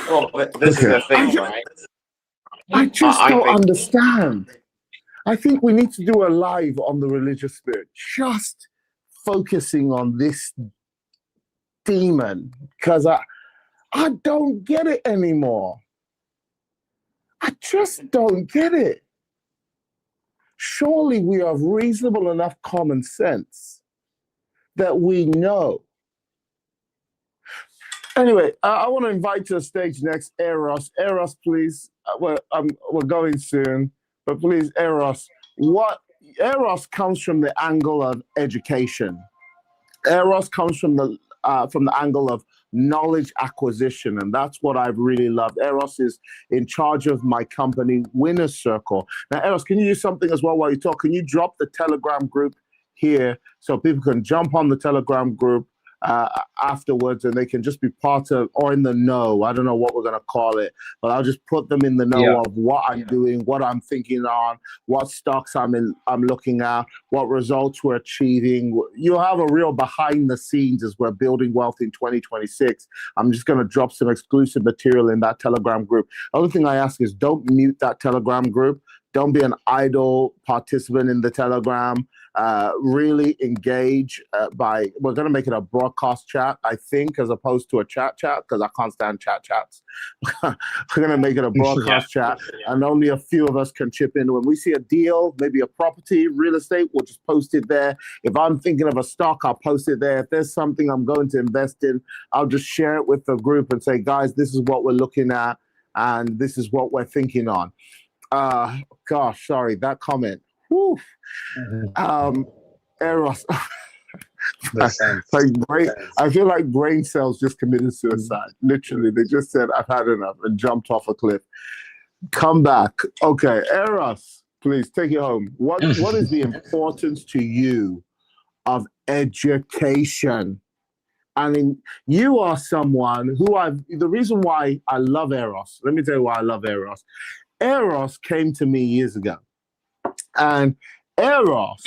Well, but this is Okay. the thing, right? I just I don't think understand. I think we need to do a live on the religious spirit, just focusing on this demon, because I don't get it anymore. I just don't get it. Surely we have reasonable enough common sense that we know. Anyway, I want to invite to the stage next Eros. Eros, please. We're going soon, but please, Eros. What Eros comes from the angle of education. Eros comes from the angle of knowledge acquisition, and that's what I've really loved. Eros is in charge of my company, Winner's Circle. Now, Eros, can you do something as well while you talk? Can you drop the Telegram group here so people can jump on the Telegram group afterwards, and they can just be part of or in the know. I don't know what we're going to call it, but I'll just put them in the know of what I'm doing, what I'm thinking on, what stocks I'm looking at, what results we're achieving. You'll have a real behind the scenes as we're building wealth in 2026. I'm just going to drop some exclusive material in that Telegram group. The only thing I ask is don't mute that Telegram group. Don't be an idle participant in the Telegram. Really engage we're going to make it a broadcast chat, I think, as opposed to a chat because I can't stand chats. We're going to make it a broadcast chat, and only a few of us can chip in. When we see a deal, maybe a property, real estate, we'll just post it there. If I'm thinking of a stock, I'll post it there. If there's something I'm going to invest in, I'll just share it with the group and say, guys, this is what we're looking at, and this is what we're thinking on. Gosh, sorry, that comment. Whew. Eros. I feel like brain cells just committed suicide. Literally, they just said, I've had enough, and jumped off a cliff. Come back. Okay, Eros, please take it home. What is the importance to you of education? I mean, you are someone who the reason why I love Eros, let me tell you why I love Eros. Eros came to me years ago. And Eros,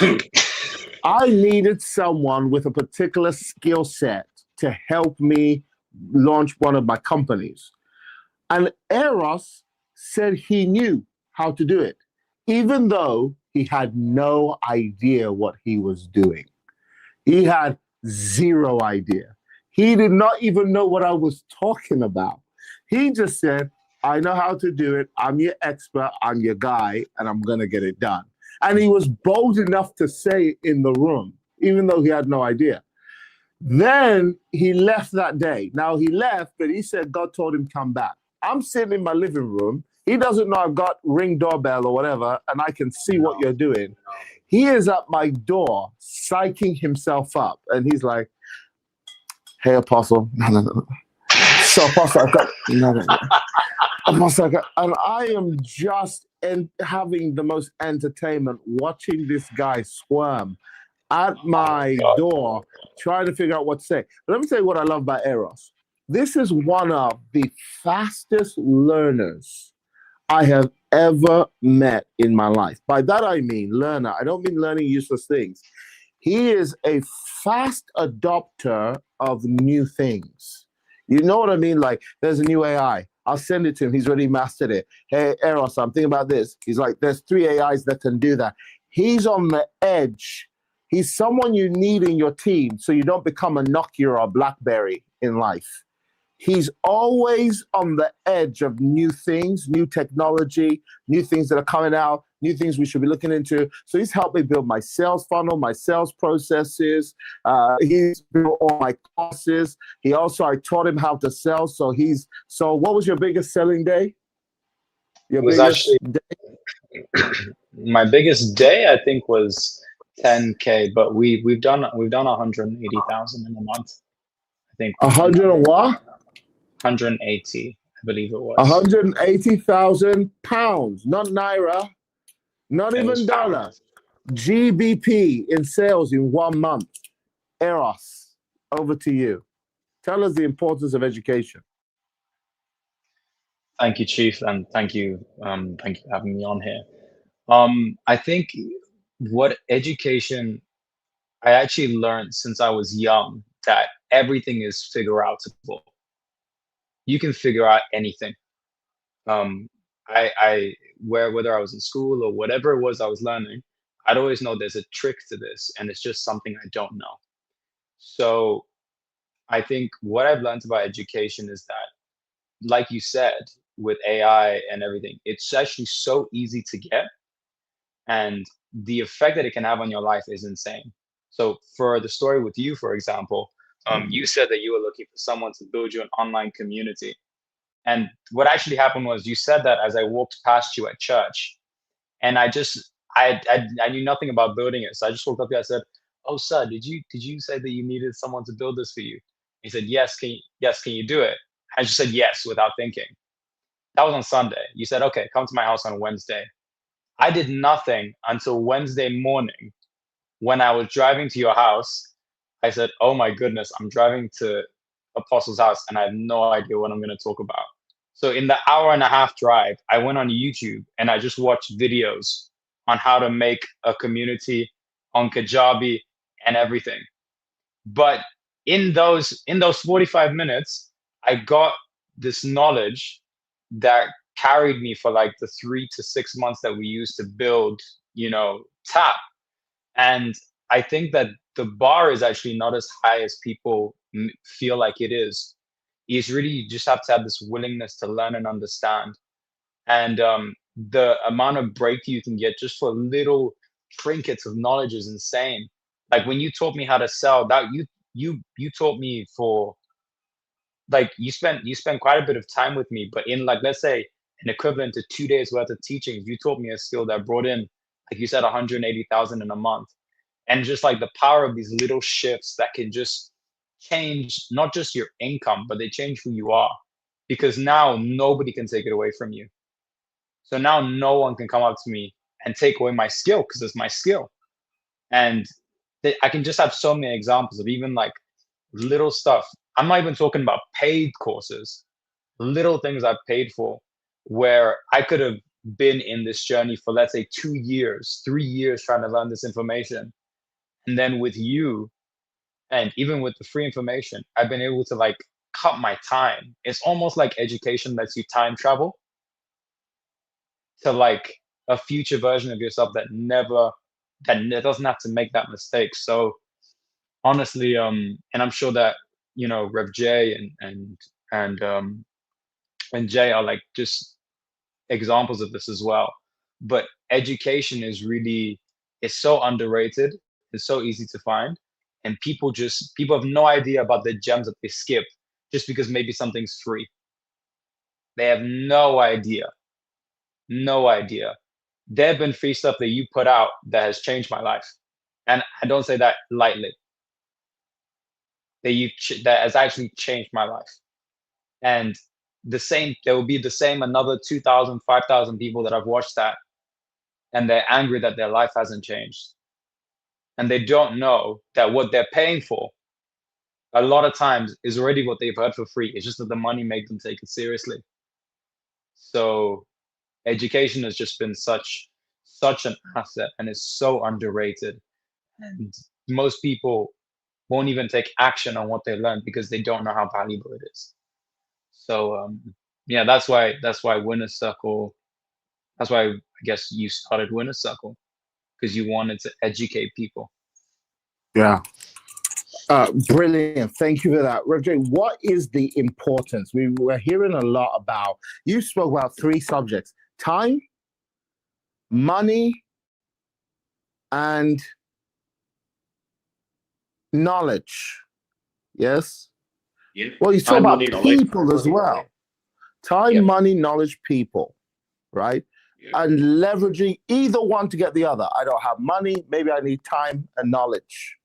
I needed someone with a particular skill set to help me launch one of my companies. And Eros said he knew how to do it, even though he had no idea what he was doing. He had zero idea. He did not even know what I was talking about. He just said, I know how to do it. I'm your expert. I'm your guy, and I'm going to get it done. And he was bold enough to say it in the room, even though he had no idea. Then he left that day. Now he left, but he said God told him come back. I'm sitting in my living room. He doesn't know I've got Ring doorbell or whatever, and I can see what you're doing. He is at my door, psyching himself up, and he's like, "Hey, Apostle." No. So, Apostle, I've got no. Apostle, and I am just having the most entertainment watching this guy squirm at my door, trying to figure out what to say. But let me tell you what I love about Eros. This is one of the fastest learners I have ever met in my life. By that I mean learner. I don't mean learning useless things. He is a fast adopter of new things. You know what I mean? Like, there's a new AI. I'll send it to him. He's already mastered it. Hey, Eros, I'm thinking about this. He's like, there's 3 AIs that can do that. He's on the edge. He's someone you need in your team so you don't become a Nokia or a BlackBerry in life. He's always on the edge of new things, new technology, new things that are coming out, new things we should be looking into. So he's helped me build my sales funnel, my sales processes. He's built all my courses. I taught him how to sell. So what was your biggest selling day? It was actually My biggest day I think was 10K, but we've done 180,000 in a month. I think A we've done hundred and what? 180, I believe it was. £180,000, not naira, not It was even dollar. pounds. GBP in sales in 1 month. Eros, over to you. Tell us the importance of education. Thank you, Chief, and thank you for having me on here. I think what education I actually learned since I was young that everything is figure outable. You can figure out anything. Um, I whether I was in school or whatever it was I was learning, I'd always know there's a trick to this, and it's just something I don't know. So I think what I've learned about education is that, like you said, with AI and everything, it's actually so easy to get, and the effect that it can have on your life is insane. So for the story with you, for example, you said that you were looking for someone to build you an online community. And what actually happened was you said that as I walked past you at church, and I knew nothing about building it. So I just walked up here. I said, "Oh, sir, did you say that you needed someone to build this for you?" He said, "Yes. Can you do it?" I just said yes without thinking. That was on Sunday. You said, "Okay, come to my house on Wednesday." I did nothing until Wednesday morning when I was driving to your house. I said, "Oh my goodness, I'm driving to Apostle's house and I have no idea what I'm going to talk about." So in the hour and a half drive, I went on YouTube and I just watched videos on how to make a community on Kajabi and everything. But in those 45 minutes, I got this knowledge that carried me for like the 3 to 6 months that we used to build, Tap. And I think that the bar is actually not as high as people feel like it is. It's really, you just have to have this willingness to learn and understand. And the amount of breakthrough you can get just for little trinkets of knowledge is insane. Like when you taught me how to sell, that you taught me for, like, you spent quite a bit of time with me, but in, like, let's say an equivalent to 2 days worth of teaching, you taught me a skill that brought in, like you said, 180,000 in a month. And just like the power of these little shifts that can just change not just your income, but they change who you are, because now nobody can take it away from you. So now no one can come up to me and take away my skill because it's my skill. And I can just have so many examples of even like little stuff. I'm not even talking about paid courses, little things I've paid for where I could have been in this journey for, let's say, 2 years, 3 years trying to learn this information. And then with you, and even with the free information, I've been able to like cut my time. It's almost like education lets you time travel to like a future version of yourself that doesn't have to make that mistake. So honestly, and I'm sure that Rev J and Jay are like just examples of this as well. But education is so underrated. It's so easy to find, and people have no idea about the gems that they skip just because maybe something's free. They have no idea, no idea. There have been free stuff that you put out that has changed my life, and I don't say that lightly. That has actually changed my life. And there will be the same another 2,000, 5,000 people that have watched that, and they're angry that their life hasn't changed. And they don't know that what they're paying for a lot of times is already what they've heard for free. It's just that the money made them take it seriously. So education has just been such an asset, and it's so underrated. And most people won't even take action on what they learn because they don't know how valuable it is. So yeah, that's why Winner Circle. That's why I guess you started Winner Circle, because you wanted to educate people. Yeah. Brilliant. Thank you for that. Roger, what is the importance? We're hearing a lot about, you spoke about three subjects: time, money, and knowledge. Yes? Yeah. Well, you talk Time, about money, knowledge. people as well. Time, Yep. money, knowledge, people, right? and leveraging either one to get the other. I don't have money, maybe I need time and knowledge.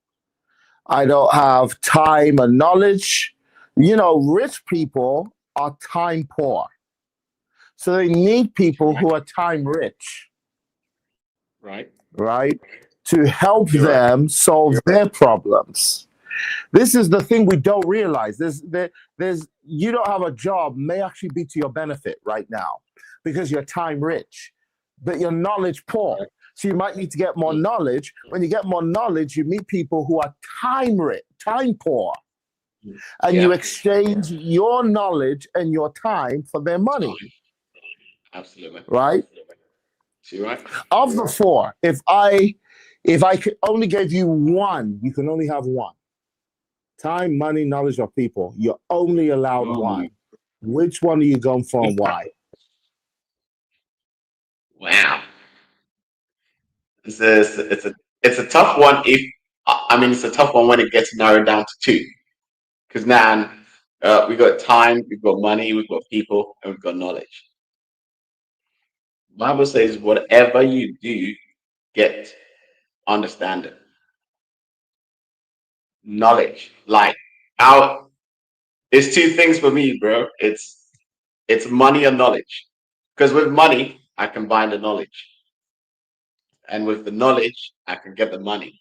I don't have time and knowledge. You know, rich people are time poor. So they need people who are time rich, Right. right? To help You're right. them solve their problems. This is the thing we don't realize. There's you don't have a job may actually be to your benefit right now because you're time rich, but you're knowledge poor. So you might need to get more knowledge. When you get more knowledge, you meet people who are time rich, time poor, and you exchange your knowledge and your time for their money. Absolutely. Right? You're right. Of the four, if I could only give you one, you can only have one. Time, money, knowledge, or people. You're only allowed one. Which one are you going for and why? Wow. It's a tough one. It's a tough one when it gets narrowed down to two. Because now we got time, we've got money, we've got people, and we've got knowledge. Bible says, whatever you do, get understanding, knowledge. Like our, it's two things for me, bro. It's money and knowledge. Because with money, I can buy the knowledge, and with the knowledge, I can get the money.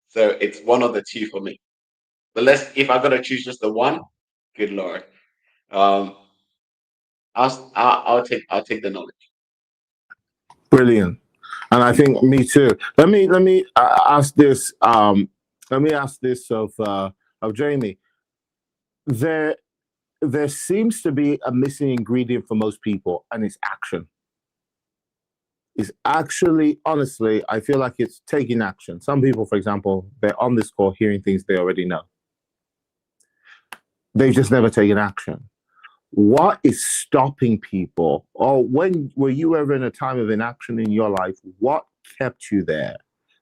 So it's one of the two for me. But if I'm gonna choose just the one, good lord, um, I'll take the knowledge. Brilliant. And I think me too. Let me ask this. Let me ask this of Jamie. There seems to be a missing ingredient for most people, and it's action. It's actually, honestly, I feel like it's taking action. Some people, for example, they're on this call hearing things they already know. They've just never taken action. What is stopping people? Or when were you ever in a time of inaction in your life? What kept you there?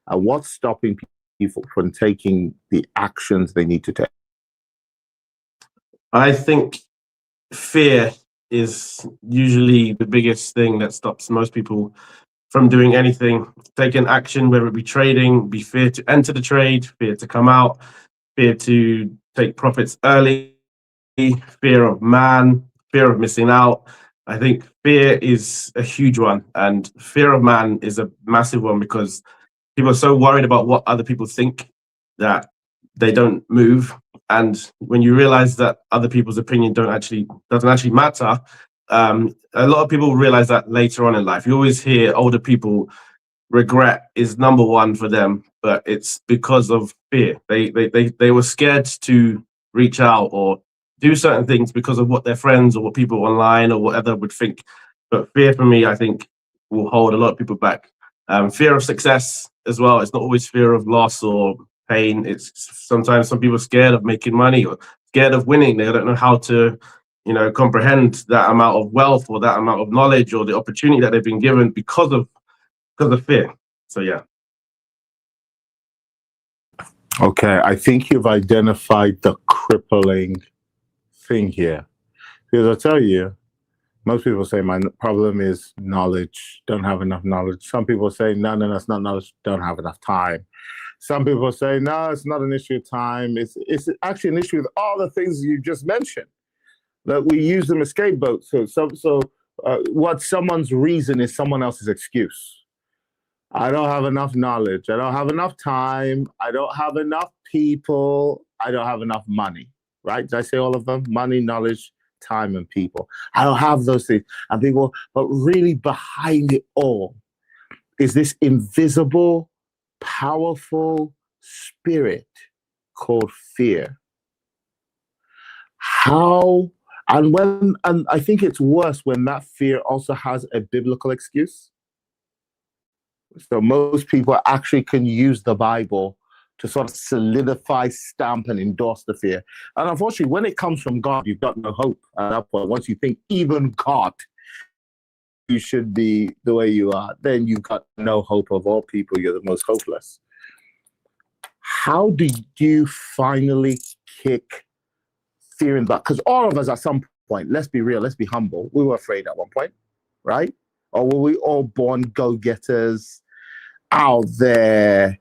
And what's stopping people from taking the actions they need to take? I think fear is usually the biggest thing that stops most people from doing anything, taking action, whether it be trading, be fear to enter the trade, fear to come out, fear to take profits early, fear of man, fear of missing out. I think fear is a huge one, and fear of man is a massive one because people are so worried about what other people think that they don't move. And when you realize that other people's opinion doesn't actually matter, a lot of people realize that later on in life. You always hear older people regret is number one for them, but it's because of fear. They were scared to reach out or do certain things because of what their friends or what people online or whatever would think. But fear for me, I think, will hold a lot of people back. Fear of success as well. It's not always fear of loss or pain. It's sometimes some people are scared of making money or scared of winning. They don't know how to, comprehend that amount of wealth or that amount of knowledge or the opportunity that they've been given because of fear. So yeah. Okay, I think you've identified the crippling thing here. Because I'll tell you, most people say my problem is knowledge, don't have enough knowledge. Some people say, no, it's not knowledge, don't have enough time. Some people say, no, it's not an issue of time. It's actually an issue with all the things you just mentioned, that we use them as scapegoats. So what someone's reason is someone else's excuse. I don't have enough knowledge. I don't have enough time. I don't have enough people. I don't have enough money, right? Did I say all of them? Money, knowledge, time, and people. I don't have those things. And people, but really behind it all is this invisible, powerful spirit called fear. And I think it's worse when that fear also has a biblical excuse. So most people actually can use the Bible to sort of solidify, stamp, and endorse the fear. And unfortunately, when it comes from God, you've got no hope at that point. Once you think even God, you should be the way you are, then you've got no hope of all people. You're the most hopeless. How do you finally kick fear in the butt? Because all of us at some point, let's be real, let's be humble, we were afraid at one point, right? Or were we all born go-getters out there?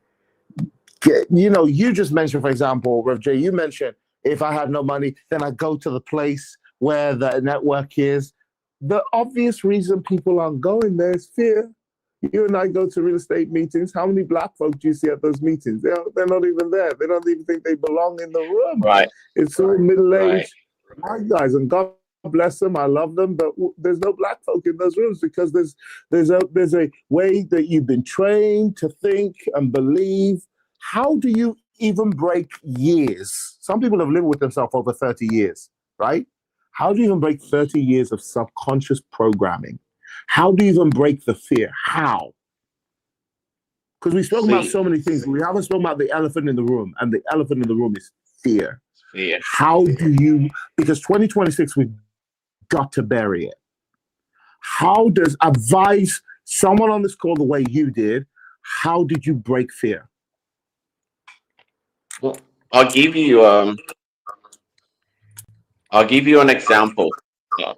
You know, you just mentioned, for example, Rev J, you mentioned if I had no money, then I go to the place where the network is. The obvious reason people aren't going there is fear. You and I go to real estate meetings. How many black folk do you see at those meetings? They're not even there. They don't even think they belong in the room. Right. It's all middle-aged Right. white guys, and God bless them. I love them, but there's no black folk in those rooms because there's a way that you've been trained to think and believe. How do you even break years? Some people have lived with themselves over 30 years, right? How do you even break 30 years of subconscious programming? How do you even break the fear? How? Because we spoke about so See, many things. We haven't spoken about the elephant in the room, and the elephant in the room is fear. fear. How do you, because 2026, we've got to bury it. How does advise someone on this call the way you did? How did you break fear? Well, I'll give you an example. Uh,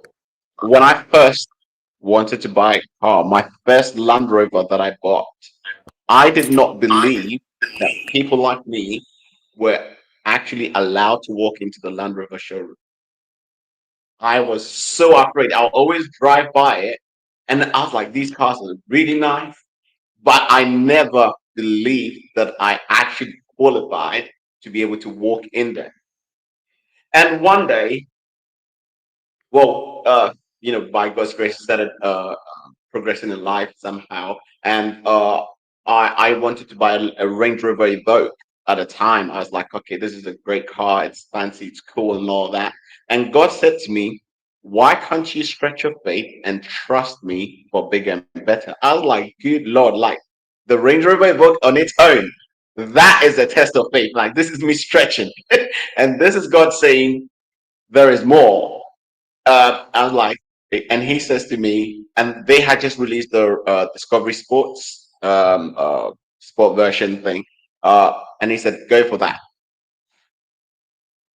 When I first wanted to buy a car, my first Land Rover that I bought, I did not believe that people like me were actually allowed to walk into the Land Rover showroom. I was so afraid. I'll always drive by it, and I was like, these cars are really nice, but I never believed that I actually qualified to be able to walk in there. And one day, well, by God's grace, I started progressing in life somehow, and I wanted to buy a Range Rover Evoque. At the time, I was like, okay, this is a great car. It's fancy, it's cool, and all that. And God said to me, why can't you stretch your faith and trust me for bigger and better? I was like, good Lord, like the Range Rover Evoque on its own, that is a test of faith. Like this is me stretching, and this is God saying there is more. I was like, and he says to me, and they had just released the Discovery Sports sport version thing, and he said, go for that.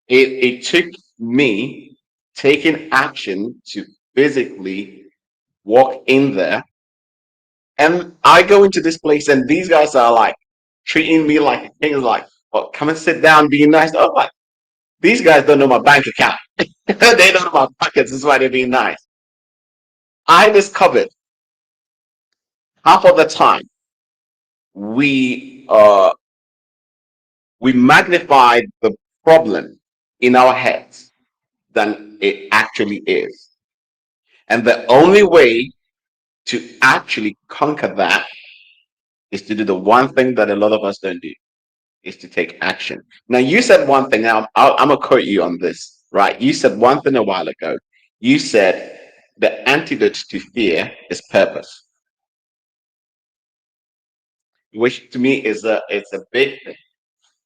It took me taking action to physically walk in there, and I go into this place, and these guys are like treating me like a king, like, well, come and sit down, be nice. I'm like, these guys don't know my bank account. They don't know my pockets. That's why they're being nice. I discovered half of the time we we magnified the problem in our heads than it actually is. And the only way to actually conquer that is to do the one thing that a lot of us don't do, is to take action. Now, you said one thing. Now, I'm going to quote you on this, right? You said one thing a while ago. You said the antidote to fear is purpose, which to me is it's a big thing.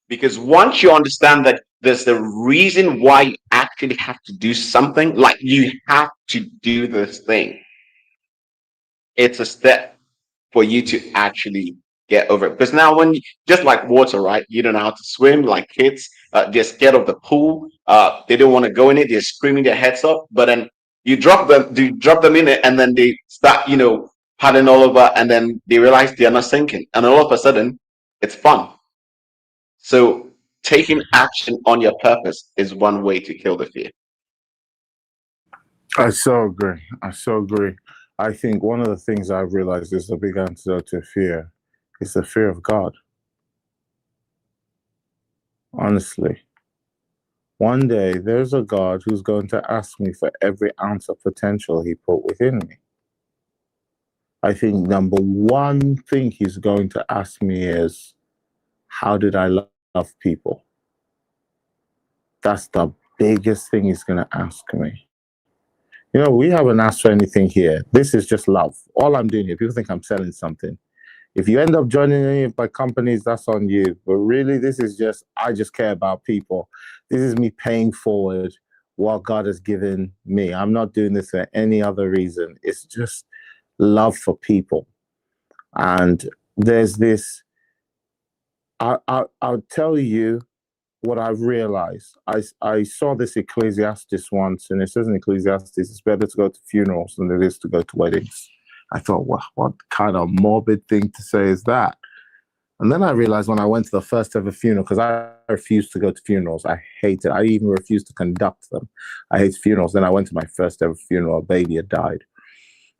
Because once you understand that there's a reason why you actually have to do something, like you have to do this thing, it's a step for you to actually get over it. Because now, just like water, right? You don't know how to swim, like kids, they're scared of the pool. They don't want to go in it. They're screaming their heads off. But then you drop them in it, and then they start, paddling all over, and then they realize they're not sinking. And all of a sudden, it's fun. So taking action on your purpose is one way to kill the fear. I so agree. I so agree. I think one of the things I've realized is the big antidote to fear is the fear of God. Honestly, one day there's a God who's going to ask me for every ounce of potential he put within me. I think number one thing he's going to ask me is, how did I love people? That's the biggest thing he's going to ask me. We haven't asked for anything here. This is just love. All I'm doing here, people think I'm selling something. If you end up joining any of my companies, that's on you. But really, this is just, I just care about people. This is me paying forward what God has given me. I'm not doing this for any other reason. It's just love for people. And there's this, I'll tell you, what I've realized, I saw this Ecclesiastes once, and it says in Ecclesiastes, it's better to go to funerals than it is to go to weddings. I thought, wow, what kind of morbid thing to say is that? And then I realized when I went to the first ever funeral, because I refused to go to funerals. I hate it. I even refused to conduct them. I hate funerals. Then I went to my first ever funeral. A baby had died.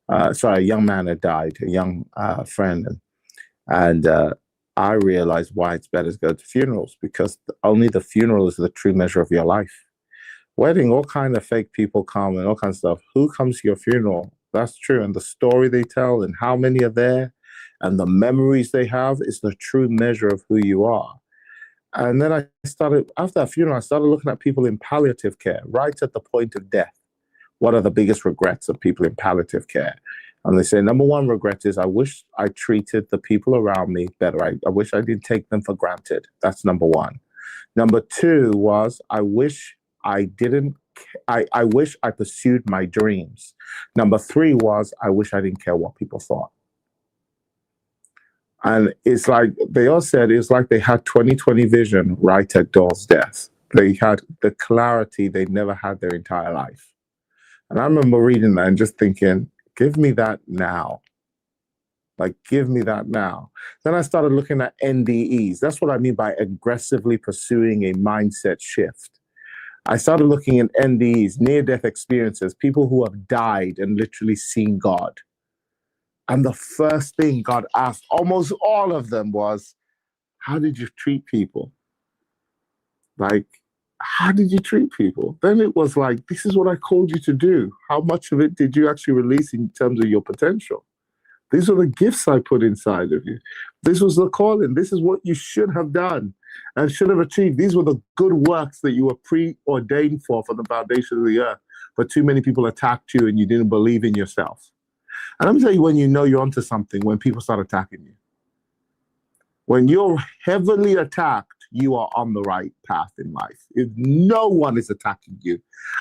A young man had died, a young friend. And I realized why it's better to go to funerals, because only the funeral is the true measure of your life. Wedding, all kind of fake people come and all kinds of stuff. Who comes to your funeral? That's true. And the story they tell and how many are there and the memories they have is the true measure of who you are. And then I started, after that funeral, I started looking at people in palliative care, right at the point of death. What are the biggest regrets of people in palliative care? And they say, number one regret is I wish I treated the people around me better. I wish I didn't take them for granted. That's number one. Number two was I wish I didn't, I wish I pursued my dreams. Number three was I wish I didn't care what people thought. And it's like they all said, it's like they had 20/20 vision right at Doll's death. They had the clarity they'd never had their entire life. And I remember reading that and just thinking, give me that now. Like, give me that now. Then I started looking at NDEs. That's what I mean by aggressively pursuing a mindset shift. I started looking at NDEs, near-death experiences, people who have died and literally seen God. And the first thing God asked almost all of them was, how did you treat people? Like, how did you treat people? Then it was like, this is what I called you to do. How much of it did you actually release in terms of your potential? These are the gifts I put inside of you. This was the calling. This is what you should have done and should have achieved. These were the good works that you were preordained for the foundation of the earth. But too many people attacked you and you didn't believe in yourself. And let me tell you when you know you're onto something, when people start attacking you. When you're heavily attacked, you are on the right path in life. If no one is attacking you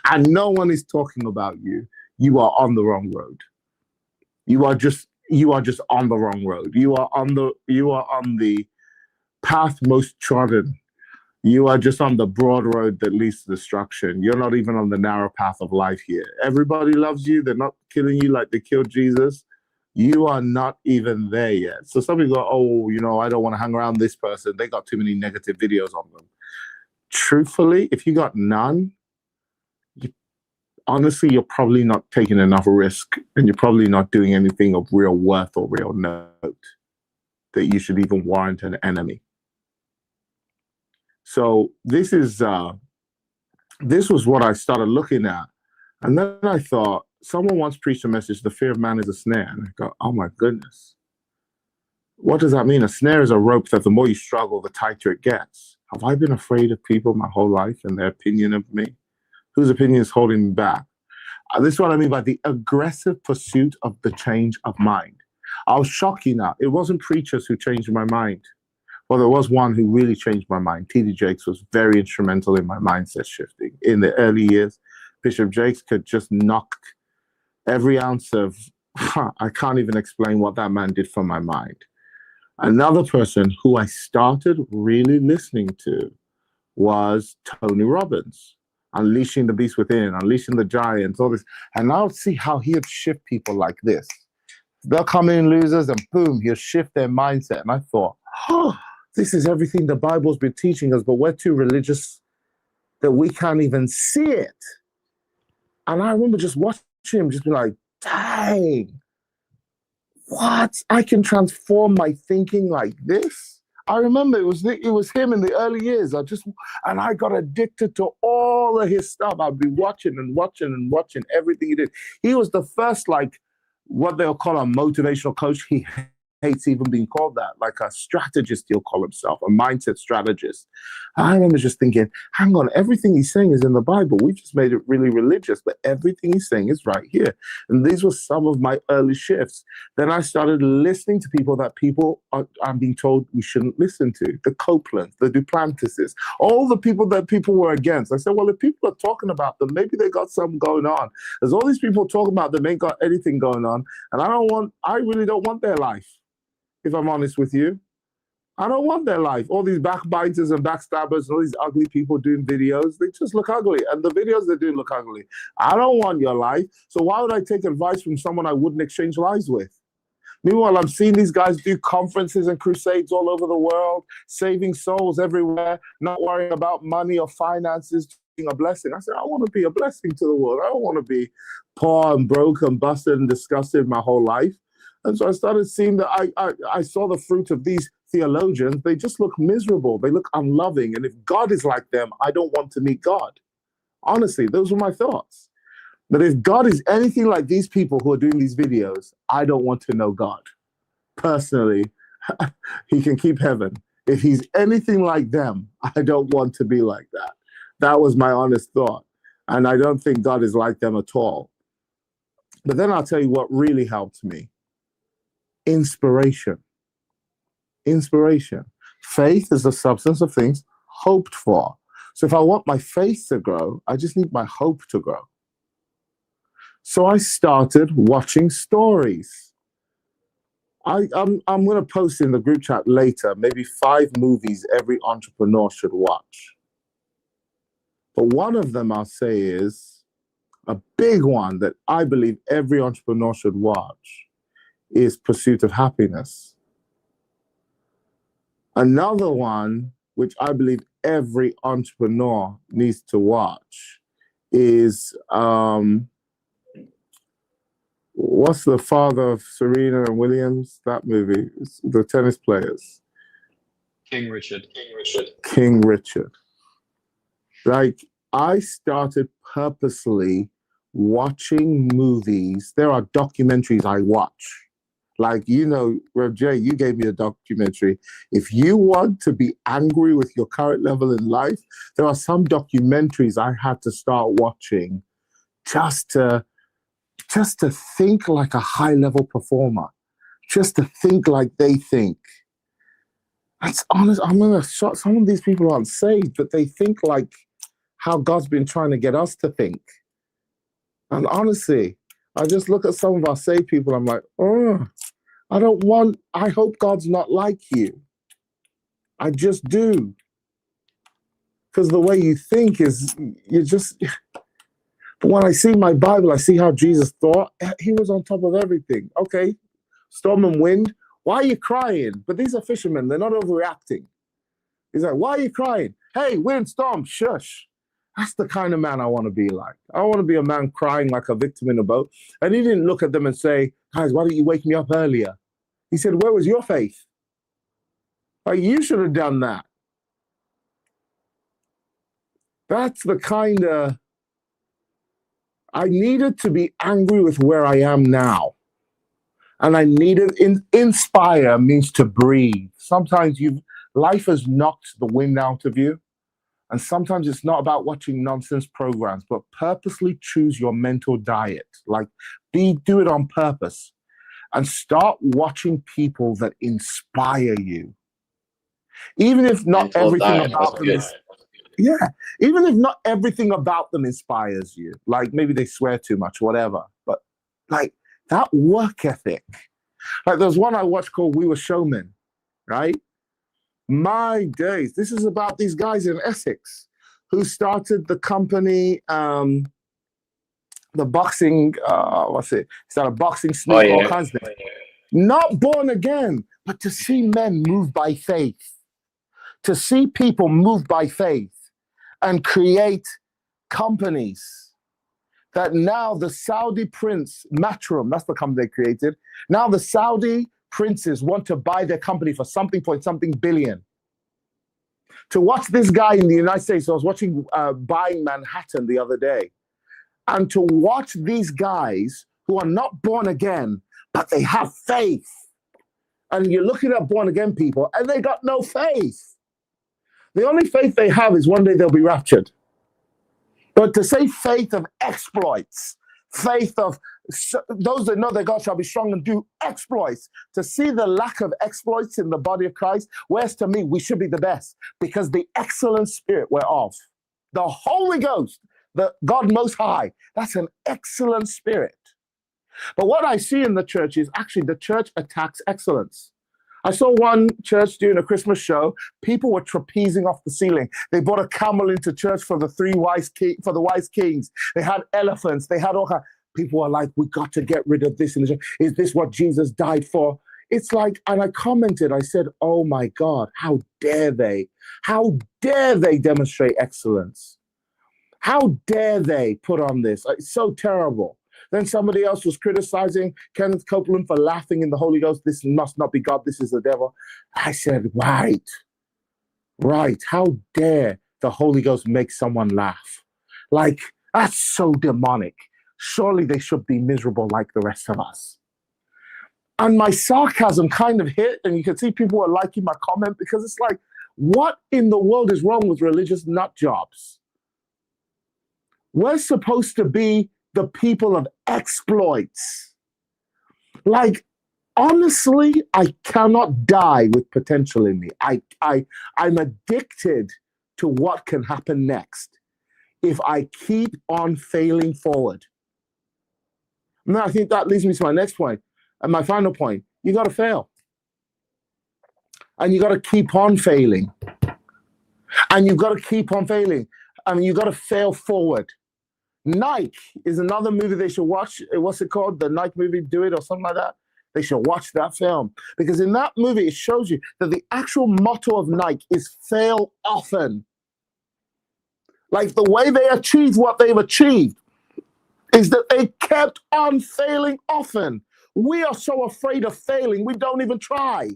and no one is talking about you, you are on the wrong road. You are just on the wrong road. You are on the path most trodden. You are just on the broad road that leads to destruction. You're not even on the narrow path of life here. Everybody loves you. They're not killing you like they killed Jesus. You are not even there yet. So some people go, oh, I don't want to hang around this person. They got too many negative videos on them. Truthfully, if you got none, honestly, you're probably not taking enough risk and you're probably not doing anything of real worth or real note that you should even warrant an enemy. So this was what I started looking at. And then I thought, someone once preached a message, the fear of man is a snare. And I go, oh my goodness. What does that mean? A snare is a rope that the more you struggle, the tighter it gets. Have I been afraid of people my whole life and their opinion of me? Whose opinion is holding me back? This is what I mean by the aggressive pursuit of the change of mind. I'll shock you now. It wasn't preachers who changed my mind. Well, there was one who really changed my mind. T.D. Jakes was very instrumental in my mindset shifting. In the early years, Bishop Jakes could just knock every ounce of, I can't even explain what that man did for my mind. Another person who I started really listening to was Tony Robbins. Unleashing the beast within, unleashing the giants, all this. And I'll see how he'll shift people like this. They'll come in losers and boom, he'll shift their mindset. And I thought, this is everything the Bible's been teaching us, but we're too religious that we can't even see it. And I remember just watching him, just be like, dang, what? I can transform my thinking like this? I remember it was him in the early years. I got addicted to all of his stuff. I'd be watching everything he did. He was the first, like, what they'll call a motivational coach. He hates even being called that, like a strategist, he'll call himself, a mindset strategist. I remember just thinking, hang on, everything he's saying is in the Bible. We just made it really religious, but everything he's saying is right here. And these were some of my early shifts. Then I started listening to people that I'm being told we shouldn't listen to, the Copelands, the Duplantises, all the people that people were against. I said, well, if people are talking about them, maybe they got something going on. There's all these people talking about them ain't got anything going on. And I really don't want their life. If I'm honest with you, I don't want their life. All these backbiters and backstabbers and all these ugly people doing videos, they just look ugly. And the videos they do look ugly. I don't want your life. So why would I take advice from someone I wouldn't exchange lives with? Meanwhile, I'm seeing these guys do conferences and crusades all over the world, saving souls everywhere, not worrying about money or finances, being a blessing. I said, I want to be a blessing to the world. I don't want to be poor and broke and busted and disgusted my whole life. And so I started seeing that I saw the fruit of these theologians. They just look miserable. They look unloving. And if God is like them, I don't want to meet God. Honestly, those were my thoughts. But if God is anything like these people who are doing these videos, I don't want to know God. Personally, he can keep heaven. If he's anything like them, I don't want to be like that. That was my honest thought. And I don't think God is like them at all. But then I'll tell you what really helped me. Inspiration. Inspiration. Faith is the substance of things hoped for. So if I want my faith to grow, I just need my hope to grow. So I started watching stories. I'm going to post in the group chat later, maybe 5 movies every entrepreneur should watch. But one of them I'll say is a big one that I believe every entrepreneur should watch is Pursuit of Happiness. Another one, which I believe every entrepreneur needs to watch, is what's the father of Serena and Williams? That movie, it's the tennis players. King Richard. King Richard. Like, I started purposely watching movies. There are documentaries I watch. Like, you know, Rev J, you gave me a documentary. If you want to be angry with your current level in life, there are some documentaries I had to start watching just to think like a high-level performer, just to think like they think. That's honest. I'm gonna shock. Some of these people aren't saved, but they think like how God's been trying to get us to think. And honestly, I just look at some of our saved people. I'm like, oh, I hope God's not like you. I just do. Because the way you think is, you just. But when I see my Bible, I see how Jesus thought. He was on top of everything. Okay, storm and wind. Why are you crying? But these are fishermen. They're not overreacting. He's like, why are you crying? Hey, wind, storm, shush. That's the kind of man I want to be like. I want to be a man crying like a victim in a boat. And he didn't look at them and say, guys, why didn't you wake me up earlier? He said, where was your faith? Like, you should have done that. That's the kind of... I needed to be angry with where I am now. And I needed... Inspire means to breathe. Sometimes life has knocked the wind out of you. And sometimes it's not about watching nonsense programs, but purposely choose your mental diet. Like, do it on purpose. And start watching people that inspire you. Even if not everything about them is... Yeah, even if not everything about them inspires you. Like, maybe they swear too much, whatever. But, like, that work ethic. Like, there's one I watched called We Were Showmen, right? My days, this is about these guys in Essex who started the company, the boxing, started boxing, sneak, all kinds of things. Not born again, but to see men move by faith, to see people move by faith and create companies that now the Saudi prince, Matchroom, that's the company they created. Now the Saudi princes want to buy their company for something billion. To watch this guy in the United States, I was watching Buying Manhattan the other day, and to watch these guys who are not born again, but they have faith. And you're looking at born again people, and they got no faith. The only faith they have is one day they'll be raptured. But to say faith of exploits, faith of those that know their God shall be strong and do exploits, to see the lack of exploits in the body of Christ, whereas to me, we should be the best because the excellent spirit we're of, the Holy Ghost, the God Most High, that's an excellent spirit. But what I see in the church is actually the church attacks excellence. I saw one church doing a Christmas show. People were trapezing off the ceiling. They brought a camel into church for the wise kings. They had elephants. They had all kinds. People were like, "We got to get rid of this." Is this what Jesus died for? It's like, and I commented. I said, "Oh my God, how dare they? How dare they demonstrate excellence? How dare they put on this? It's so terrible." Then somebody else was criticizing Kenneth Copeland for laughing in the Holy Ghost. This must not be God. This is the devil. I said, right. How dare the Holy Ghost make someone laugh? Like, that's so demonic. Surely they should be miserable like the rest of us. And my sarcasm kind of hit, and you can see people were liking my comment because it's like, what in the world is wrong with religious nut jobs? We're supposed to be the people of exploits. Like, honestly, I cannot die with potential in me. I'm addicted to what can happen next if I keep on failing forward. Now, I think that leads me to my next point and my final point. You got to fail. And you got to keep on failing. And you've got to keep on failing. I mean, you got to fail forward. Nike is another movie they should watch. What's it called? The Nike movie, Do It, or something like that. They should watch that film. Because in that movie, it shows you that the actual motto of Nike is fail often. Like the way they achieved what they've achieved is that they kept on failing often. We are so afraid of failing, we don't even try.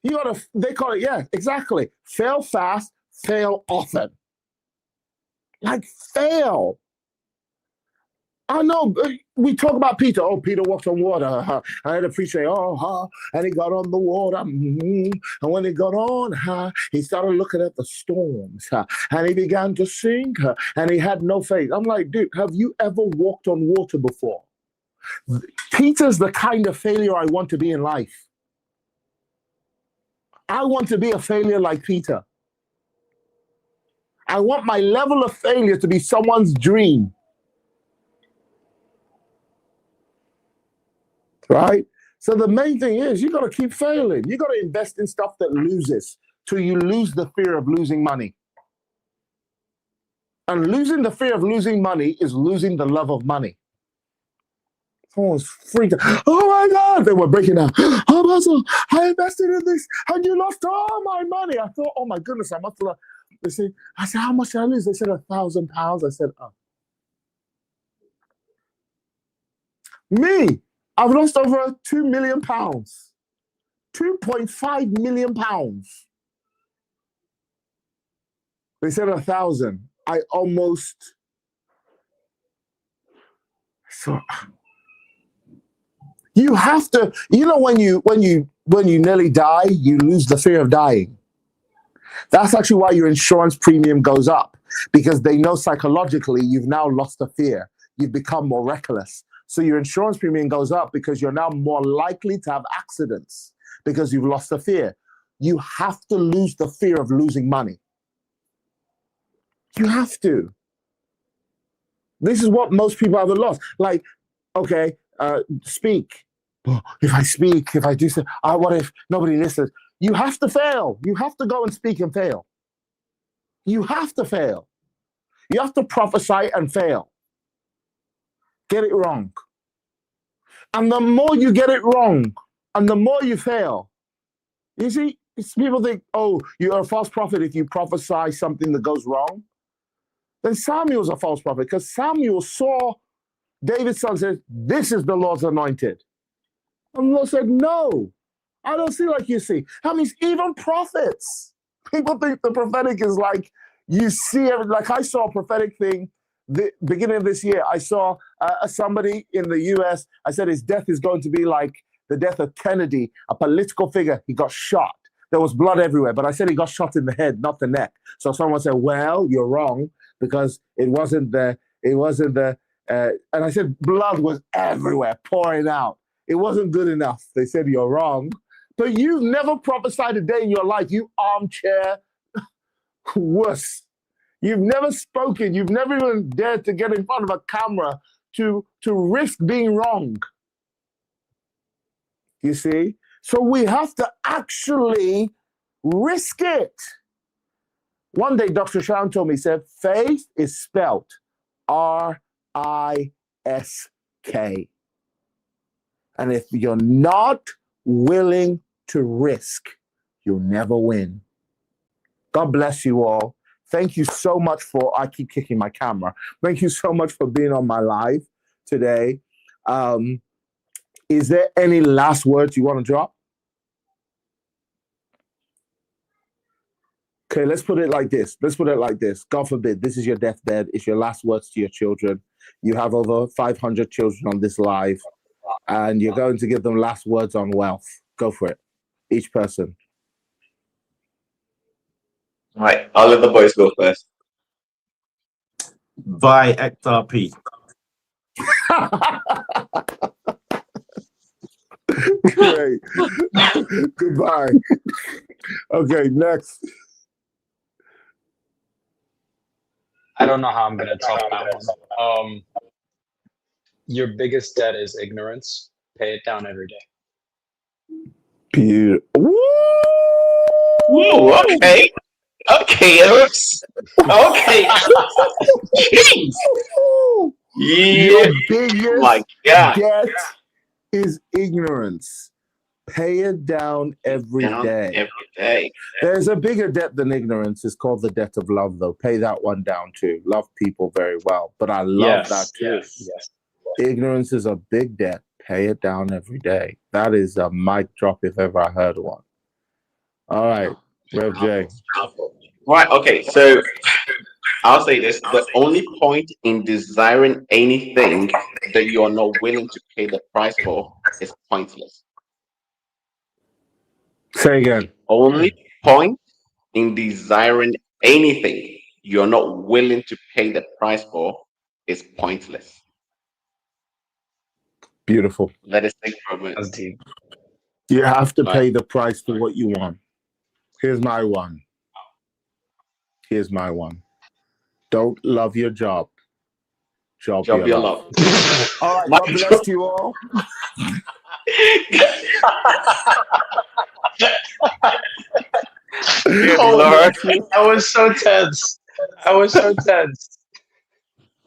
They call it, yeah, exactly. Fail fast, fail often. Like, fail. I know we talk about Peter. Oh, Peter walked on water. I had a preacher say, and he got on the water. And when he got on, he started looking at the storms. And he began to sink. And he had no faith. I'm like, dude, have you ever walked on water before? Peter's the kind of failure I want to be in life. I want to be a failure like Peter. I want my level of failure to be someone's dream. Right? So the main thing is you got to keep failing. You got to invest in stuff that loses till you lose the fear of losing money. And losing the fear of losing money is losing the love of money. Someone was freaked out. Oh my God, they were breaking down. Oh, Basil, I invested in this and you lost all my money. I thought, oh my goodness, I must have. I said, how much did I lose? They said £1,000. I said, oh. Me, I've lost over £2 million. £2.5 million. They said 1,000. I almost. So you have to, when you nearly die, you lose the fear of dying. That's actually why your insurance premium goes up, because they know psychologically you've now lost the fear. You've become more reckless. So your insurance premium goes up because you're now more likely to have accidents because you've lost the fear. You have to lose the fear of losing money. You have to. This is what most people haven't lost. Like, okay, speak. If I speak, if I do so, what if nobody listens? You have to fail. You have to go and speak and fail. You have to fail. You have to prophesy and fail. Get it wrong. And the more you get it wrong, and the more you fail, you see, people think, oh, you're a false prophet if you prophesy something that goes wrong. Then Samuel's a false prophet, because Samuel saw David's son said, this is the Lord's anointed. And the Lord said, no, I don't see like you see. That means even prophets. People think the prophetic is like, you see everything. Like I saw a prophetic thing the beginning of this year. I saw somebody in the US. I said his death is going to be like the death of Kennedy, a political figure. He got shot. There was blood everywhere, but I said he got shot in the head, not the neck. So someone said, well, you're wrong, because it wasn't the, and I said blood was everywhere, pouring out. It wasn't good enough. They said, you're wrong. But you've never prophesied a day in your life, you armchair wuss. You've never spoken. You've never even dared to get in front of a camera to risk being wrong. You see? So we have to actually risk it. One day, Dr. Sharon told me, he said, faith is spelt R-I-S-K. And if you're not willing to risk, you'll never win. God bless you all. Thank you so much for, I keep kicking my camera. Thank you so much for being on my live today. Is there any last words you want to drop? Okay, let's put it like this. God forbid, this is your deathbed. It's your last words to your children. You have over 500 children on this live, and you're going to give them last words on wealth. Go for it. Each person. All right, I'll let the boys go first. Buy XRP. Great. Goodbye. Okay, next. I don't know how I'm gonna top that one. Your biggest debt is ignorance. Pay it down every day. Beautiful. Woo, okay. Okay, Alex. Okay. Jeez. Your Yeah. biggest My God. debt is ignorance. Pay it down every Down day. every day. There's a bigger debt than ignorance. It's called the debt of love, though. Pay that one down too. Love people very well, but I love that too. Yes. Ignorance is a big debt. Pay it down every day. That is a mic drop if ever I heard one. All right, Rev J. Right, okay, so I'll say this. The only point in desiring anything that you are not willing to pay the price for is pointless. Say again. Only point in desiring anything you're not willing to pay the price for is pointless. Beautiful. Let us think for a minute. That's deep. You have to Right. pay the price for what you want. Here's my one. Don't love your job. Job your love. All right, My God bless you all. Good Oh, Lord. I was so tense.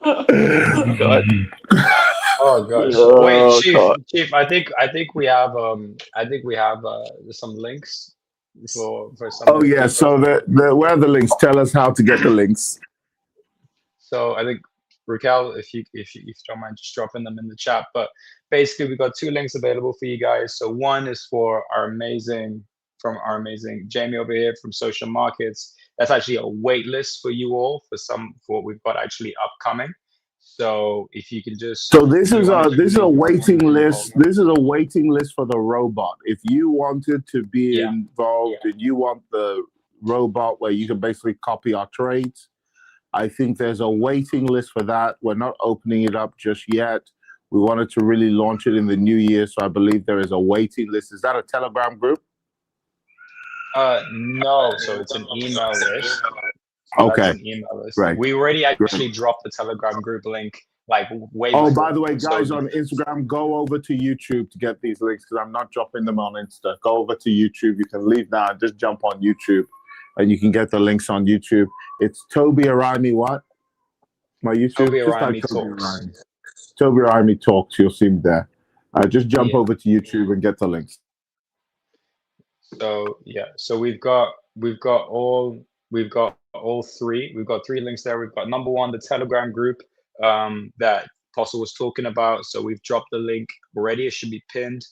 Oh, God. Oh gosh. Oh, Wait, God. Chief. I think we have some links for some. Oh yeah. So where are the links? Tell us how to get the links. So I think Raquel, if you don't mind just dropping them in the chat. But basically, we got 2 links available for you guys. So one is for our amazing Jamie over here from Socher Markets. That's actually a wait list for you all for what we've got actually upcoming. So if you can just So this is a waiting list. This is a waiting list for the robot. If you wanted to be involved and you want the robot where you can basically copy our trades, I think there's a waiting list for that. We're not opening it up just yet. We wanted to really launch it in the new year, so I believe there is a waiting list. Is that a Telegram group? No, so it's an email list. Okay. That's an email list. Right. We already actually dropped the Telegram group link like way Oh, before. by the way, guys on Instagram, go over to YouTube to get these links because I'm not dropping them on Insta. Go over to YouTube. You can leave now and just jump on YouTube and you can get the links on YouTube. It's Toby Arimi what? My YouTube? Toby Just Arimi type Toby Talks. Arimi. Socher Markets Talks. You'll see me there. Just jump over to YouTube and get the links. So so we've got all 3. We've got 3 links there. We've got number 1, the Telegram group that Apostle was talking about. So we've dropped the link already. It should be pinned.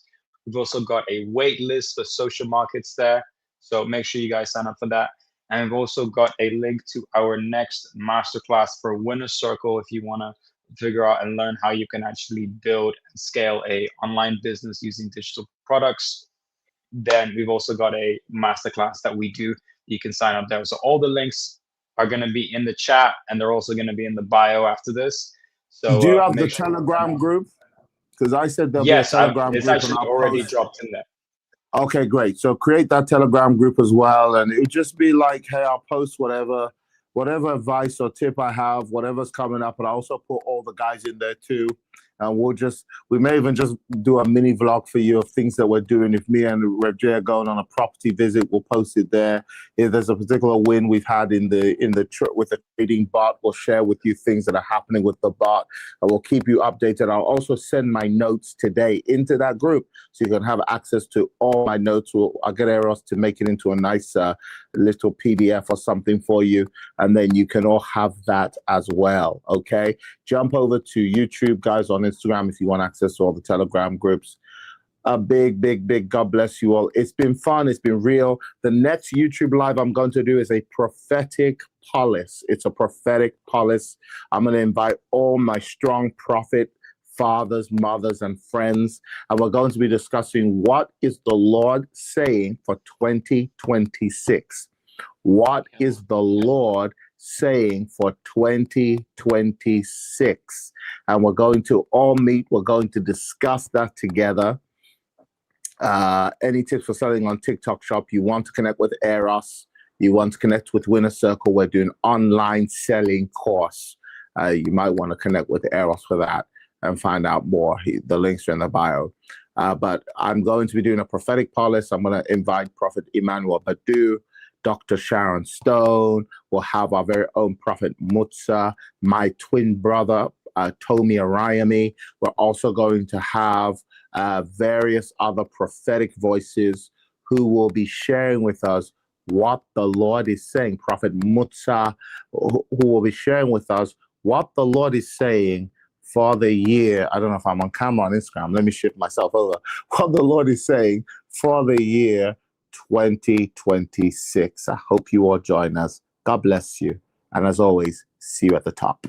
We've also got a wait list for Socher Markets there. So make sure you guys sign up for that. And we've also got a link to our next masterclass for Winner Circle if you want to figure out and learn how you can actually build and scale a online business using digital products. Then we've also got a masterclass that we do. You can sign up there. So all the links are going to be in the chat and they're also going to be in the bio after this. So do you have the Telegram group? Because I said there'll be a Telegram group. It's actually already dropped in there. Okay, great. So create that Telegram group as well. And it would just be like, hey, I'll post whatever whatever advice or tip I have, whatever's coming up, and I also put all the guys in there too. And we may even just do a mini vlog for you of things that we're doing. If me and Rev J are going on a property visit, we'll post it there. If there's a particular win we've had with the trading bot, we'll share with you things that are happening with the bot. I will keep you updated. I'll also send my notes today into that group, so you can have access to all my notes. I'll get Eros to make it into a nice little PDF or something for you, and then you can all have that as well. Okay, jump over to YouTube, guys, on Instagram if you want access to all the Telegram groups. A big God bless you all. It's been fun. It's been real. The next YouTube live I'm going to do is a prophetic policy. It's a prophetic policy. I'm going to invite all my strong prophet fathers, mothers, and friends, and we're going to be discussing what is the Lord saying for 2026. What is the Lord saying for 2026? And we're going to all meet. We're going to discuss that together. Any tips for selling on TikTok Shop? You want to connect with Eros? You want to connect with Winner Circle? We're doing online selling course. You might want to connect with Eros for that and find out more. The links are in the bio. But I'm going to be doing a prophetic policy. I'm going to invite Prophet Emmanuel Badu, Dr. Sharon Stone. We'll have our very own Prophet Mutsa, my twin brother, Tomi Arayami. We're also going to have various other prophetic voices who will be sharing with us what the Lord is saying. Prophet Mutsa, who will be sharing with us what the Lord is saying for the year. I don't know if I'm on camera on Instagram. Let me shift myself over. What the Lord is saying for the year 2026. I hope you all join us. God bless you. And as always, see you at the top.